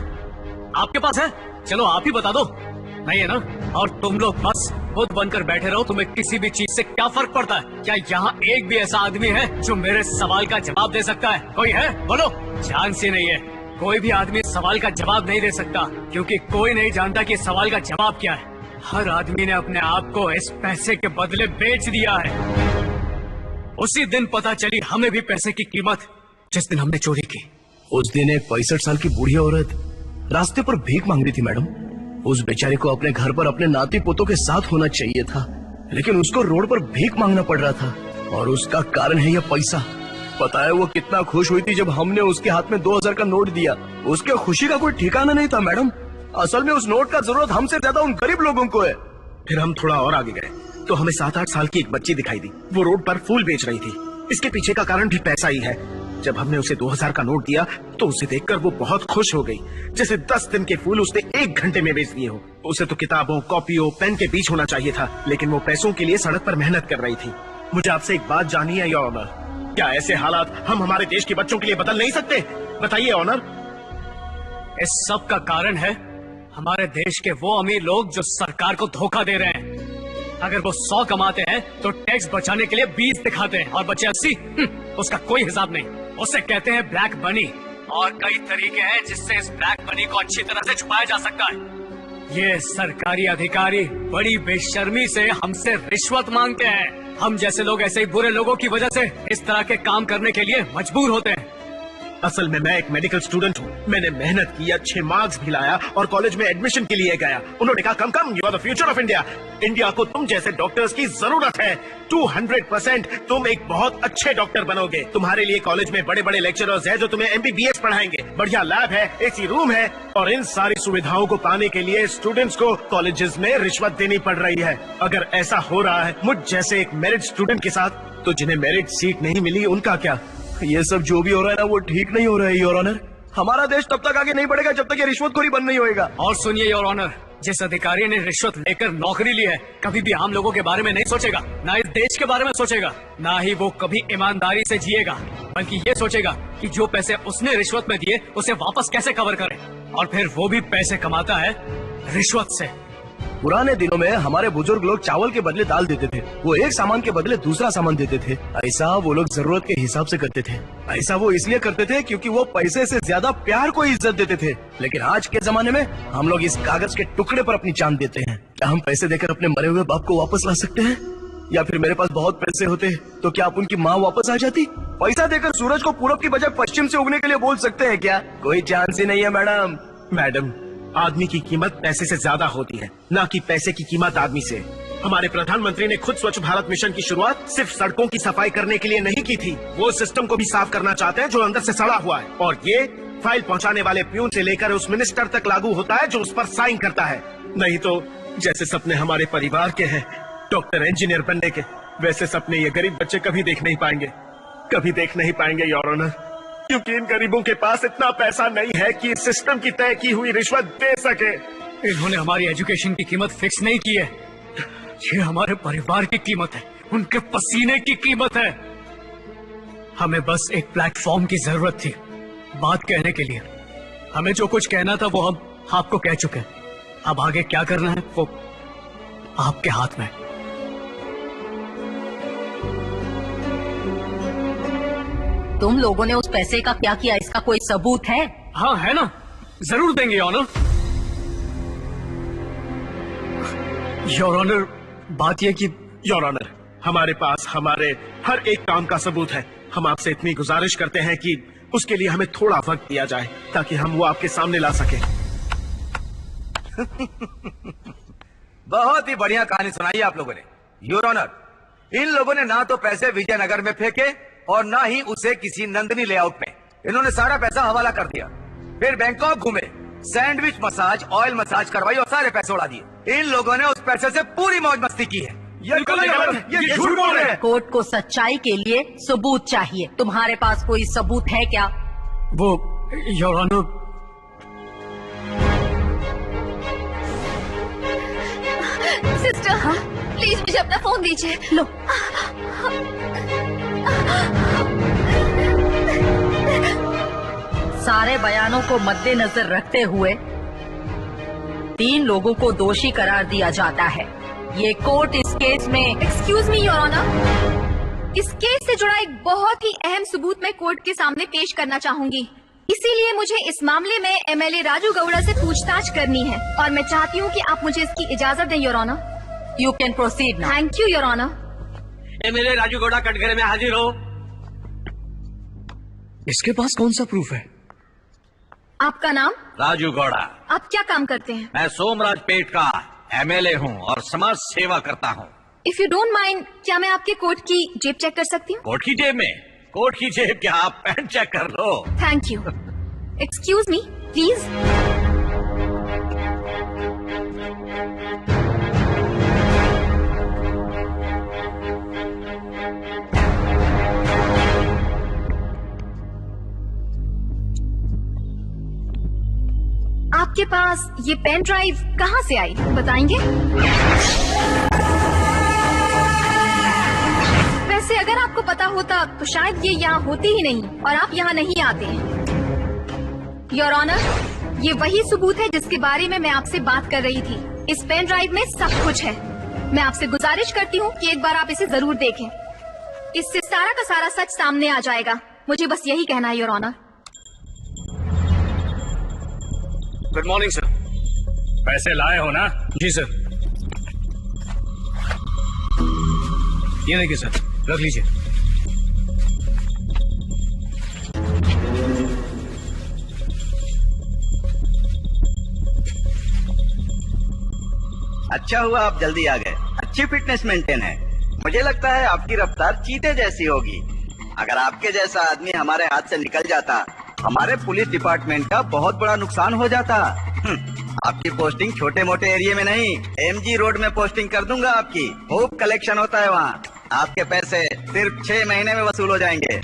आपके पास है? चलो आप ही बता दो। नहीं है ना? और तुम लोग बस खुद बनकर बैठे रहो। तुम्हें किसी भी चीज से क्या फर्क पड़ता है? क्या यहाँ एक भी ऐसा आदमी है जो मेरे सवाल का जवाब दे सकता है? कोई है? बोलो। चांस ही नहीं है। कोई भी आदमी सवाल का जवाब नहीं दे सकता, क्योंकि कोई नहीं जानता कि सवाल का जवाब क्या है। हर आदमी ने अपने आप को इस पैसे के बदले बेच दिया है। उसी दिन पता चली हमें भी पैसे की कीमत, जिस दिन हमने चोरी की। उस दिन एक 65 साल की बूढ़ी औरत रास्ते पर भीख मांग रही थी मैडम। उस बेचारे को अपने घर पर अपने नाती पोतों के साथ होना चाहिए था, लेकिन उसको रोड पर भीख मांगना पड़ रहा था, और उसका कारण है यह पैसा। पता है वो कितना खुश हुई थी जब हमने उसके हाथ में 2000 का नोट दिया। उसके खुशी का कोई ठिकाना नहीं था मैडम। असल में उस नोट का जरूरत हमसे ज्यादा उन गरीब लोगों को है। फिर हम थोड़ा और आगे गए तो हमें 7-8 साल की एक बच्ची दिखाई दी। वो रोड पर फूल बेच रही थी। इसके पीछे का कारण भी पैसा ही है। जब हमने उसे 2000 का नोट दिया तो उसे देखकर वो बहुत खुश हो गई, जैसे 10 दिन के फूल उसने 1 घंटे में बेच दिए हो। उसे तो किताबों, कॉपियों, पेन के बीच होना चाहिए था, लेकिन वो पैसों के लिए सड़क पर मेहनत कर रही थी। मुझे आपसे एक बात जाननी है योर ऑनर, क्या ऐसे हालात हम हमारे देश के बच्चों के लिए बदल नहीं सकते? बताइए ऑनर। इस सब का कारण है हमारे देश के वो अमीर लोग जो सरकार को धोखा दे रहे हैं। अगर वो 100 कमाते हैं तो टैक्स बचाने के लिए 20 दिखाते हैं, और बचे 80, उसका कोई हिसाब नहीं। उसे कहते हैं ब्लैक मनी, और कई तरीके हैं जिससे इस ब्लैक मनी को अच्छी तरह से छुपाया जा सकता है। ये सरकारी अधिकारी बड़ी बेशर्मी से हमसे रिश्वत मांगते हैं। हम जैसे लोग ऐसे ही बुरे लोगों की वजह से इस तरह के काम करने के लिए मजबूर होते हैं। असल में मैं एक मेडिकल स्टूडेंट हूँ। मैंने मेहनत की, अच्छे मार्क्स भी लाया और कॉलेज में एडमिशन के लिए गया। उन्होंने कहा come come, you are the future of India. India को तुम जैसे डॉक्टर्स की जरूरत है। 200% तुम एक बहुत अच्छे डॉक्टर बनोगे। तुम्हारे लिए कॉलेज में बड़े बड़े लेक्चरर्स हैं जो तुम्हें MBBS पढ़ाएंगे। बढ़िया लैब है, AC रूम है, और इन सारी सुविधाओं को पाने के लिए स्टूडेंट्स को कॉलेजेस में रिश्वत देनी पड़ रही है। अगर ऐसा हो रहा है मुझ जैसे एक मेरिट स्टूडेंट के साथ, तो जिन्हें मेरिट सीट नहीं मिली उनका क्या? ये सब जो भी हो रहा है ना वो ठीक नहीं हो रहा है योर ऑनर। हमारा देश तब तक आगे नहीं बढ़ेगा जब तक ये रिश्वतखोरी बंद नहीं होएगा। और सुनिए योर ऑनर, जिस अधिकारी ने रिश्वत लेकर नौकरी ली है कभी भी आम लोगों के बारे में नहीं सोचेगा, ना इस देश के बारे में सोचेगा, ना ही वो कभी ईमानदारी से जिएगा, बल्कि ये सोचेगा कि जो पैसे उसने रिश्वत में दिए उसे वापस कैसे कवर करे। और फिर वो भी पैसे कमाता है रिश्वत से। पुराने दिनों में हमारे बुजुर्ग लोग चावल के बदले दाल देते थे, वो एक सामान के बदले दूसरा सामान देते थे। ऐसा वो लोग जरूरत के हिसाब से करते थे। ऐसा वो इसलिए करते थे क्योंकि वो पैसे से ज्यादा प्यार को इज्जत देते थे। लेकिन आज के जमाने में हम लोग इस कागज के टुकड़े पर अपनी जान देते हैं। क्या हम पैसे देकर अपने मरे हुए बाप को वापस ला सकते हैं? या फिर मेरे पास बहुत पैसे होते तो क्या आप उनकी माँ वापस आ जाती? पैसा देकर सूरज को पूरब की बजाय पश्चिम से उगने के लिए बोल सकते हैं क्या? कोई चांस ही नहीं है मैडम। मैडम, आदमी की कीमत पैसे से ज्यादा होती है, ना कि पैसे की कीमत आदमी से। हमारे प्रधानमंत्री ने खुद स्वच्छ भारत मिशन की शुरुआत सिर्फ सड़कों की सफाई करने के लिए नहीं की थी। वो सिस्टम को भी साफ करना चाहते हैं जो अंदर से सड़ा हुआ है, और ये फाइल पहुंचाने वाले प्यून से लेकर उस मिनिस्टर तक लागू होता है जो उस पर साइन करता है। नहीं तो जैसे सपने हमारे परिवार के हैं डॉक्टर इंजीनियर बनने के, वैसे सपने ये गरीब बच्चे कभी देख नहीं पाएंगे, कभी देख नहीं पाएंगे योर ऑनर, क्योंकि इन गरीबों के पास इतना पैसा नहीं है कि इस सिस्टम की तय की हुई रिश्वत दे सके। इन्होंने हमारी एजुकेशन की कीमत फिक्स नहीं की है। ये हमारे परिवार की कीमत है, उनके पसीने की कीमत है। हमें बस एक प्लेटफॉर्म की जरूरत थी बात कहने के लिए। हमें जो कुछ कहना था वो हम आपको कह चुके हैं। अब आगे क्या करना है वो आपके हाथ में। तुम लोगों ने उस पैसे का क्या किया, इसका कोई सबूत है? हाँ है ना, जरूर देंगे ऑनर। योर ऑनर, बात यह कि योर ऑनर, हमारे पास हमारे हर एक काम का सबूत है। हम आपसे इतनी गुजारिश करते हैं कि उसके लिए हमें थोड़ा वक्त दिया जाए ताकि हम वो आपके सामने ला सके। बहुत ही बढ़िया कहानी सुनाई आप लोगों ने योर ऑनर। इन लोगों ने ना तो पैसे विजयनगर में फेंके और ना ही उसे किसी नंदनी लेआउट में। इन्होंने सारा पैसा हवाला कर दिया, फिर बैंकॉक घूमे, सैंडविच मसाज, ऑयल मसाज करवाई और सारे पैसे उड़ा दिए। इन लोगों ने उस पैसे से पूरी मौज मस्ती की है। ये झूठ बोल रहे हैं। कोर्ट को सच्चाई के लिए सबूत चाहिए। तुम्हारे पास कोई सबूत है क्या? वो योर ऑनर, सिस्टर प्लीज मुझे अपना फोन दीजिए। लो। सारे बयानों को मद्देनजर रखते हुए 3 लोगों को दोषी करार दिया जाता है। ये कोर्ट इस केस में एक्सक्यूज मी योर ऑनर, इस केस से जुड़ा एक बहुत ही अहम सबूत मैं कोर्ट के सामने पेश करना चाहूंगी। इसीलिए मुझे इस मामले में एमएलए राजू गौड़ा से पूछताछ करनी है और मैं चाहती हूँ कि आप मुझे इसकी इजाजत दें your honour. You can proceed. Thank you your honour. MLA Raju Gowda कटघरे में हाजिर हो। इसके पास कौन सा प्रूफ है? आपका नाम? राजू गौड़ा। आप क्या काम करते हैं? मैं सोमराज पेट का एमएलए हूँ और समाज सेवा करता हूँ। इफ यू डोंट माइंड, क्या मैं आपके कोट की जेब चेक कर सकती हूँ? कोट की जेब में? कोट की जेब क्या, आप पैंट चेक कर लो। Thank you. Excuse me please. आपके पास ये पेन ड्राइव कहाँ से आई, बताएंगे? वैसे अगर आपको पता होता तो शायद ये यहाँ होती ही नहीं और आप यहाँ नहीं आते हैं। योर ऑनर, ये वही सबूत है जिसके बारे में मैं आपसे बात कर रही थी। इस पेन ड्राइव में सब कुछ है। मैं आपसे गुजारिश करती हूँ कि एक बार आप इसे जरूर देखें। इससे सारा का सारा सच सामने आ जाएगा। मुझे बस यही कहना है your honour. Good morning sir. पैसे लाए हो ना? जी सर। ये देखिए सर, रख लीजिए। अच्छा हुआ आप जल्दी आ गए। अच्छी फिटनेस मेंटेन है। मुझे लगता है आपकी रफ्तार चीते जैसी होगी। अगर आपके जैसा आदमी हमारे हाथ से निकल जाता, हमारे पुलिस डिपार्टमेंट का बहुत बड़ा नुकसान हो जाता। आपकी पोस्टिंग छोटे मोटे एरिया में नहीं, एमजी रोड में पोस्टिंग कर दूंगा आपकी। खूब कलेक्शन होता है वहाँ। आपके पैसे सिर्फ 6 महीने में वसूल हो जाएंगे।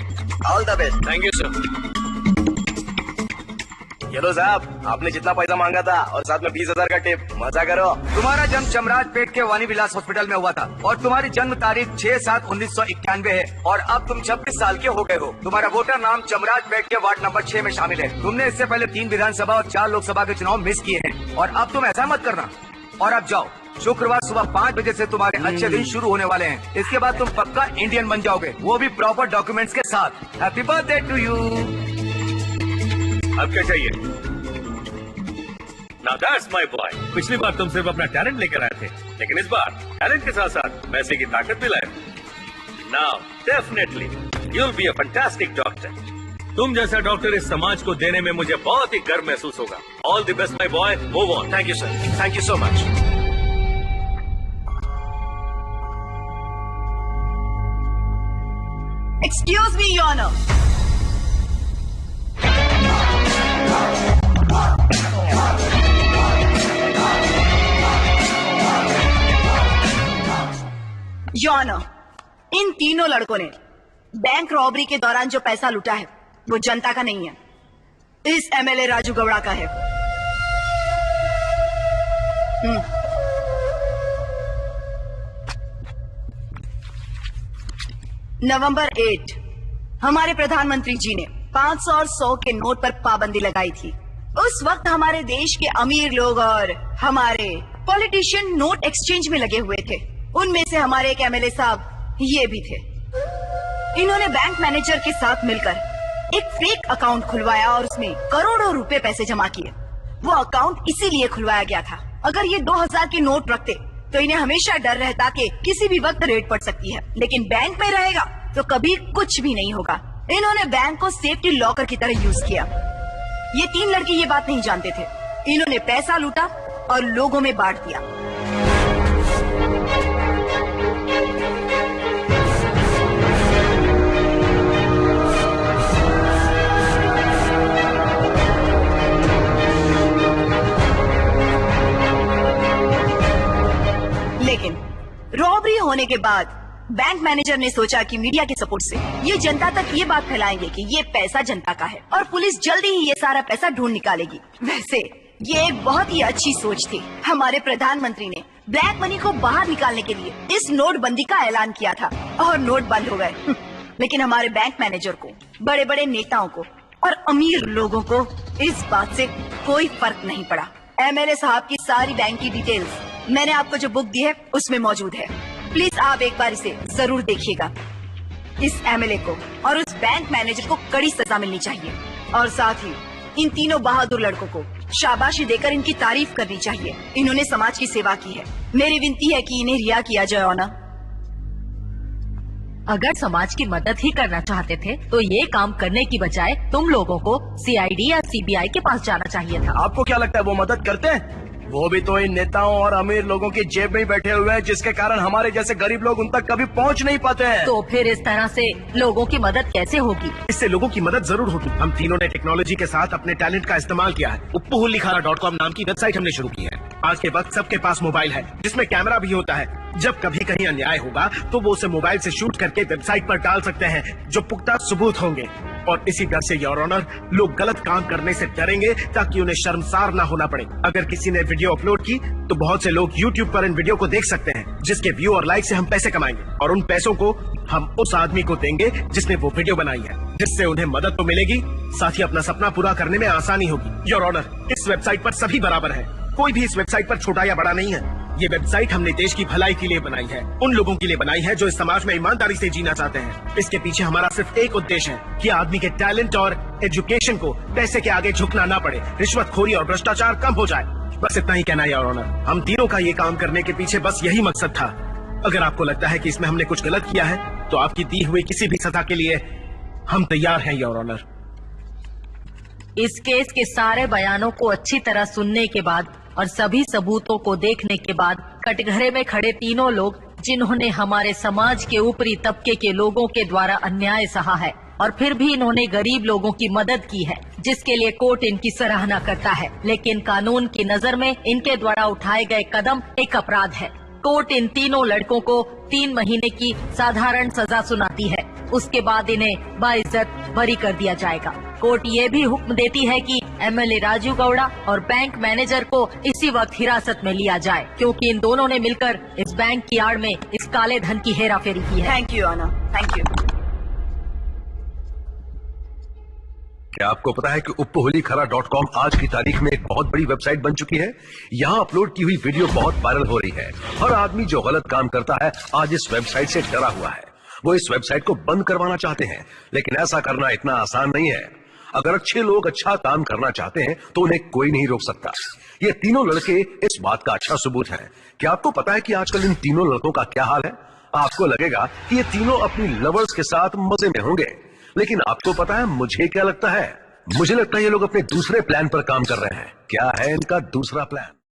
All the best. Thank you sir. चलो साहब, आपने जितना पैसा मांगा था और साथ में 20,000 का टिप। मजा करो। तुम्हारा जन्म चमराज पेट के वानी विलास हॉस्पिटल में हुआ था और तुम्हारी जन्म तारीख 6/7/1991 है और अब तुम 26 साल के हो गए हो। तुम्हारा वोटर नाम चमराज पेट के वार्ड नंबर 6 में शामिल है। तुमने इससे पहले 3 विधानसभा और 4 लोकसभा के चुनाव मिस किए हैं और अब तुम ऐसा मत करना। और अब जाओ, शुक्रवार सुबह 5 बजे से तुम्हारे अच्छे दिन शुरू होने वाले हैं। इसके बाद तुम पक्का इंडियन बन जाओगे, वो भी प्रॉपर डॉक्यूमेंट्स के साथ। Happy birthday to you. अब क्या चाहिए? Now that's my boy. पिछली बार तुम सिर्फ अपना टैलेंट लेकर आए थे, लेकिन इस बार टैलेंट के साथ साथ पैसे की ताकत भी लाए। Now definitely you'll be a fantastic doctor. तुम जैसा डॉक्टर इस समाज को देने में मुझे बहुत ही गर्व महसूस होगा। All the best my boy. Move on. Thank you sir. Thank you so much. Excuse me your honour. Your honour, इन तीनों लड़कों ने बैंक रॉबरी के दौरान जो पैसा लूटा है वो जनता का नहीं है, इस एमएलए राजू गौड़ा का है। नवंबर 8 हमारे प्रधानमंत्री जी ने 500 और 100 के नोट पर पाबंदी लगाई थी। उस वक्त हमारे देश के अमीर लोग और हमारे पॉलिटिशियन नोट एक्सचेंज में लगे हुए थे। उनमें से हमारे एक एमएलए साहब ये भी थे। इन्होंने बैंक मैनेजर के साथ मिलकर एक फेक अकाउंट खुलवाया और उसमें करोड़ों रुपए पैसे जमा किए। वो अकाउंट इसीलिए खुलवाया गया था। अगर ये 2000 के नोट रखते तो इन्हें हमेशा डर रहता कि किसी भी वक्त रेड पड़ सकती है, लेकिन बैंक में रहेगा तो कभी कुछ भी नहीं होगा। इन्होंने बैंक को सेफ्टी लॉकर की तरह यूज किया। ये 3 लड़के ये बात नहीं जानते थे। इन्होंने पैसा लूटा और लोगों में बांट दिया। लेकिन रॉबरी होने के बाद बैंक मैनेजर ने सोचा कि मीडिया के सपोर्ट से ये जनता तक ये बात फैलाएंगे कि ये पैसा जनता का है और पुलिस जल्दी ही ये सारा पैसा ढूंढ निकालेगी। वैसे ये एक बहुत ही अच्छी सोच थी। हमारे प्रधानमंत्री ने ब्लैक मनी को बाहर निकालने के लिए इस नोटबंदी का ऐलान किया था और नोट बंद हो गए। लेकिन हमारे बैंक मैनेजर को, बड़े बड़े नेताओं को और अमीर लोगों को इस बात से कोई फर्क नहीं पड़ा। एमएलए साहब की सारी बैंक की डिटेल्स मैंने आपको जो बुक दी है उसमें मौजूद है। प्लीज आप एक बार इसे जरूर देखिएगा। इस एमएलए को और उस बैंक मैनेजर को कड़ी सजा मिलनी चाहिए और साथ ही इन तीनों बहादुर लड़कों को शाबाशी देकर इनकी तारीफ करनी चाहिए। इन्होंने समाज की सेवा की है। मेरी विनती है कि इन्हें रिहा किया जाए। ऑनर, अगर समाज की मदद ही करना चाहते थे तो ये काम करने की बजाय तुम लोगों को सीआईडी या सीबीआई के पास जाना चाहिए था। आपको क्या लगता है वो मदद करते हैं? वो भी तो इन नेताओं और अमीर लोगों की जेब में ही बैठे हुए हैं, जिसके कारण हमारे जैसे गरीब लोग उन तक कभी पहुंच नहीं पाते हैं। तो फिर इस तरह से लोगों की मदद कैसे होगी? इससे लोगों की मदद जरूर होगी। हम तीनों ने टेक्नोलॉजी के साथ अपने टैलेंट का इस्तेमाल किया है। uppuhulikara.com नाम की वेबसाइट हमने शुरू की है। आज के वक्त सबके पास मोबाइल है जिसमें कैमरा भी होता है। जब कभी कहीं अन्याय होगा तो वो उसे मोबाइल से शूट करके वेबसाइट पर डाल सकते हैं जो पुख्ता सबूत होंगे। और इसी डर से योर ऑनर लोग गलत काम करने से डरेंगे ताकि उन्हें शर्मसार ना होना पड़े। अगर किसी ने वीडियो अपलोड की तो बहुत से लोग YouTube पर इन वीडियो को देख सकते हैं जिसके व्यू और लाइक से हम पैसे कमाएंगे और उन पैसों को हम उस आदमी को देंगे जिसने वो वीडियो बनाई है, जिससे उन्हें मदद तो मिलेगी, साथ ही अपना सपना पूरा करने में आसानी होगी। योर ऑनर, इस वेबसाइट पर सभी बराबर है। कोई भी इस वेबसाइट पर छोटा या बड़ा नहीं है। ये वेबसाइट हमने देश की भलाई के लिए बनाई है, उन लोगों के लिए बनाई है जो इस समाज में ईमानदारी से जीना चाहते हैं। इसके पीछे हमारा सिर्फ एक उद्देश्य है कि आदमी के टैलेंट और एजुकेशन को पैसे के आगे झुकना ना पड़े, रिश्वतखोरी और भ्रष्टाचार कम हो जाए। बस इतना ही कहना है योर ऑनर। हम तीनों का ये काम करने के पीछे बस यही मकसद था। अगर आपको लगता है कि इसमें हमने कुछ गलत किया है तो आपकी दी हुई किसी भी सजा के लिए हम तैयार हैं योर ऑनर। इस केस के सारे बयानों को अच्छी तरह सुनने के बाद और सभी सबूतों को देखने के बाद कटघरे में खड़े तीनों लोग जिन्होंने हमारे समाज के ऊपरी तबके के लोगों के द्वारा अन्याय सहा है और फिर भी इन्होंने गरीब लोगों की मदद की है, जिसके लिए कोर्ट इनकी सराहना करता है। लेकिन कानून की नजर में इनके द्वारा उठाए गए कदम एक अपराध है। कोर्ट इन तीनों लड़कों को 3 महीने की साधारण सजा सुनाती है। उसके बाद इन्हें बाइज्जत बरी कर दिया जाएगा। कोर्ट ये भी हुक्म देती है कि एमएलए राजू गौड़ा और बैंक मैनेजर को इसी वक्त हिरासत में लिया जाए, क्योंकि इन दोनों ने मिलकर इस बैंक की आड़ में इस काले धन की हेराफेरी की है। Thank you honour, thank you. क्या आपको पता है कि uppuhulikara.com आज की तारीख में एक बहुत बड़ी वेबसाइट बन चुकी है? यहाँ अपलोड की हुई वीडियो बहुत वायरल हो रही है। हर आदमी जो गलत काम करता है आज इस वेबसाइट से डरा हुआ है। वो इस वेबसाइट को बंद करवाना चाहते हैं, लेकिन ऐसा करना इतना आसान नहीं है। अगर अच्छे लोग अच्छा काम करना चाहते हैं तो उन्हें कोई नहीं रोक सकता। ये तीनों लड़के इस बात का अच्छा सबूत है। क्या आपको पता है कि आजकल इन तीनों लड़कों का क्या हाल है? आपको लगेगा कि ये तीनों अपनी लवर्स के साथ मजे में होंगे, लेकिन आपको पता है मुझे क्या लगता है? मुझे लगता है ये लोग अपने दूसरे प्लान पर काम कर रहे हैं। क्या है इनका दूसरा प्लान?